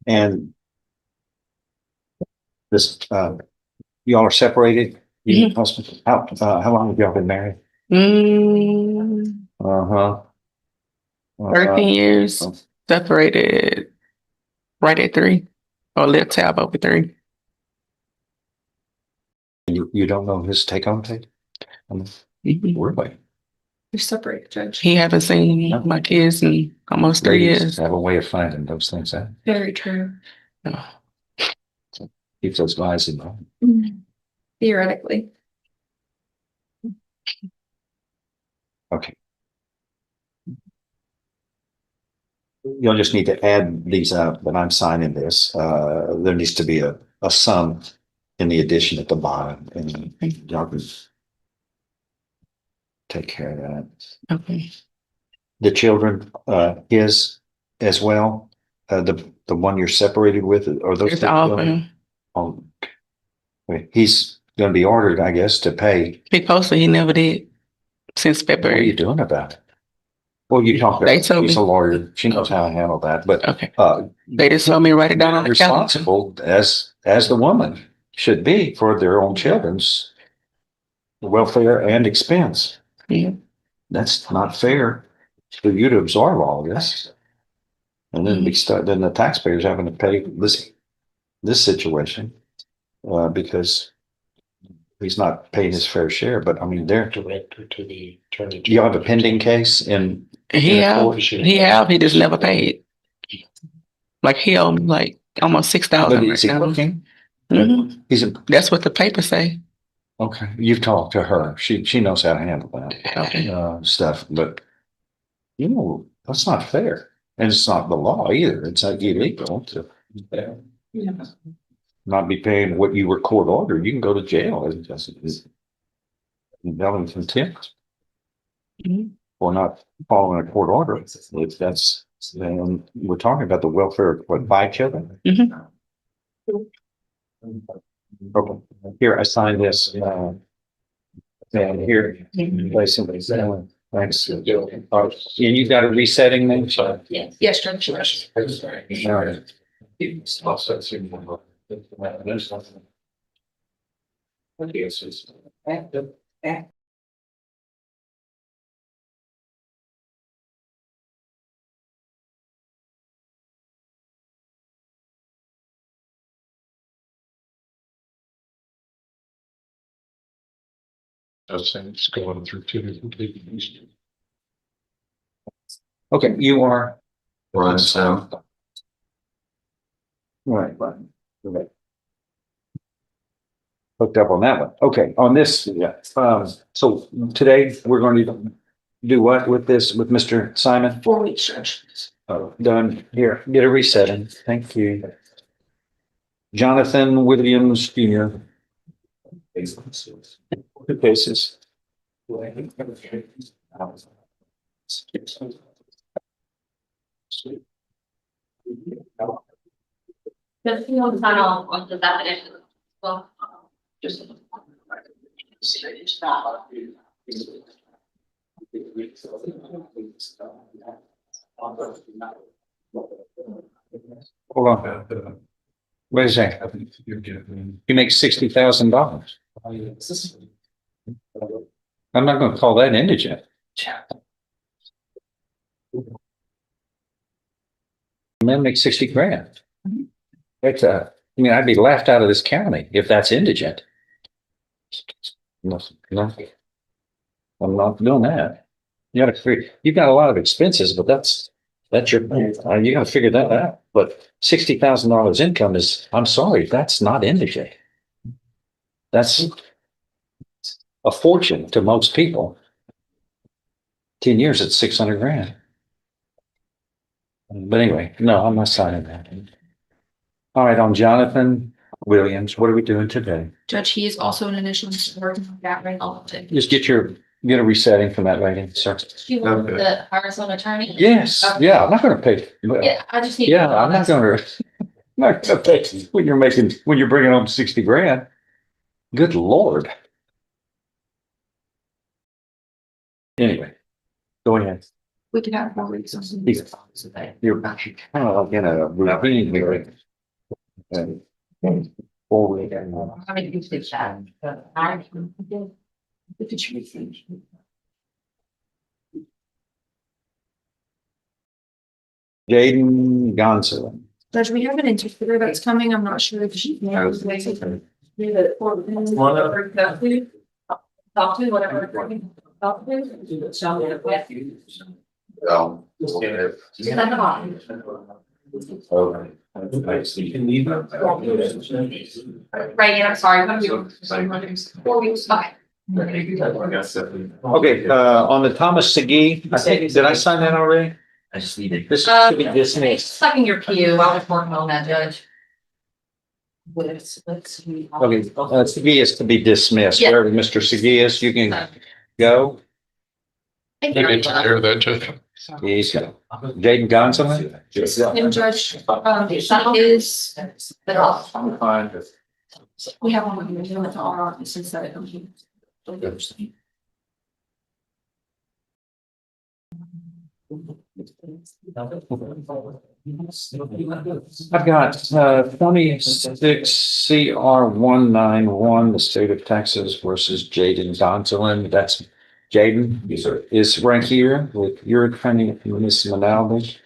And this, y'all are separated? You and husband? How long have y'all been married? 13 years, separated right at 3, or left tab over 3. You don't know his take home pay? Really? You're separated, Judge. He haven't seen my kids in almost 3 Ladies years. have a way of finding those things out. Very true. Keep those guys in mind. Theoretically. Okay. You'll just need to add these up when I'm signing this. There needs to be a sum in the addition at the bottom, and y'all can take care of that. Okay. The children, his as well, the one you're separated with, or those? It's all for him. Oh, okay. He's going to be ordered, I guess, to pay. He posted he never did since February. What are you doing about it? Well, you talk They about, told she's me. a lawyer. She knows how to handle that, but okay. They just told me to write it down on the calendar. Responsible as the woman should be for their own children's welfare and expense. Yeah. That's not fair for you to absorb all this. And then then the taxpayers having to pay this situation, because he's not paying his fair share. But I mean, Director to the attorney. do you have a pending case in? He just never paid. Like he owed me like almost $6,000 Is he right now. working? That's what the papers say. Okay, you've talked to her. She knows how to handle that stuff. But that's not fair, and it's not the law either. It's like illegal to not be paying what you were court ordered. You can go to jail as felon contempt for not following a court order. Then we're talking about the welfare of 5 children. Okay. Here, I signed this. And here, place somebody's down. Thanks. And you got a resetting then? Yes. Yes, Judge. All right. Those things going through two different things. Okay, you are. Run sound. Right. Hooked up on that one. Okay, on this, so today we're going to do what with this, with Mr. Simon? 4 weeks, Judge. Oh, done. Here, get a resetting. Thank you. Jonathan Williams Jr. 2 cases. Just, you know, sign off on the definition. Well, just. Hold on. Wait a second. You make $60,000. I'm not gonna call that indigent. Man makes 60 grand. That's I mean, I'd be laughed out of this county if that's indigent. No, I'm not doing that. You've got a lot of expenses, but that's your, you gotta figure that out. But $60,000 income is, I'm sorry, that's not indigent. That's a fortune to most people. 10 years, it's 600 grand. But anyway, no, I'm not signing that. All right, on Jonathan Williams, what are we doing today? Judge, he is also an initial working on that right now. Just get a resetting from that lady, sir. You want the harassment attorney? Yes, Okay. yeah, I'm not gonna pay. Yeah, I just need. Yeah, I'm not gonna pay when you're bringing home 60 grand. Good Lord. Anyway, go ahead. We could have 4 weeks. You're kind of like in a routine hearing. 4 weeks. I mean, you fix that. Jaden Gonsolin. Judge, we have an interpreter that's coming. I'm not sure if she. Talk to whatever. Talk to. She's at the bottom. Okay. Right, yeah, I'm sorry. What are you? 4 weeks, bye. Okay, on the Thomas Segee, I think, did I sign that already? I just needed. This should be dismissed. Sucking your pew. I was working on that, Judge. Let's see. Okay, Segee is to be dismissed. Yeah. Wherever Mr. Segee is, you can go. Thank You you. need to hear that, Judge. He's got Jaden Gonsolin. And Judge, that is. We have one more doing it to our office instead of coming. I've got 26 CR 191, the state of Texas versus Jaden Gonsolin. That's Jaden is right here with your attorney, Miss McNally.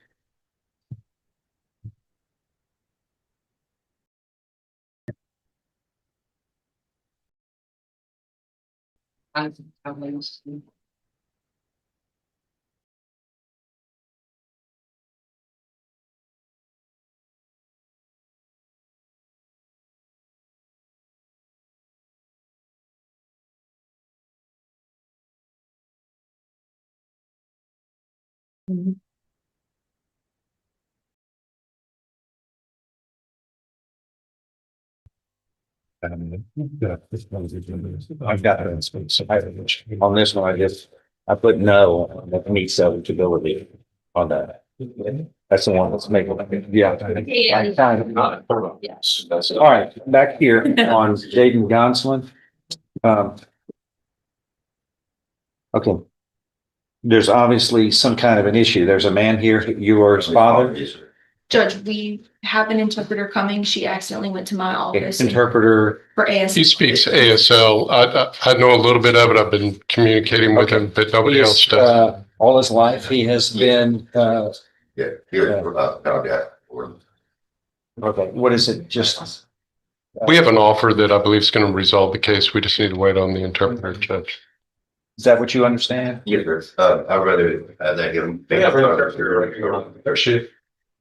I've got it in space. On this one, I put no, that meets eligibility on that. That's the one that's making, yeah. Yes. All right, back here on Jaden Gonsolin. Okay. There's obviously some kind of an issue. There's a man here, you are his father. Judge, we have an interpreter coming. She accidentally went to my office Interpreter. for AS. He speaks ASL. I know a little bit of it. I've been communicating with him, but nobody else does. All his life, he has been, Yeah, here, found out. okay, what is it? Just, We have an offer that I believe is going to resolve the case. We just need to wait on the interpreter, Judge. is that what you understand? Yes, I'd rather let him. Their shift.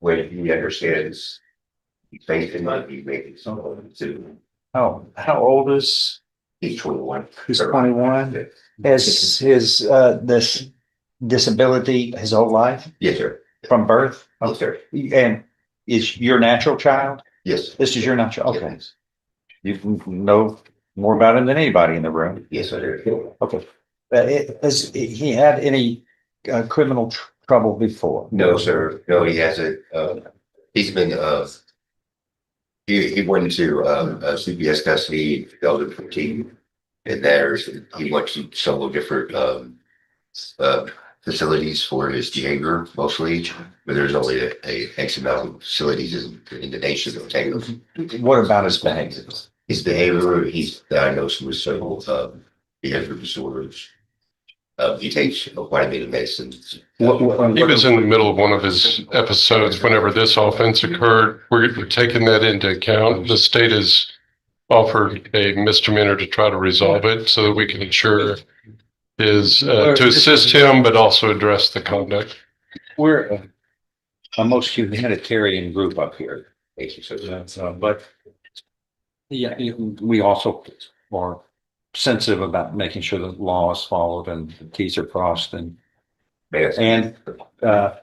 When he understands. He's facing it, he's making some to. How old is? He's 21. He's 21. Has his, this disability his whole life? Yes, sir. From birth? Yes, sir. And is your natural child? Yes. This is your natural, okay. You know more about him than anybody in the room. Yes, I do. Okay. Has he had any criminal trouble before? No, sir. No, he hasn't. He's been, he went into, CPS custody in 2014. And he went to several different, facilities for his behavior mostly, but there's only a X amount of facilities in the nation that take them. What about his behavior? His behavior, he's diagnosed with several, behavioral disorders. He takes quite a bit of medicine. He was in the middle of one of his episodes whenever this offense occurred. We're taking that into account. The state has offered a misdemeanor to try to resolve it so that we can ensure is to assist him, but also address the conduct. We're a most humanitarian group up here. But yeah, we also are sensitive about making sure the law is followed and the T's are crossed and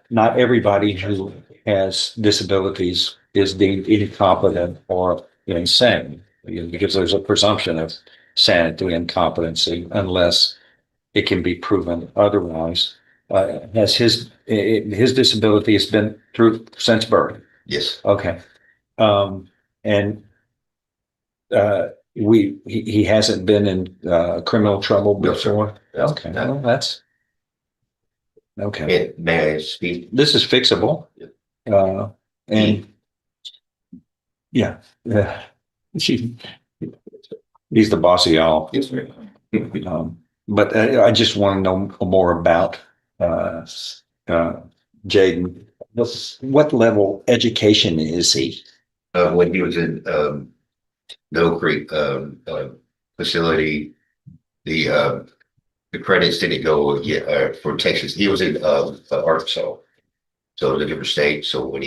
not everybody who has disabilities is deemed incompetent or insane, because there's a presumption of sanity and competency unless it can be proven otherwise. Has his disability has been through since birth? Yes. Okay. And he hasn't been in criminal trouble before? No, sir. Okay. Well, that's okay. May I speak? This is fixable. And yeah, he's the boss of y'all. Yes, sir. But I just want to know more about Jaden. What level education is he? When he was in Mill Creek facility, the credits didn't go for Texas. He was in Arkansas, so it was a different state. So when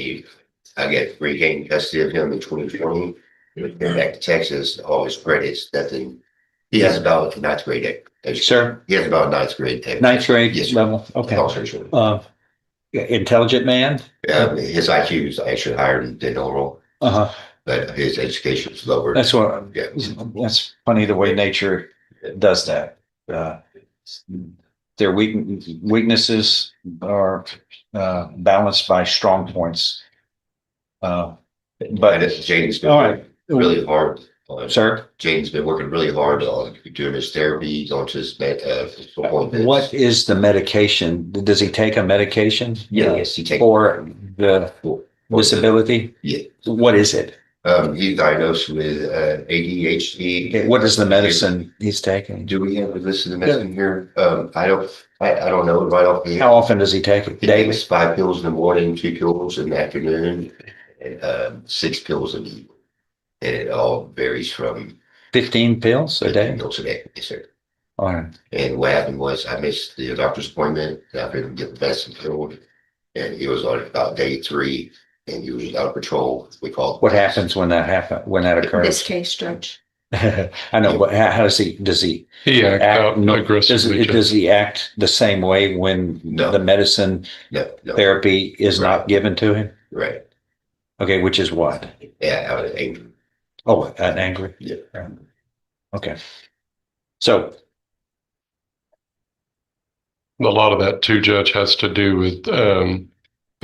I got regained custody of him in 2020, he went back to Texas. All his credits, nothing. He has about ninth grade. Sure. He has about ninth grade. Ninth grade yes, level. Okay. Intelligent man. His IQ is actually higher than normal. But his education is lower. That's what. Yeah. That's funny the way nature does that. Their weaknesses are balanced by strong points. But Jaden's been really hard. Sir, Jaden's been working really hard on doing his therapy, going to his appointments. What is the medication? Does he take a medication? Yes, he takes for the disability. Yeah. What is it? He's diagnosed with ADHD. Okay, what is the medicine he's taking? Do we have to list the medicine here? I don't know right off the head. How often does he take it? He takes 5 pills in the morning, 2 pills in the afternoon, and 6 pills in the evening. And it all varies from 15 pills a day. 15 pills a day, yes, sir. All right. And what happened was I missed the doctor's appointment after him get the medicine filled, and he was on about day 3, and he was out of patrol. We called. What happens when that happens? When that occurs? This case, Judge. I know, but how does he? Does he? He act out aggressively. Does he act the same way when the medicine therapy is not given to him? Right. Okay, which is what? Yeah, out of anger. Oh, an angry. Yeah. Okay. So a lot of that too, Judge, has to do with the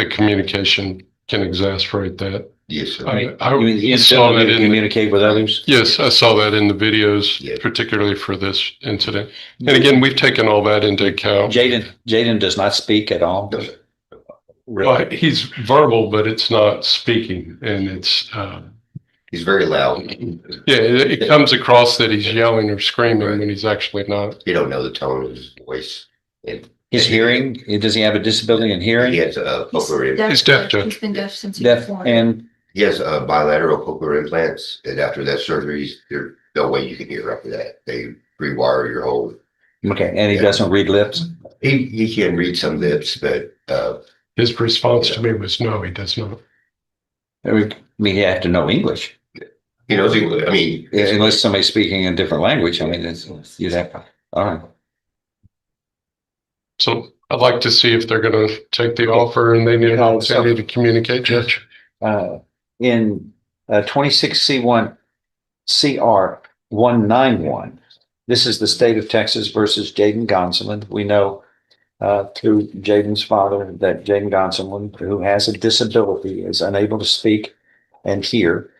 communication can exasperate that. Yes, sir. You saw that communicate with others? Yes, I saw that in the videos, particularly for this incident. And again, we've taken all that into account. Jaden does not speak at all. Well, he's verbal, but it's not speaking, and it's, He's very loud. yeah, it comes across that he's yelling or screaming when he's actually not. You don't know the tone of his voice. His hearing, does he have a disability in hearing? He has a cochlear. He's deaf, Judge. He's been deaf since he was Deaf born. and, He has bilateral cochlear implants, and after that surgery, there's no way you can hear after that. They rewire your whole. okay, and he doesn't read lips? He can read some lips, but His response to me was, no, he does not. I mean, he had to know English. he knows English. I mean, Unless somebody's speaking a different language, I mean, you'd have, all right. So I'd like to see if they're gonna take the offer and they need an opportunity to communicate, Judge. In 26C1 CR 191, this is the state of Texas versus Jaden Gonsolin. We know through Jaden's father that Jaden Gonsolin, who has a disability, is unable to speak and hear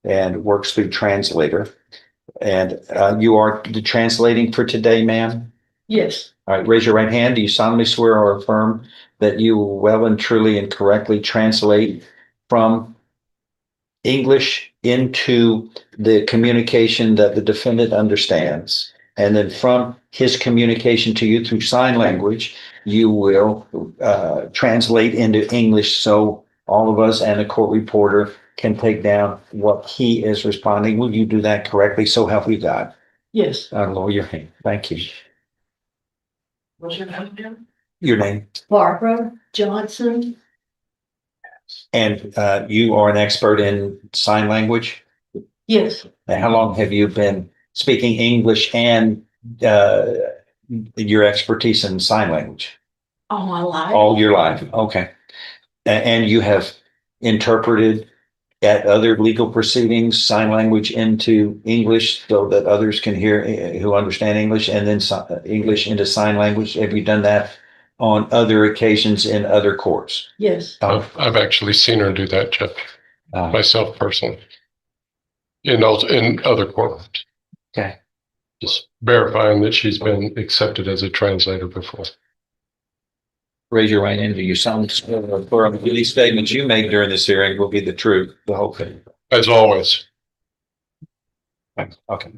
and works through translator. And you are translating for today, ma'am? Yes. All right, raise your right hand. Do you solemnly swear or affirm that you will well and truly and correctly translate from English into the communication that the defendant understands? And then from his communication to you through sign language, you will translate into English so all of us and the court reporter can take down what he is responding. Will you do that correctly? So help you God. Yes. Lower your hand. Thank you. What's your name again? Your name? Barbara Johnson. And you are an expert in sign language? Yes. And how long have you been speaking English and your expertise in sign language? All my life. All your life, okay. And you have interpreted at other legal proceedings, sign language into English so that others can hear who understand English, and then English into sign language. Have you done that on other occasions in other courts? Yes. I've actually seen her do that, Judge, myself personally, in other courts. Okay. Just verifying that she's been accepted as a translator before. Raise your right hand. Do you solemnly swear or affirm that any statements you make during this hearing will be the truth, the whole thing? As always. Okay.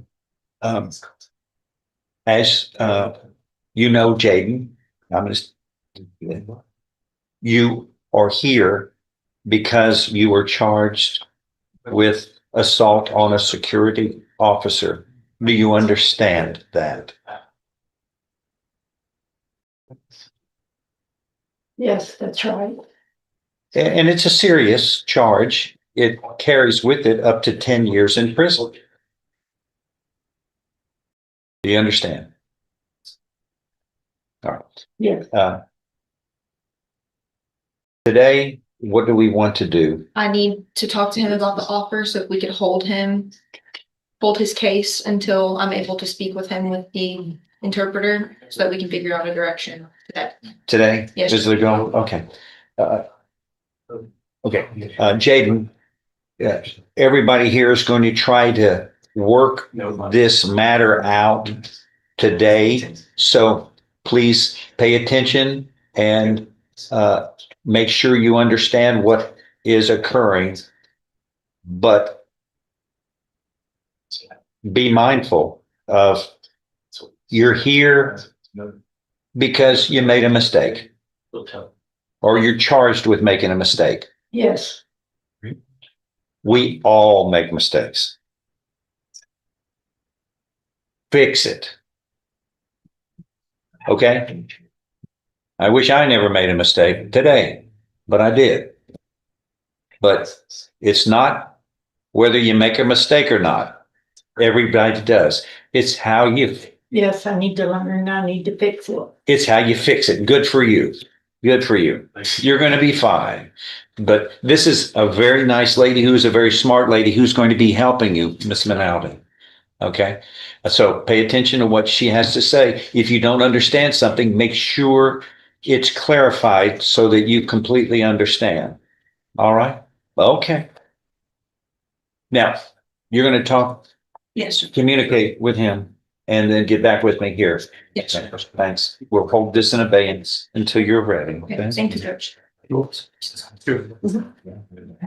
As you know, Jaden, you are here because you were charged with assault on a security officer. Do you understand that? Yes, that's right. And it's a serious charge. It carries with it up to 10 years in prison. Do you understand? All right. Yes. Today, what do we want to do? I need to talk to him about the offer so if we could hold his case until I'm able to speak with him with the interpreter so that we can figure out a direction for that. Today? Yes. Is it going? Okay. Okay. Jaden, everybody here is going to try to work this matter out today. So please pay attention and make sure you understand what is occurring. But be mindful of you're here because you made a mistake or you're charged with making a mistake. Yes. We all make mistakes. Fix it. Okay? I wish I never made a mistake today, but I did. But it's not whether you make a mistake or not. Everybody does. It's how you. Yes, I need to learn. I need to fix it. It's how you fix it. Good for you. Good for you. You're going to be fine. But this is a very nice lady who's a very smart lady who's going to be helping you, Miss McNally. Okay? So pay attention to what she has to say. If you don't understand something, make sure it's clarified so that you completely understand. All right? Okay. Now, you're going to talk. Yes, sir. Communicate with him and then get back with me here. Yes, sir. Thanks. We'll hold this in abeyance until you're ready. Okay? Thank you, Judge.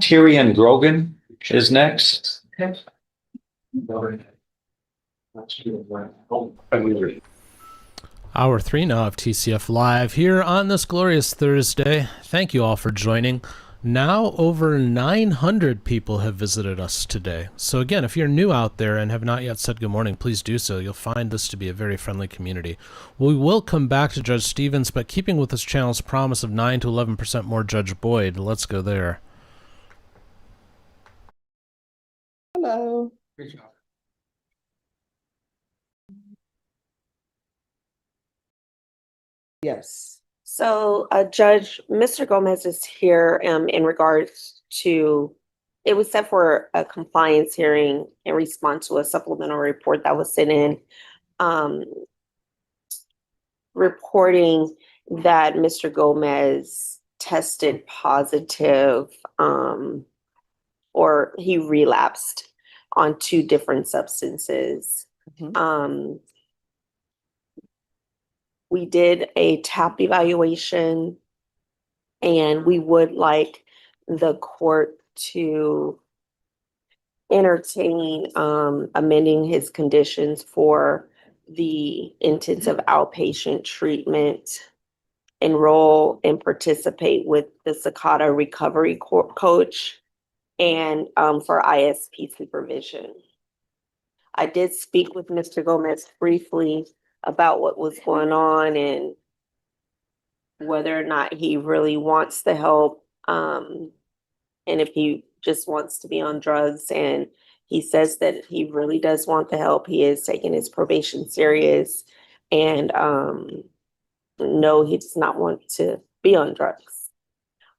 Tyrion Grogan is next. Hour 3 now of TCF Live here on this glorious Thursday. Thank you all for joining. Now over 900 people have visited us today. So again, if you're new out there and have not yet said good morning, please do so. You'll find this to be a very friendly community. We will come back to Judge Stevens, but keeping with this channel's promise of 9 to 11% more Judge Boyd, let's go there. Hello. Yes. So, Judge, Mr. Gomez is here in regards to, it was set for a compliance hearing in response to a supplemental report that was sent in, reporting that Mr. Gomez tested positive, or he relapsed on 2 different substances. We did a TAP evaluation, and we would like the court to entertain amending his conditions for the intensive outpatient treatment, enroll and participate with the Cicada Recovery Coach, and for ISP supervision. I did speak with Mr. Gomez briefly about what was going on and whether or not he really wants the help, and if he just wants to be on drugs. And he says that he really does want the help. He is taking his probation serious, and no, he does not want to be on drugs.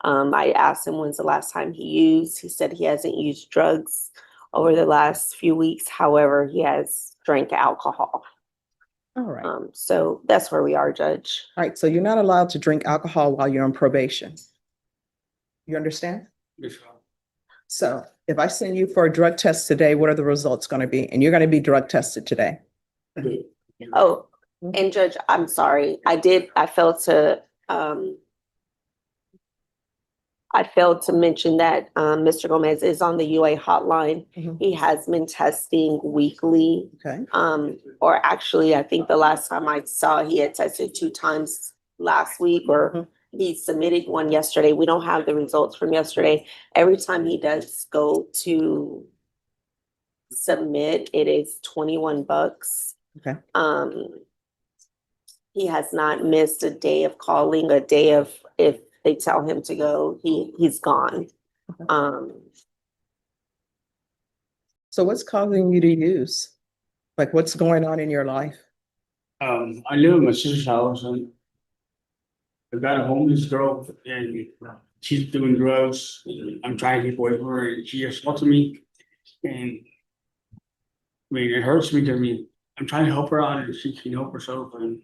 I asked him when's the last time he used. He said he hasn't used drugs over the last few weeks. However, he has drank alcohol. All right. So that's where we are, Judge. All right. So you're not allowed to drink alcohol while you're on probation. You understand? Yes. So if I send you for a drug test today, what are the results going to be? And you're going to be drug tested today. Oh, and Judge, I'm sorry. I failed to mention that Mr. Gomez is on the UA hotline. He has been testing weekly. Okay. Or actually, I think the last time I saw, he had tested 2 times last week, or he submitted one yesterday. We don't have the results from yesterday. Every time he does go to submit, it is $21. Okay. He has not missed a day of calling, a day of, if they tell him to go, he's gone. So what's causing you to use? Like, what's going on in your life? I live in my sister's house, and I got a homeless girl, and she's doing drugs. I'm trying to keep away from her, and she assaulted me. And I mean, it hurts me because I'm trying to help her out, and she can help herself. And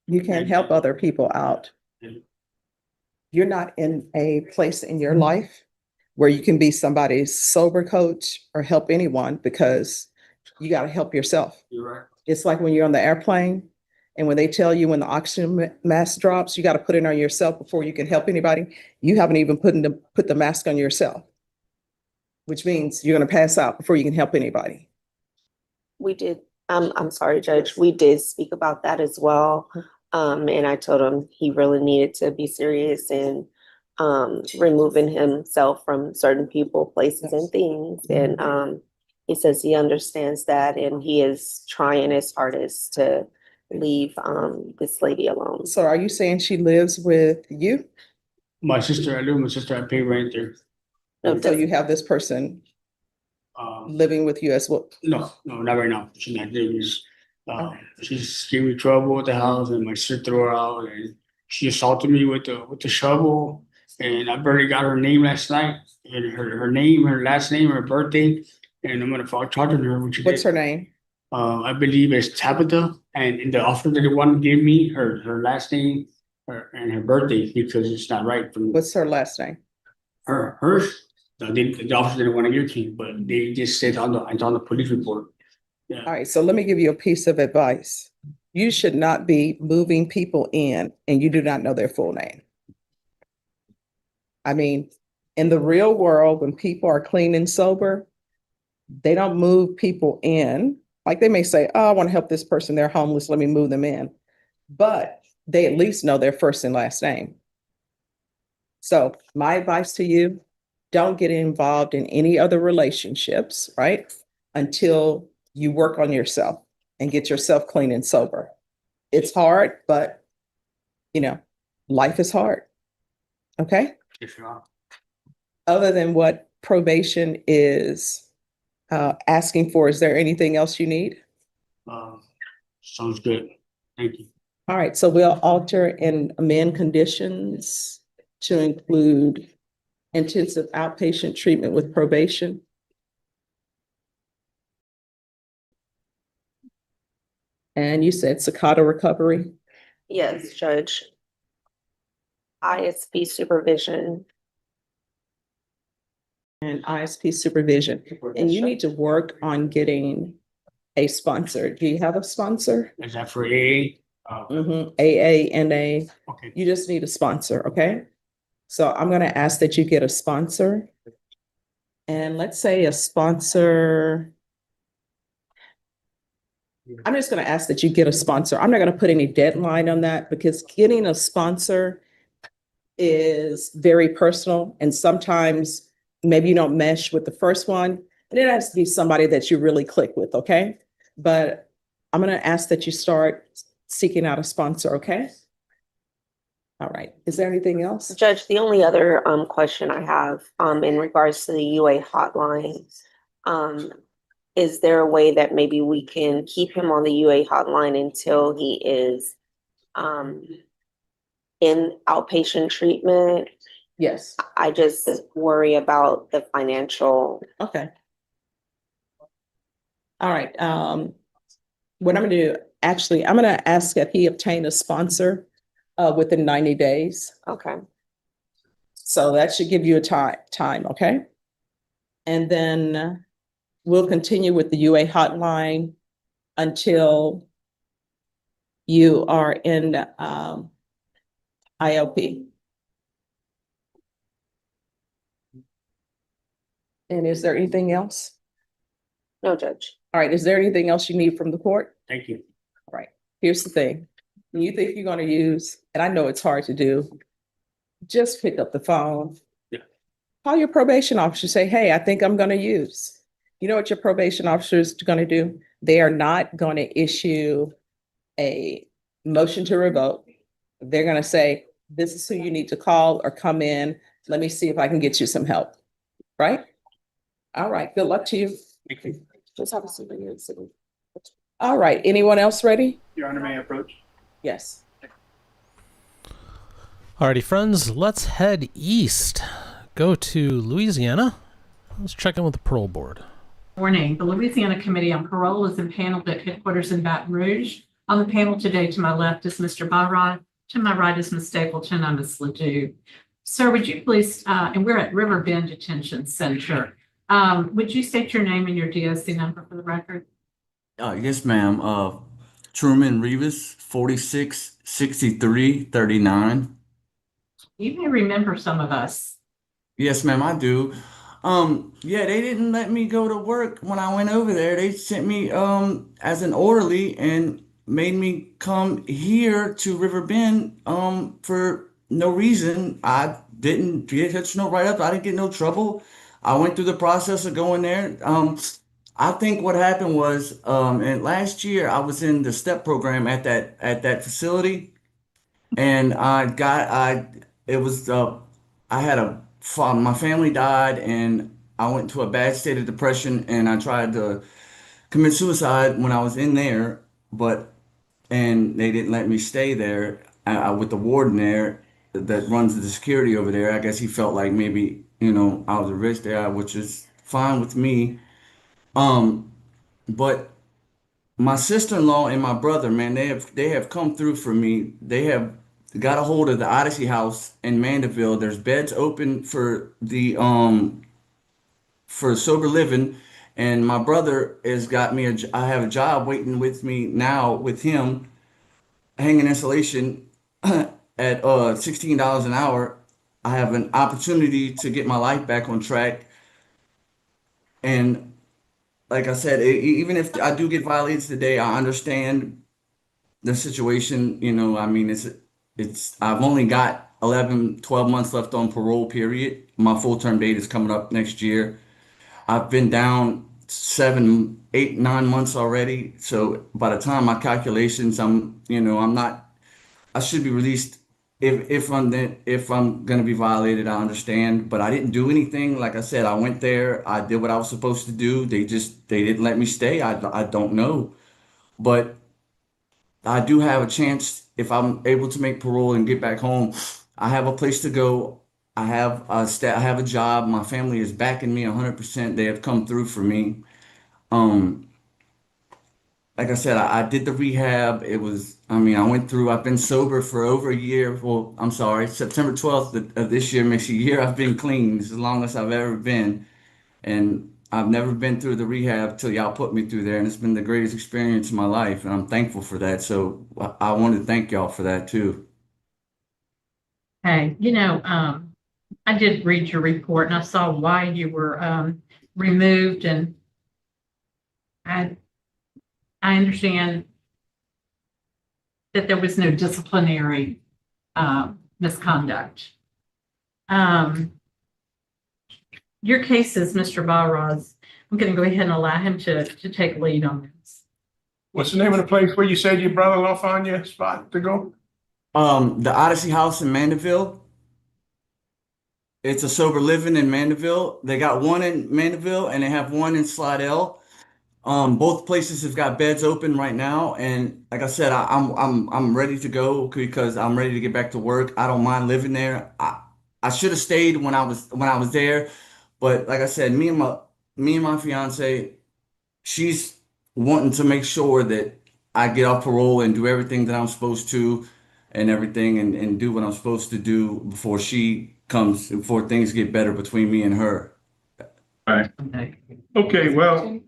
You can't help other people out. You're not in a place in your life where you can be somebody's sober coach or help anyone, because you got to help yourself. You're right. It's like when you're on the airplane and when they tell you when the oxygen mask drops, you got to put it on yourself before you can help anybody. You haven't even put the mask on yourself, which means you're going to pass out before you can help anybody. We did, I'm sorry, Judge, we did speak about that as well. And I told him he really needed to be serious in removing himself from certain people, places, and things. And he says he understands that, and he is trying his hardest to leave this lady alone. So are you saying she lives with you? My sister, I live with my sister, I pay rent there. So you have this person living with you as well? No, not right now. She's not living. She's giving me trouble with the house, and my sister threw her out, and she assaulted me with the shovel. And I barely got her name last night, and her name, her last name, her birthday, and I'm gonna file charge on her. What's her name? I believe it's Tabitha, and in the offer that they want to give me, her last name and her birthday, because it's not right for me. What's her last name? Hers. The officer didn't want to give it to me, but they just said it's on the police report. Yeah. All right, so let me give you a piece of advice. You should not be moving people in and you do not know their full name. I mean, in the real world, when people are clean and sober, they don't move people in. Like they may say, oh, I want to help this person. They're homeless. Let me move them in. But they at least know their first and last name. So my advice to you, don't get involved in any other relationships, right? Until you work on yourself and get yourself clean and sober. It's hard, but you know, life is hard. Okay? Other than what probation is asking for, is there anything else you need? Sounds good. Thank you. All right, so we'll alter and amend conditions to include intensive outpatient treatment with probation. And you said Sakata recovery? Yes, Judge. ISP supervision. And ISP supervision. And you need to work on getting a sponsor. Do you have a sponsor? Is that for AA? AA, NA. Okay. You just need a sponsor, okay? So I'm gonna ask that you get a sponsor. And let's say a sponsor. I'm just gonna ask that you get a sponsor. I'm not gonna put any deadline on that because getting a sponsor is very personal, and sometimes maybe you don't mesh with the first one, and it has to be somebody that you really click with, okay? But I'm gonna ask that you start seeking out a sponsor, okay? All right, is there anything else? Judge, the only other question I have in regards to the UA hotline, is there a way that maybe we can keep him on the UA hotline until he is in outpatient treatment? Yes. I just worry about the financial. Okay. All right. What I'm gonna do, actually, I'm gonna ask that he obtain a sponsor within 90 days. Okay. So that should give you a time, okay? And then we'll continue with the UA hotline until you are in ILP. And is there anything else? No, Judge. All right, is there anything else you need from the court? Thank you. All right, here's the thing. When you think you're gonna use, and I know it's hard to do, just pick up the phone. Yeah. Call your probation officer, say, hey, I think I'm gonna use. You know what your probation officer is gonna do? They are not gonna issue a motion to revoke. They're gonna say, this is who you need to call or come in. Let me see if I can get you some help, right? All right, good luck to you. Thank you. Just have a seat here. All right, anyone else ready? Your Honor, may I approach? Yes. Alrighty, friends, let's head east. Go to Louisiana. Let's check in with the parole board. Morning. The Louisiana Committee on Parole is impaneled at headquarters in Baton Rouge. On the panel today, to my left is Mr. Byrod. To my right is Ms. Stapleton. I'm Ms. Ledoux. Sir, would you please, and we're at River Bend Detention Center. Would you state your name and your DOC number for the record? Yes, ma'am. Truman Rivas, 466339. You may remember some of us. Yes, ma'am, I do. Yeah, they didn't let me go to work when I went over there. They sent me as an orderly and made me come here to River Bend for no reason. I didn't get no write-up. I didn't get no trouble. I went through the process of going there. I think what happened was, and last year I was in the STEP program at that facility, and I had my family died, and I went into a bad state of depression, and I tried to commit suicide when I was in there, and they didn't let me stay there with the warden there that runs the security over there. I guess he felt like maybe, I was a risk there, which is fine with me. But my sister-in-law and my brother, man, they have come through for me. They have got a hold of the Odyssey House in Mandeville. There's beds open for the for sober living, and my brother has got me I have a job waiting with me now with him, hanging insulation at $16 an hour. I have an opportunity to get my life back on track. And like I said, even if I do get violated today, I understand the situation. You know, I mean, I've only got 11, 12 months left on parole period. My full term date is coming up next year. I've been down 7, 8, 9 months already. So by the time my calculations, I should be released if I'm gonna be violated. I understand, but I didn't do anything. Like I said, I went there, I did what I was supposed to do. They didn't let me stay. I don't know, but I do have a chance if I'm able to make parole and get back home. I have a place to go. I have a job. My family is backing me 100%. They have come through for me. Um, like I said, I did the rehab. I went through, I've been sober for over a year. Well, I'm sorry, September 12th of this year makes a year I've been clean. It's the longest I've ever been. And I've never been through the rehab till y'all put me through there. And it's been the greatest experience of my life. And I'm thankful for that. So I want to thank y'all for that too. Hey, I did read your report and I saw why you were removed, and I understand that there was no disciplinary misconduct. Your case is Mr. Barra's. I'm going to go ahead and allow him to take lead on this. What's the name of the place where you said your brother-in-law found your spot to go? The Odyssey House in Mandeville. It's a sober living in Mandeville. They got one in Mandeville and they have one in Slidell. Both places have got beds open right now, and like I said, I'm ready to go because I'm ready to get back to work. I don't mind living there. I should have stayed when I was there, but like I said, me and my fiance, she's wanting to make sure that I get off parole and do everything that I'm supposed to, and everything, and do what I'm supposed to do before things get better between me and her. Right. Okay, well,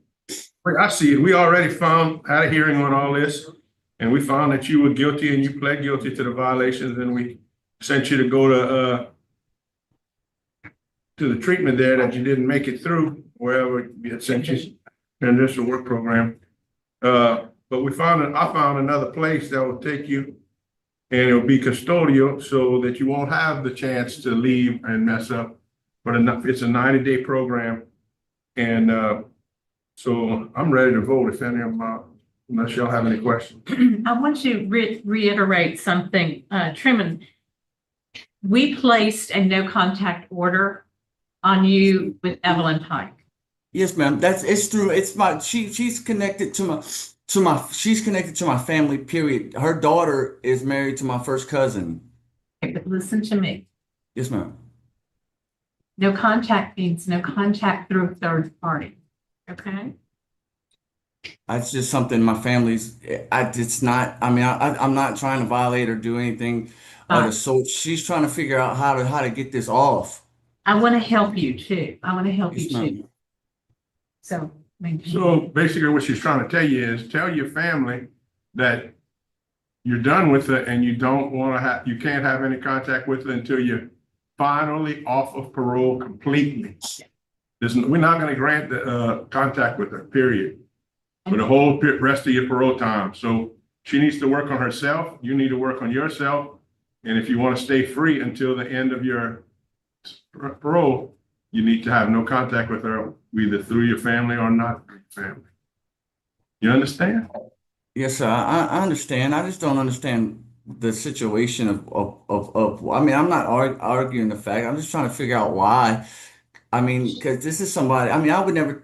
I see it. We already had a hearing on all this, and we found that you were guilty and you pled guilty to the violations, and we sent you to go to the treatment there that you didn't make it through, wherever we had sent you in this work program. But I found another place that will take you, and it'll be custodial so that you won't have the chance to leave and mess up. But it's a 90-day program, and so I'm ready to vote if any of them, unless y'all have any questions. I want to reiterate something, Truman. We placed a no contact order on you with Evelyn Pike. Yes, ma'am. It's true. She's connected to my family, period. Her daughter is married to my first cousin. Okay, but listen to me. Yes, ma'am. No contact means no contact through a third party. Okay. It's just something my family's. I'm not trying to violate or do anything of the sort. She's trying to figure out how to get this off. I want to help you too. Yes, ma'am. So basically what she's trying to tell you is tell your family that you're done with it and you can't have any contact with it until you're finally off of parole completely. We're not going to grant the contact with her, period, for the whole rest of your parole time. So she needs to work on herself. You need to work on yourself. And if you want to stay free until the end of your parole, you need to have no contact with her, either through your family or not through your family. You understand? Yes, sir. I understand. I just don't understand the situation of I'm not arguing the fact. I'm just trying to figure out why. Because this is somebody, I would never,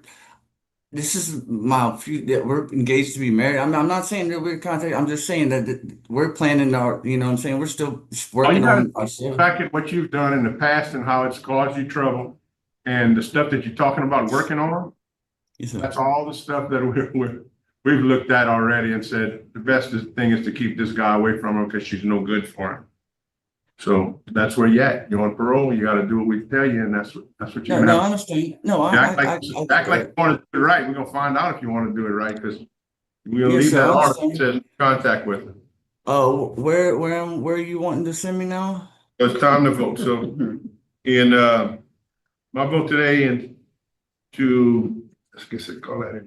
this is that we're engaged to be married. I'm not saying that we're in contact. I'm just saying that we're planning we're still working on ourselves. Back at what you've done in the past and how it's caused you trouble and the stuff that you're talking about working on. Yes, sir. That's all the stuff that we've looked at already and said the best thing is to keep this guy away from her because she's no good for him. So that's where you're at. You're on parole. You got to do what we tell you, and that's what you. No, I understand. No, act like you want to do it right. We're gonna find out if you want to do it right because we're gonna leave that article that says contact with her. Oh, where are you wanting to send me now? It's time to vote. So, in, my vote today and to, I guess I call that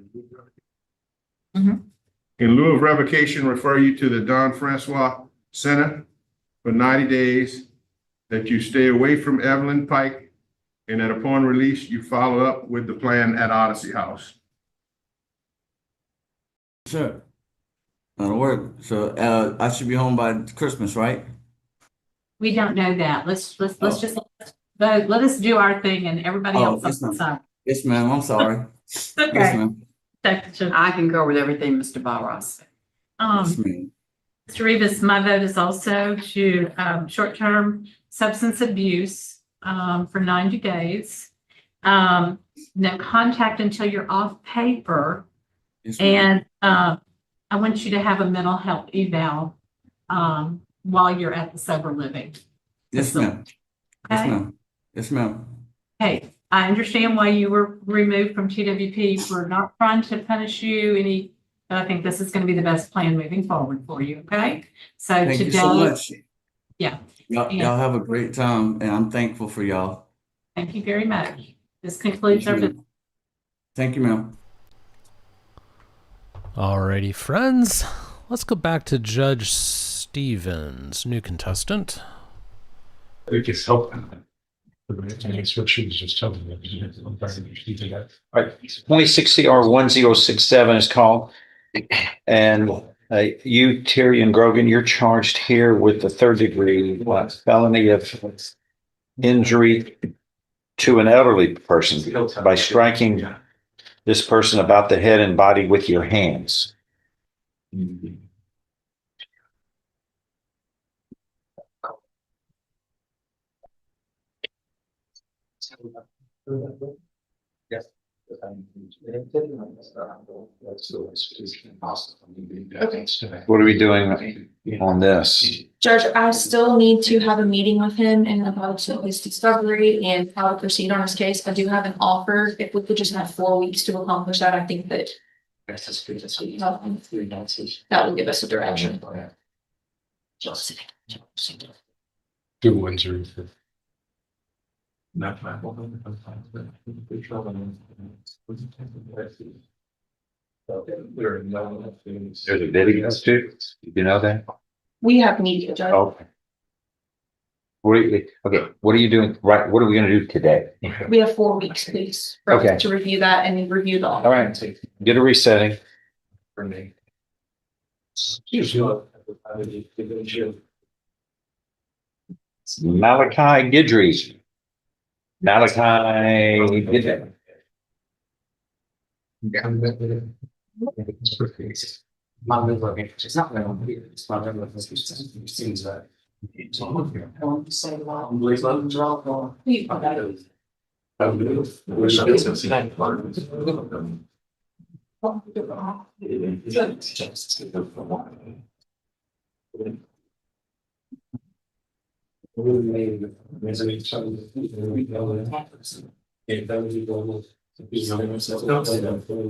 in lieu of revocation, refer you to the Don Francois Center for 90 days, that you stay away from Evelyn Pike, and that upon release, you follow up with the plan at Odyssey House. Sure. That'll work. So, I should be home by Christmas, right? We don't know that. Let's just vote. Let us do our thing and everybody else yes, on the side. Yes, ma'am. I'm sorry. Okay. Yes, ma'am. I concur with everything Mr. Barros said. Yes, ma'am. Mr. Rivas, my vote is also to, short-term substance abuse, for 90 days. No contact until you're off paper. Yes, ma'am. And, I want you to have a mental health eval, while you're at the sober living. Yes, ma'am. Yes, Okay? ma'am. Yes, ma'am. Hey, I understand why you were removed from TWP. We're not trying to punish you any, but I think this is going to be the best plan moving forward for you, okay? So Thank today. you so much. Yeah. Y'all have a great time, and I'm thankful for y'all. Thank you very much. This concludes our. Thank you, ma'am. Alrighty, friends. Let's go back to Judge Stevens, new contestant. I think it's helping. That's what she was just telling me. All right, 2060 R1067 is called. And you, Terry and Grogan, you're charged here with the 3rd-degree felony of injury to an elderly person by striking this person about the head and body with your hands. Yes. What are we doing on this? Judge, I still need to have a meeting with him in regards to his discovery and how to proceed on his case. I do have an offer. If we could just have 4 weeks to accomplish that, I think that that will give us a direction. 2 Windsor. There's a video too. You know that? We have media, Judge. Okay. Okay, what are you doing? Right, what are we gonna do today? We have 4 weeks, please, for us Okay. to review that and review the offer. All right, get a resetting. Malachi Guidry. Malachi Guidry.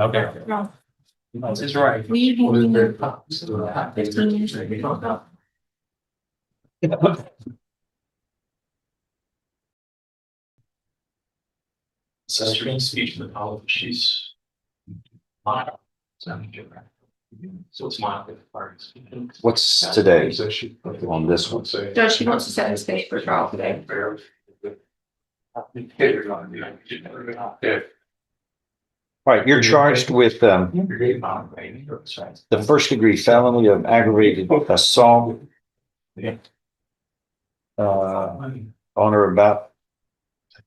Okay. That's right. We will be there 15 years. Sister in speech with all of she's mild. So it's mild. What's today on this one? Judge, he wants to set his face for trial today. All right, you're charged with the 1st-degree felony of aggravated assault on or about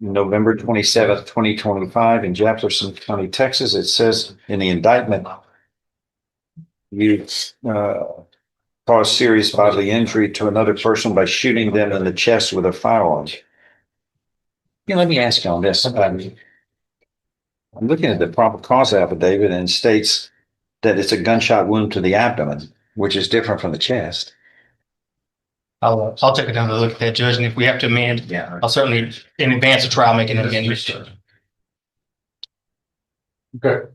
November 27th, 2025 in Jefferson County, Texas. It says in the indictment, you caused serious bodily injury to another person by shooting them in the chest with a firearm. Let me ask you on this. I'm looking at the probable cause affidavit and it states that it's a gunshot wound to the abdomen, which is different from the chest. I'll take it down to look at that, Judge, and if we have to amend, I'll certainly in advance of trial make an amendment. Okay.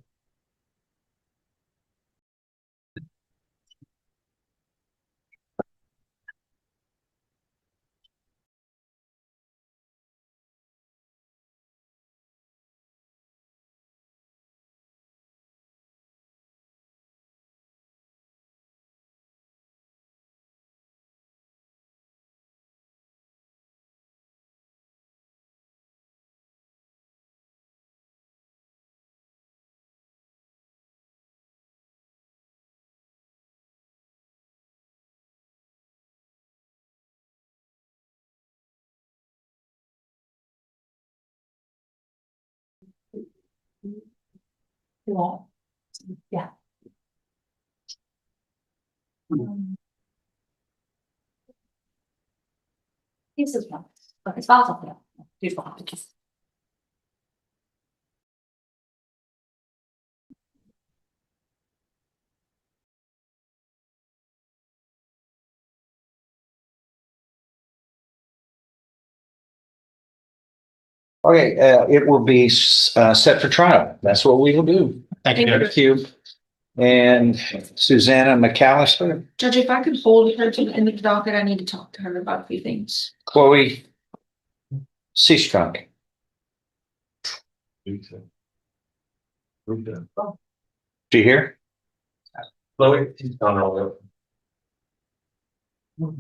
Yeah. Dieses Mal. Das war's auch wieder. Die Frau. Okay, it will be set for trial. That's what we will do. Thank you. Thank you. And Susanna McAllister, Judge, if I could hold her to the end of the docket, I need to talk to her about a few things. Chloe Seastrunk. Do you hear? Chloe, he's gone all On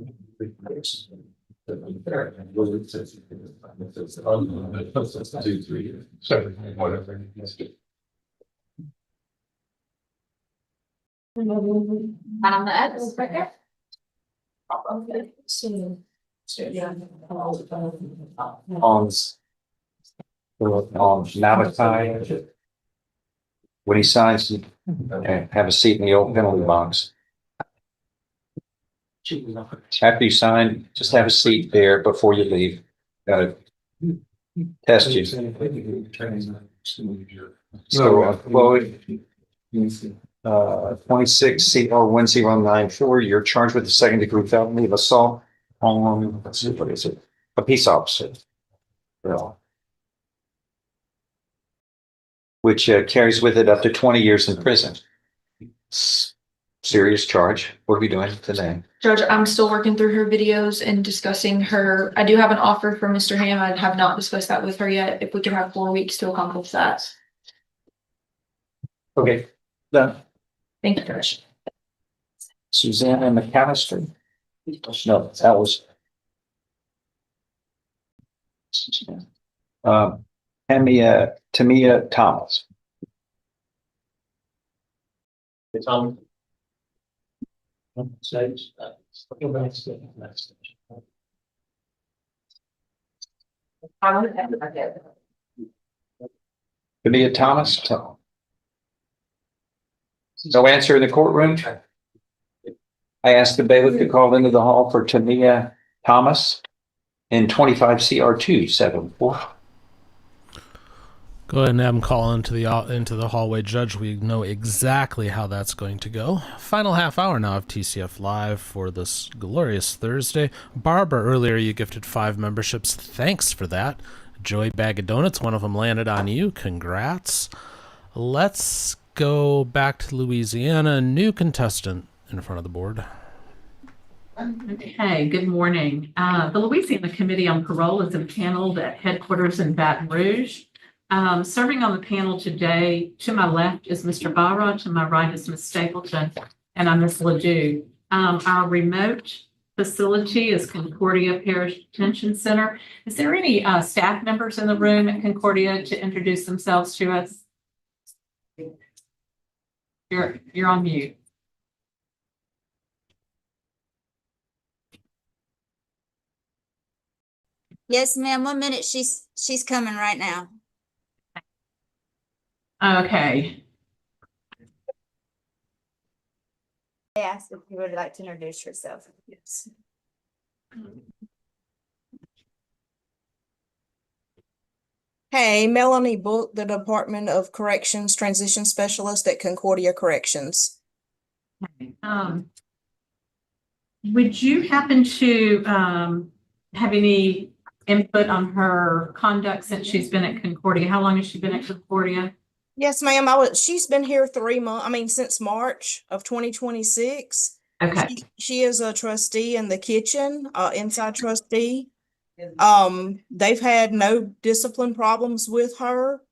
the X right there. On Malachi. When he signs, have a seat in the old penalty box. After you sign, just have a seat there before you leave. Gotta test you. So, Chloe, 26 CR 1094, you're charged with the second degree felony of assault on, let's see, what is it? A peace officer. Well, which carries with it up to 20 years in prison. Serious charge. What are we doing today? Judge, I'm still working through her videos and discussing her. I do have an offer for Mr. Ham. I have not discussed that with her yet. If we could have 4 weeks to accomplish that. Okay, done. Thank you, Judge. Susanna McAllister. No, that was. Tamia Thomas. Tom. Tamia Thomas. No answer in the courtroom. I asked the bailiff to call into the hall for Tamia Thomas in 25 CR 274. Go ahead and have him call into the hallway, Judge. We know exactly how that's going to go. Final half hour now of TCF Live for this glorious Thursday. Barbara, earlier you gifted 5 memberships. Thanks for that. Joey Bag of Donuts, one of them landed on you. Congrats. Let's go back to Louisiana. New contestant in front of the board. Okay, good morning. The Louisiana Committee on Parole is impaneled at headquarters in Baton Rouge. Serving on the panel today, to my left is Mr. Barra, to my right is Ms. Stapleton, and I'm Ms. Ledoux. Our remote facility is Concordia Parish Detention Center. Is there any staff members in the room at Concordia to introduce themselves to us? You're on mute. Yes, ma'am. 1 minute. She's coming right now. Okay. I asked if you would like to introduce yourself. Yes. Hey, Melanie Book, the Department of Corrections Transition Specialist at Concordia Corrections. Would you happen to have any input on her conduct since she's been at Concordia? How long has she been at Concordia? Yes, ma'am. She's been here 3 months. Since March of 2026. Okay. She is a trustee in the kitchen, inside trustee. They've had no discipline problems with her.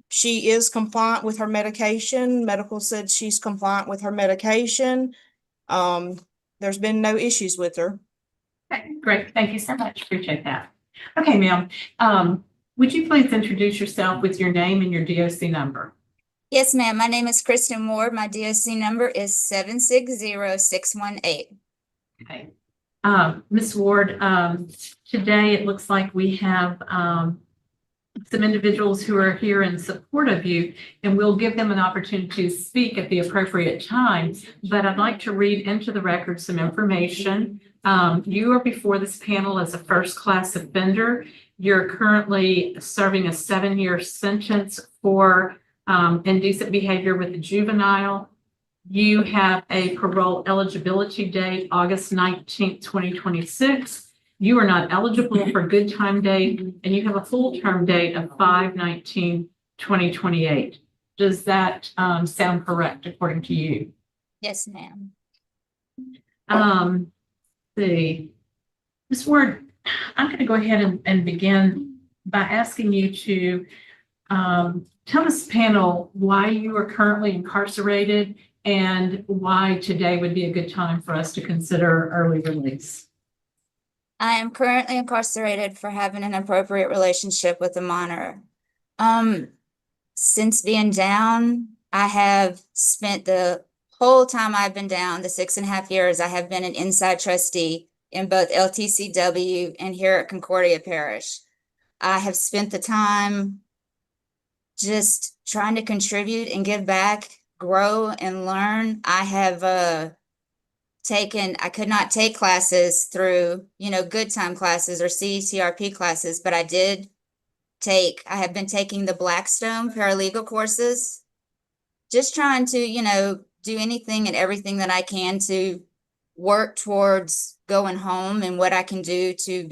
She is compliant with her medication. Medical said she's compliant with her medication. There's been no issues with her. Okay, great. Thank you so much. Appreciate that. Okay, ma'am. Would you please introduce yourself with your name and your DOC number? Yes, ma'am. My name is Kristen Ward. My DOC number is 760618. Okay. Ms. Ward, today it looks like we have some individuals who are here in support of you, and we'll give them an opportunity to speak at the appropriate time. But I'd like to read into the record some information. You are before this panel as a first-class offender. You're currently serving a 7-year sentence for indecent behavior with a juvenile. You have a parole eligibility date, August 19th, 2026. You are not eligible for good time date, and you have a full term date of 5/19/2028. Does that sound correct according to you? Yes, ma'am. Ms. Ward, I'm going to go ahead and begin by asking you to tell this panel why you are currently incarcerated and why today would be a good time for us to consider early release. I am currently incarcerated for having an inappropriate relationship with a minor. Since being down, I have spent the whole time I've been down, the 6.5 years, I have been an inside trustee in both LTCW and here at Concordia Parish. I have spent the time just trying to contribute and give back, grow and learn. I have I could not take classes through, good time classes or CETRP classes, but I have been taking the Blackstone paralegal courses, just trying to, do anything and everything that I can to work towards going home and what I can do to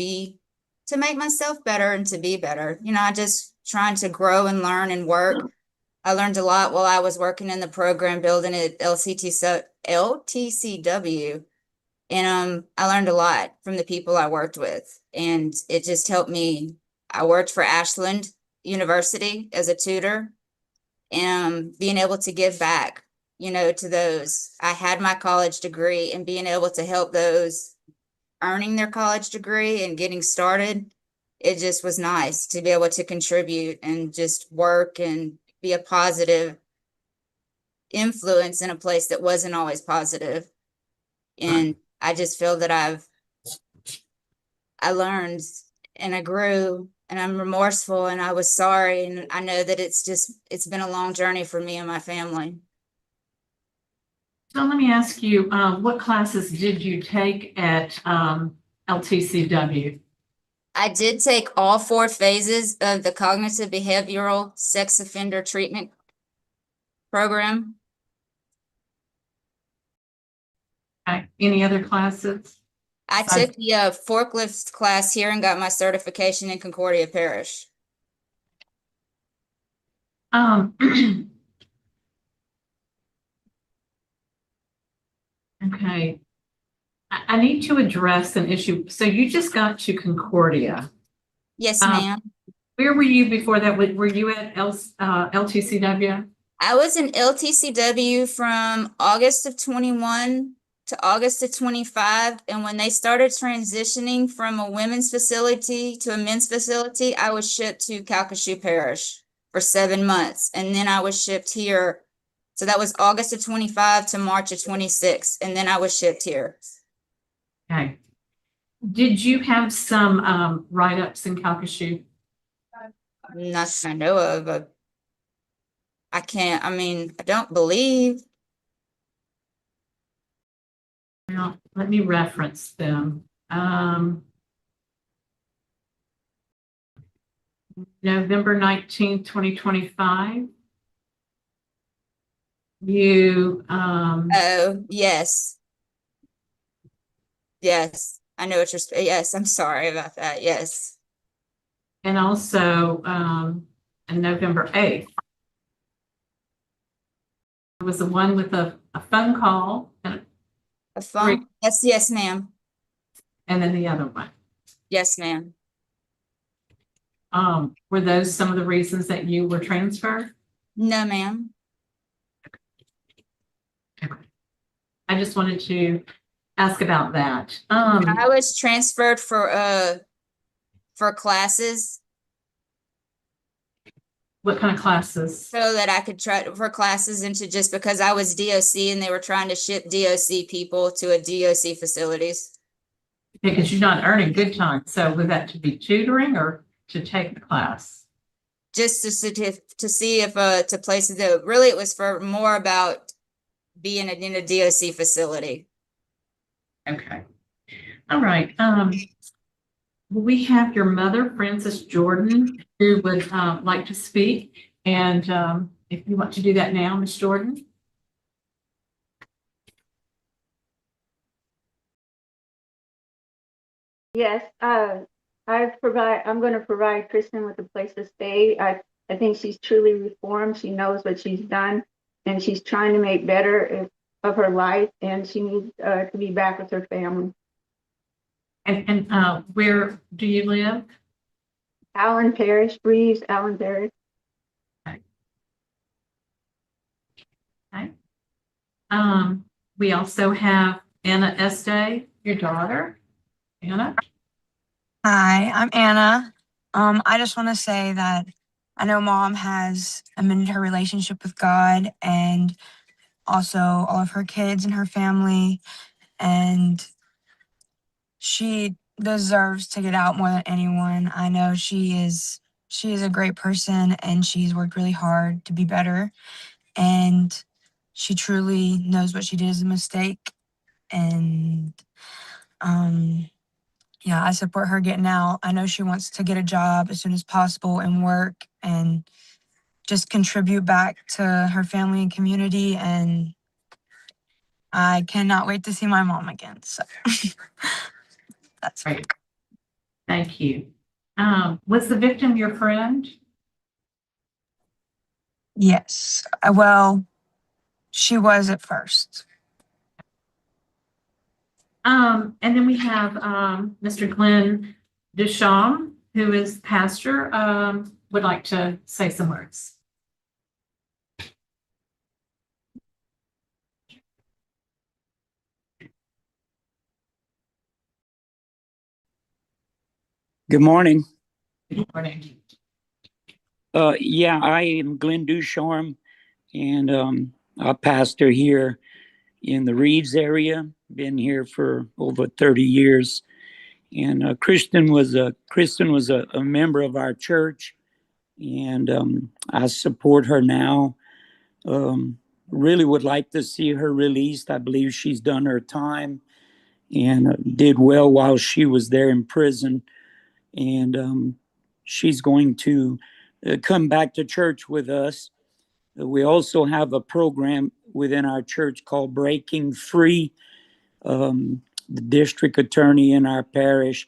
make myself better and to be better. I just trying to grow and learn and work. I learned a lot while I was working in the program building at LTCW. And I learned a lot from the people I worked with. And it just helped me. I worked for Ashland University as a tutor and being able to give back, to those. I had my college degree and being able to help those earning their college degree and getting started. It just was nice to be able to contribute and just work and be a positive influence in a place that wasn't always positive. And I just feel that I learned and I grew and I'm remorseful and I was sorry. And I know that it's been a long journey for me and my family. So let me ask you, what classes did you take at LTCW? I did take all 4 phases of the cognitive behavioral sex offender treatment program. Okay. Any other classes? I took the forklift class here and got my certification in Concordia Parish. Okay. I need to address an issue. So you just got to Concordia. Yes, ma'am. Where were you before that? Were you at LTCW? I was in LTCW from August of 21 to August of 25. And when they started transitioning from a women's facility to a men's facility, I was shipped to Calcasieu Parish for 7 months. And then I was shipped here. So that was August of 25 to March of 26. And then I was shipped here. Okay. Did you have some write-ups in Calcasieu? Nothing I know of. I don't believe. Well, let me reference them. November 19th, 2025. You Oh, yes. Yes, I know what you're, yes, I'm sorry about that, yes. and also on November 8th. It was the one with a phone call and A phone? Yes, ma'am. and then the other one. Yes, ma'am. Were those some of the reasons that you were transferred? No, ma'am. I just wanted to ask about that. I was transferred for classes. What kind of classes? So that I could try for classes into just because I was DOC and they were trying to ship DOC people to a DOC facilities. Because you're not earning good time. So was that to be tutoring or to take the class? just to see if, to places that, really it was for more about being in a DOC facility. Okay. All right. We have your mother, Frances Jordan, who would like to speak. And if you want to do that now, Ms. Jordan. Yes, I'm going to provide Kristen with a place to stay. I think she's truly reformed. She knows what she's done, and she's trying to make better of her life, and she needs to be back with her family. And where do you live? Allen Parish, Breeze, Allen Parish. Okay. We also have Anna Este, your daughter. Anna? Hi, I'm Anna. I just want to say that I know Mom has amended her relationship with God and also all of her kids and her family, and she deserves to get out more than anyone. I know she is a great person, and she's worked really hard to be better, and she truly knows what she did as a mistake. And yeah, I support her getting out. I know she wants to get a job as soon as possible and work and just contribute back to her family and community. And I cannot wait to see my mom again. So that's great. Thank you. Was the victim your friend? Yes. Well, she was at first. And then we have Mr. Glenn Duchamp, who is pastor, would like to say some words. Good morning. Good morning. Yeah, I am Glenn Ducharme, and I pastor here in the Reeves area. Been here for over 30 years. And Kristen was a member of our church, and I support her now. Really would like to see her released. I believe she's done her time and did well while she was there in prison. And she's going to come back to church with us. We also have a program within our church called Breaking Free. The district attorney in our parish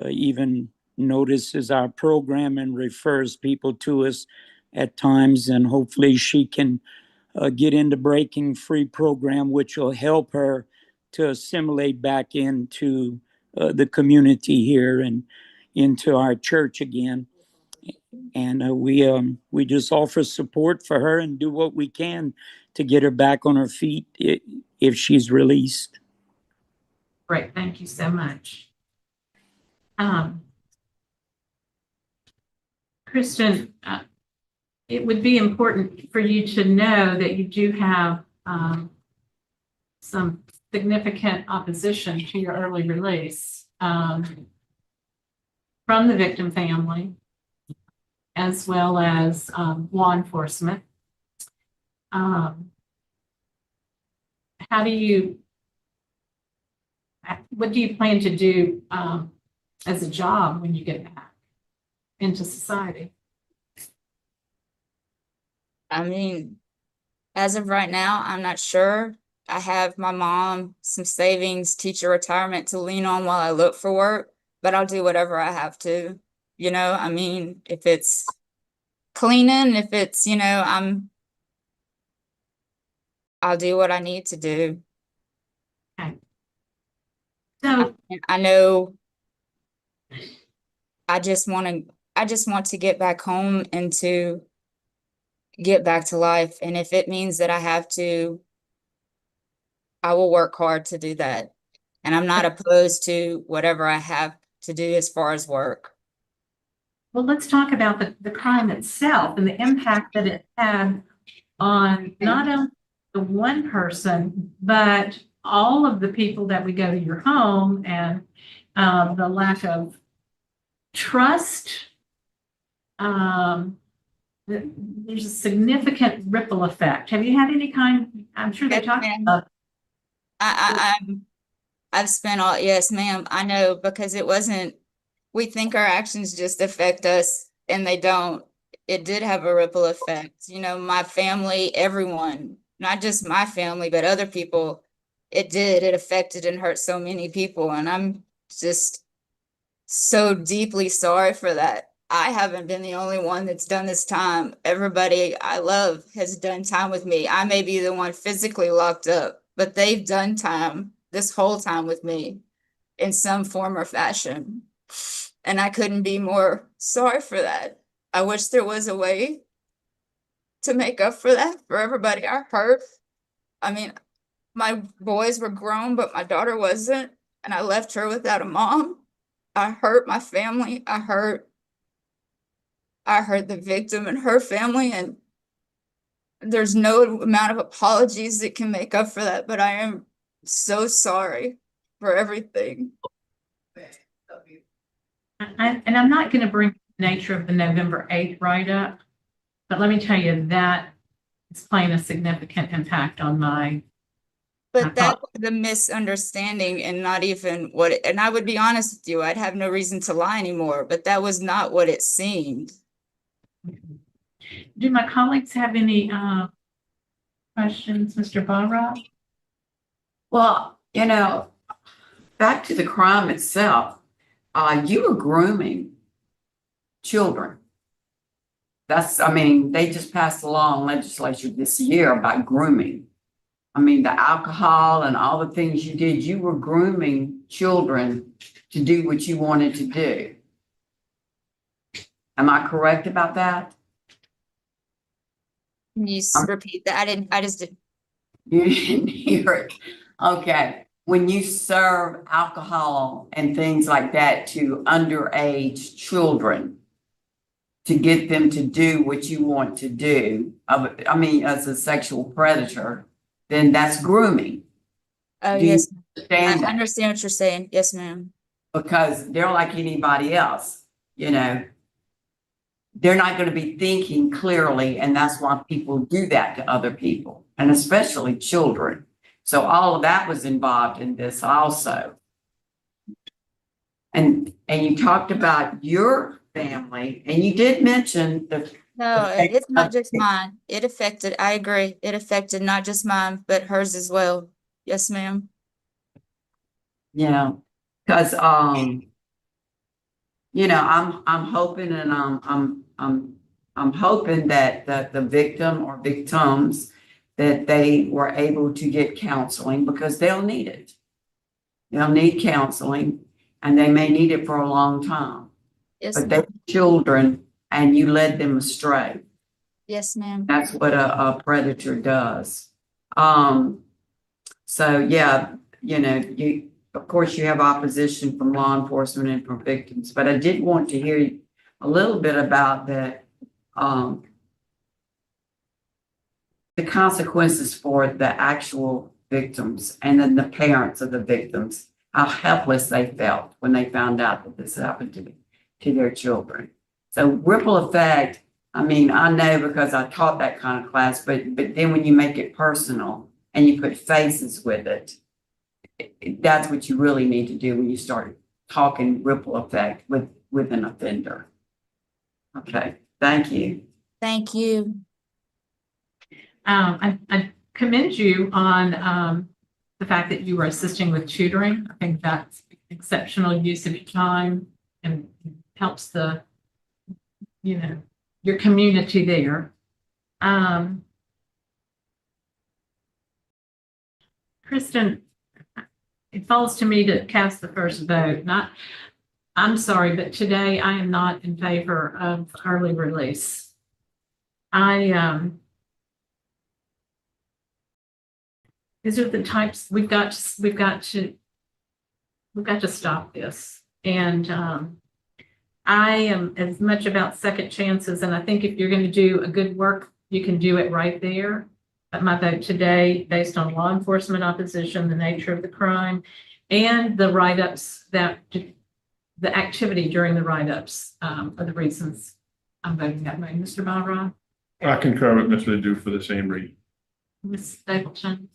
even notices our program and refers people to us at times, and hopefully she can get into Breaking Free program, which will help her to assimilate back into the community here and into our church again. And we just offer support for her and do what we can to get her back on her feet if she's released. Great, thank you so much. Kristen, it would be important for you to know that you do have some significant opposition to your early release from the victim family, as well as law enforcement. What do you plan to do as a job when you get back into society? I mean, as of right now, I'm not sure. I have my mom, some savings, teacher retirement to lean on while I look for work, but I'll do whatever I have to. You know, I mean, if it's cleaning, if it's, you know, I'll do what I need to do. Okay. So I know I just want to get back home and to get back to life. And if it means that I have to, I will work hard to do that. And I'm not opposed to whatever I have to do as far as work. Well, let's talk about the crime itself and the impact that it had on not only the one person, but all of the people that would go to your home, and the lack of trust, there's a significant ripple effect. Have you had any kind, I'm sure they Yes, talked ma'am. about. I've spent all, yes, ma'am, I know, because it wasn't, we think our actions just affect us and they don't. It did have a ripple effect. You know, my family, everyone, not just my family, but other people, it did. It affected and hurt so many people. And I'm just so deeply sorry for that. I haven't been the only one that's done this time. Everybody I love has done time with me. I may be the one physically locked up, but they've done time this whole time with me in some form or fashion. And I couldn't be more sorry for that. I wish there was a way to make up for that for everybody I hurt. I mean, my boys were grown, but my daughter wasn't, and I left her without a mom. I hurt my family. I hurt the victim and her family, and there's no amount of apologies that can make up for that, but I am so sorry for everything. And I'm not going to bring the nature of the November 8th write-up, but let me tell you that it's playing a significant impact on my. But that was the misunderstanding and not even what it, and I would be honest with you, I'd have no reason to lie anymore, but that was not what it seemed. Do my colleagues have any questions, Mr. Barra? Well, you know, back to the crime itself, you were grooming children. I mean, they just passed a law in legislature this year about grooming. I mean, the alcohol and all the things you did, you were grooming children to do what you wanted to do. Am I correct about that? Can you repeat that? I just didn't. You didn't hear it. Okay. When you serve alcohol and things like that to underage children to get them to do what you want to do, I mean, as a sexual predator, then that's grooming. Oh, Do you yes. understand I understand what you're saying. Yes, ma'am. Because they're like anybody else, you know. They're not going to be thinking clearly, and that's why people do that to other people, and especially children. So all of that was involved in this also. And you talked about your family, and you did mention the. No, it's not just mine. It affected, I agree. It affected not just mine, but hers as well. Yes, ma'am. Yeah, because you know, I'm hoping and I'm hoping that the victim or victims that they were able to get counseling because they'll need it. They'll need counseling and they may need it for a long time. Yes, but they're children and you led them astray. yes, ma'am. That's what a predator does. So yeah, you know, of course you have opposition from law enforcement and from victims, but I did want to hear a little bit about the consequences for the actual victims and then the parents of the victims, how helpless they felt when they found out that this happened to their children. So ripple effect, I mean, I know because I taught that kind of class, but then when you make it personal and you put faces with it, that's what you really need to do when you start talking ripple effect with an offender. Okay, thank you. Thank you. I commend you on the fact that you were assisting with tutoring. I think that's exceptional use of your time and helps the, you know, your community there. Kristen, it falls to me to cast the first vote. I'm sorry, but today I am not in favor of early release. These are the types we've got to stop this. And I am as much about second chances. And I think if you're going to do a good work, you can do it right there. But my vote today, based on law enforcement opposition, the nature of the crime, and the write-ups the activity during the write-ups are the reasons I'm voting that way. Mr. Byron, I concur with Mr. Ledoux for the same reason. Ms. Stapleton,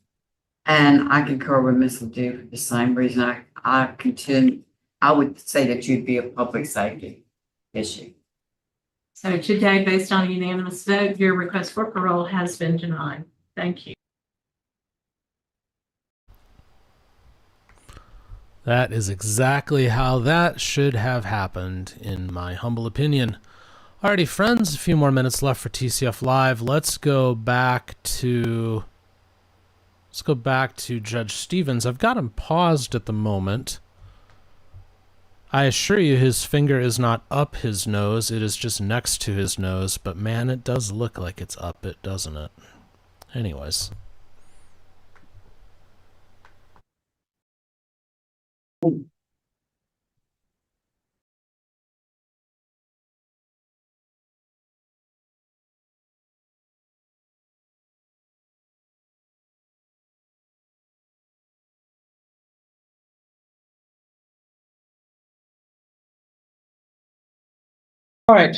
And I concur with Ms. Ledoux for the same reason. I would say that you'd be a public safety issue. so today, based on a unanimous vote, your request for parole has been denied. Thank you. That is exactly how that should have happened, in my humble opinion. Alrighty, friends, a few more minutes left for TCF Live. Let's go back to Judge Stevens. I've got him paused at the moment. I assure you his finger is not up his nose, it is just next to his nose, but man, it does look like it's up it, doesn't it? Anyways. All right,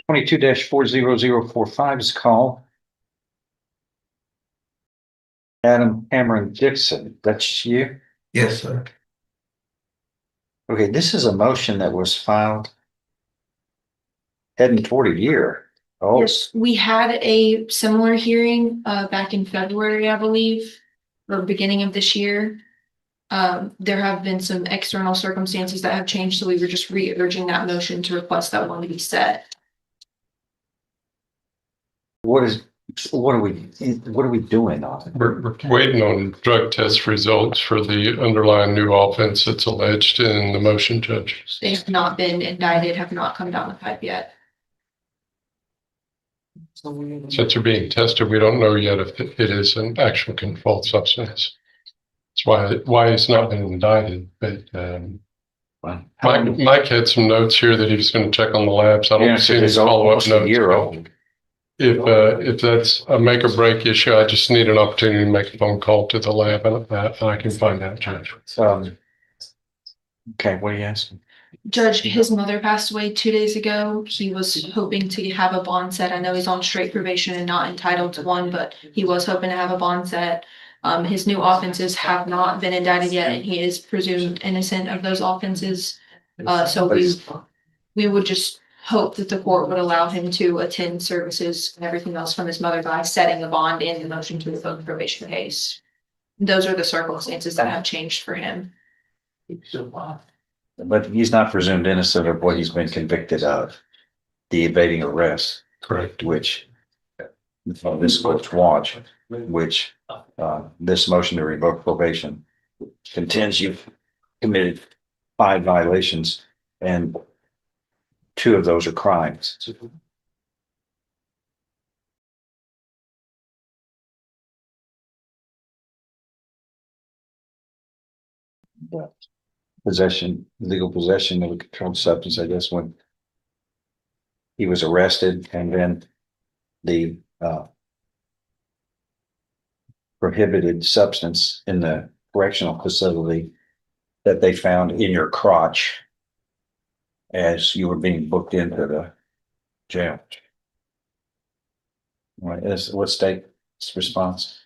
22-40045 is call. Adam Cameron Dixon, that's you? Yes, sir. Okay, this is a motion that was filed heading toward a year. Oh, Yes, we had a similar hearing back in February, I believe, or beginning of this year. There have been some external circumstances that have changed, so we were just re-urging that motion to request that one to be set. what are we doing on it? We're waiting on drug test results for the underlying new offense that's alleged in the motion, Judge. They have not been indicted, have not come down the pipe yet. Since they're being tested, we don't know yet if it is an actual controlled substance. That's why he's not been indicted, but Mike had some notes here that he was going to check on the labs. I don't see any follow-up notes. Year old. If that's a make or break issue, I just need an opportunity to make a phone call to the lab and I can find out, Judge. Okay, what are you asking? Judge, his mother passed away 2 days ago. He was hoping to have a bond set. I know he's on straight probation and not entitled to one, but he was hoping to have a bond set. His new offenses have not been indicted yet, and he is presumed innocent of those offenses. So we would just hope that the court would allow him to attend services and everything else from his mother by setting a bond in the motion to revoke the probation case. Those are the circumstances that have changed for him. But he's not presumed innocent of what he's been convicted of, the evading arrest. Correct. Which this court's watch, which this motion to revoke probation contends you've committed 5 violations and 2 of those are crimes. Legal possession of a controlled substance, I guess, when he was arrested, and then the prohibited substance in the correctional facility that they found in your crotch as you were being booked into the jail. What state's response?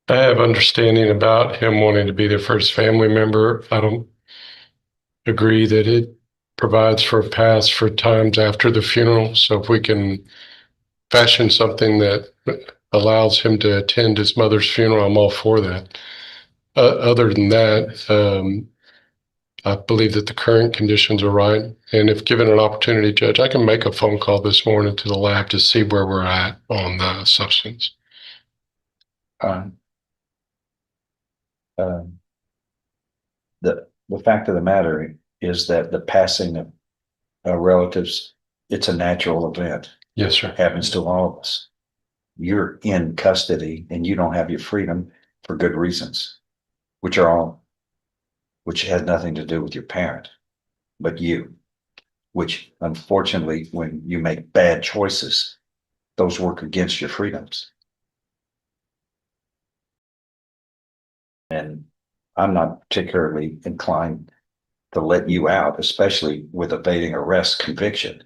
I have understanding about him wanting to be their first family member. I don't agree that it provides for a pass for times after the funeral. So if we can fashion something that allows him to attend his mother's funeral, I'm all for that. Other than that, I believe that the current conditions are right. And if given an opportunity, Judge, I can make a phone call this morning to the lab to see where we're at on the substance. The fact of the matter is that the passing of relatives, it's a natural event. Yes, sir. Happens to all of us. You're in custody and you don't have your freedom for good reasons, which had nothing to do with your parent, but you, which unfortunately, when you make bad choices, those work against your freedoms. And I'm not particularly inclined to let you out, especially with evading arrest conviction.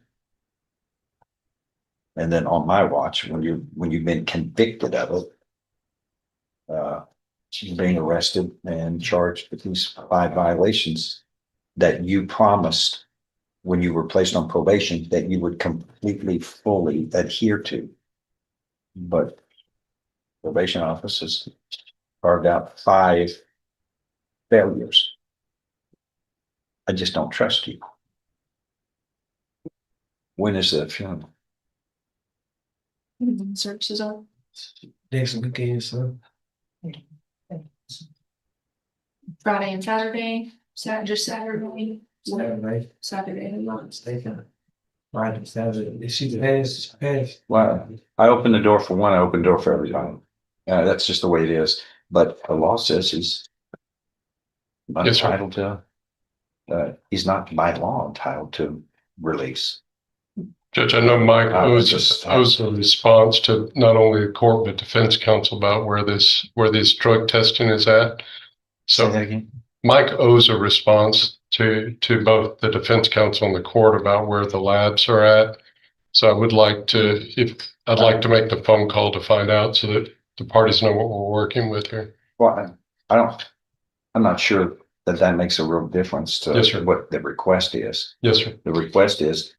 And then on my watch, when you've been convicted of it, being arrested and charged with these 5 violations that you promised when you were placed on probation that you would completely, fully adhere to. But probation office has carved out 5 failures. I just don't trust you. When is the funeral? Services on. Next weekend, so. Friday and Saturday, just Saturday. Saturday. Saturday and Monday. Mistaken. Right, Saturday. If she passed. Well, I open the door for one, I open the door for everybody. That's just the way it is. But the law says he's Yes, sir. entitled to, he's not by law entitled to release. Judge, I know Mike owes a response to not only the court, but defense counsel about where this drug testing is at. Say that So again? Mike owes a response to both the defense counsel and the court about where the labs are at. So I'd like to make the phone call to find out so that the parties know what we're working with here. Well, I'm not sure that makes a real difference to Yes, sir. what the request is. Yes, sir. The request is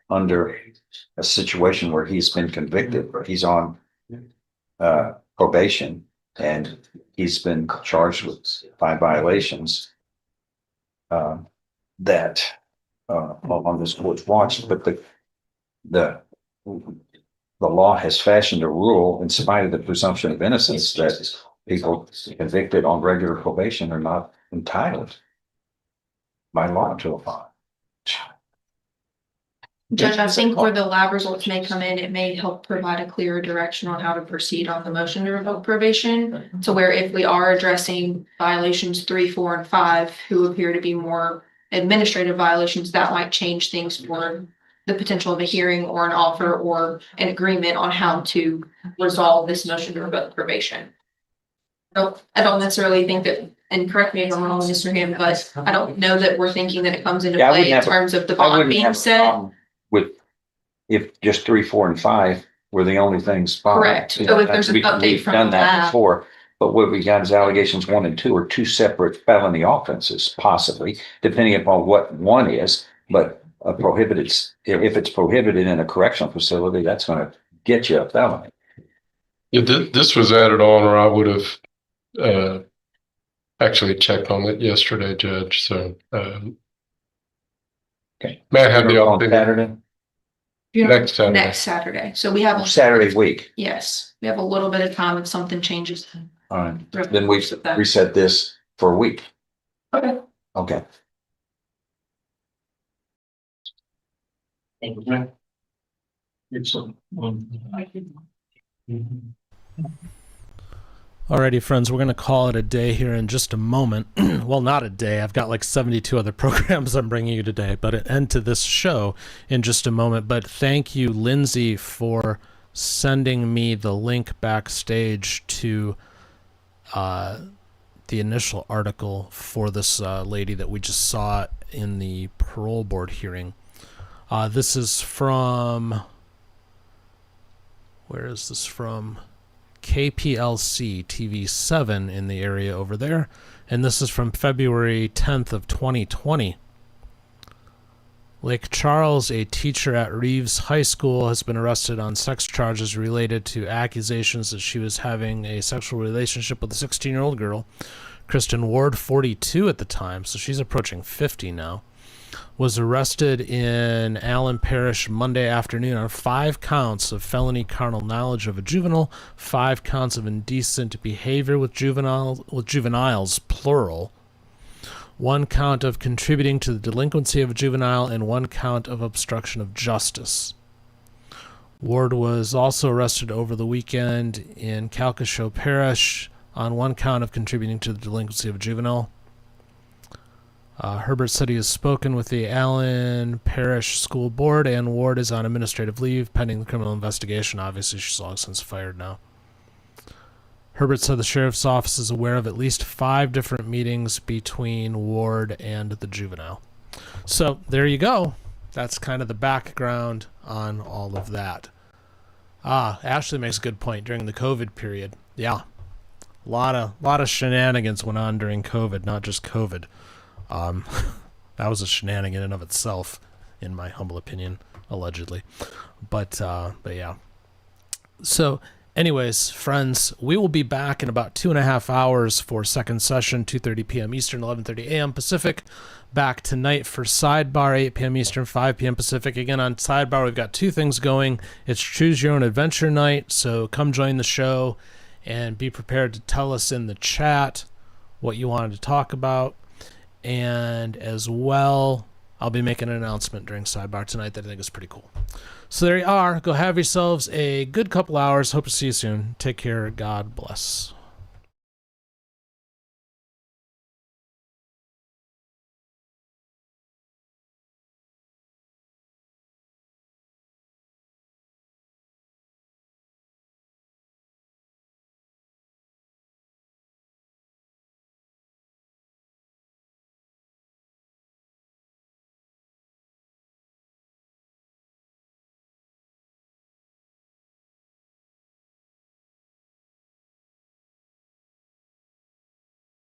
under a situation where he's been convicted, or he's on probation, and he's been charged with 5 violations that on this court's watch, but the law has fashioned a rule in spite of the presumption of innocence that people convicted on regular probation are not entitled by law to a fine. Judge, I think where the lab results may come in, it may help provide a clearer direction on how to proceed on the motion to revoke probation. To where if we are addressing violations 3, 4, and 5, who appear to be more administrative violations, that might change things for the potential of a hearing or an offer or an agreement on how to resolve this motion to revoke probation. So I don't necessarily think that, and correct me if I'm wrong, Mr. Ham, but I don't know that we're thinking that it comes into Yeah, I play wouldn't in have a- terms of the I bond wouldn't being have a set. problem with if just 3, 4, and 5 were the only things. Correct. So if there's an update We've from done the that lab. before, but what we got is allegations 1 and 2 are 2 separate felony offenses, possibly, depending upon what one is. But a prohibited, if it's prohibited in a correctional facility, that's going to get you a felony. Yeah, this was added on, or I would have actually checked on it yesterday, Judge. So Okay. May I have the On update? Saturday? Next Saturday. Next Saturday. So we have. Saturday week. Yes, we have a little bit of time if something changes. All right. Then we reset this for a week. Okay. Okay. Alrighty, friends, we're going to call it a day here in just a moment. Well, not a day. I've got like 72 other programs I'm bringing you today, but an end to this show in just a moment. But thank you, Lindsay, for sending me the link backstage to the initial article for this lady that we just saw in the parole board hearing. This is from... Where is this from? KPLC TV 7 in the area over there, and this is from February 10th of 2020. Lake Charles, a teacher at Reeves High School, has been arrested on sex charges related to accusations that she was having a sexual relationship with a 16-year-old girl. Kristen Ward, 42 at the time, so she's approaching 50 now, was arrested in Allen Parish Monday afternoon on 5 counts of felony carnal knowledge of a juvenile, 5 counts of indecent behavior with juveniles, plural, 1 count of contributing to the delinquency of a juvenile, and 1 count of obstruction of justice. Ward was also arrested over the weekend in Calcasieu Parish on 1 count of contributing to the delinquency of a juvenile. Herbert said he has spoken with the Allen Parish School Board, and Ward is on administrative leave pending the criminal investigation. Obviously, she's long since fired now. 1 count of contributing to the delinquency of a juvenile. 1 count of obstruction of justice. Ward was also arrested over the weekend in Calcasieu Parish on 1 count of contributing to the delinquency of a juvenile. Herbert said he has spoken with the Allen Parish School Board, and Ward is on administrative leave pending the criminal investigation. Obviously, she's long since fired now. Herbert said the sheriff's office is aware of at least 5 different meetings between Ward and the juvenile. So there you go. That's kind of the background on all of that. Ashley makes a good point. During the COVID period, yeah, a lot of shenanigans went on during COVID, not just COVID. That was a shenanigan in and of itself, in my humble opinion, allegedly. But yeah. So anyways, friends, we will be back in about 2.5 hours for second session, 2:30 p.m. Eastern, 11:30 a.m. Pacific. Back tonight for Sidebar, 8 p.m. Eastern, 5 p.m. Pacific. Again, on Sidebar, we've got 2 things going. It's Choose Your Own Adventure night, so come join the show and be prepared to tell us in the chat what you wanted to talk about. And as well, I'll be making an announcement during Sidebar tonight that I think is pretty cool. So there you are. Go have yourselves a good couple hours. Hope to see you soon. Take care. God bless.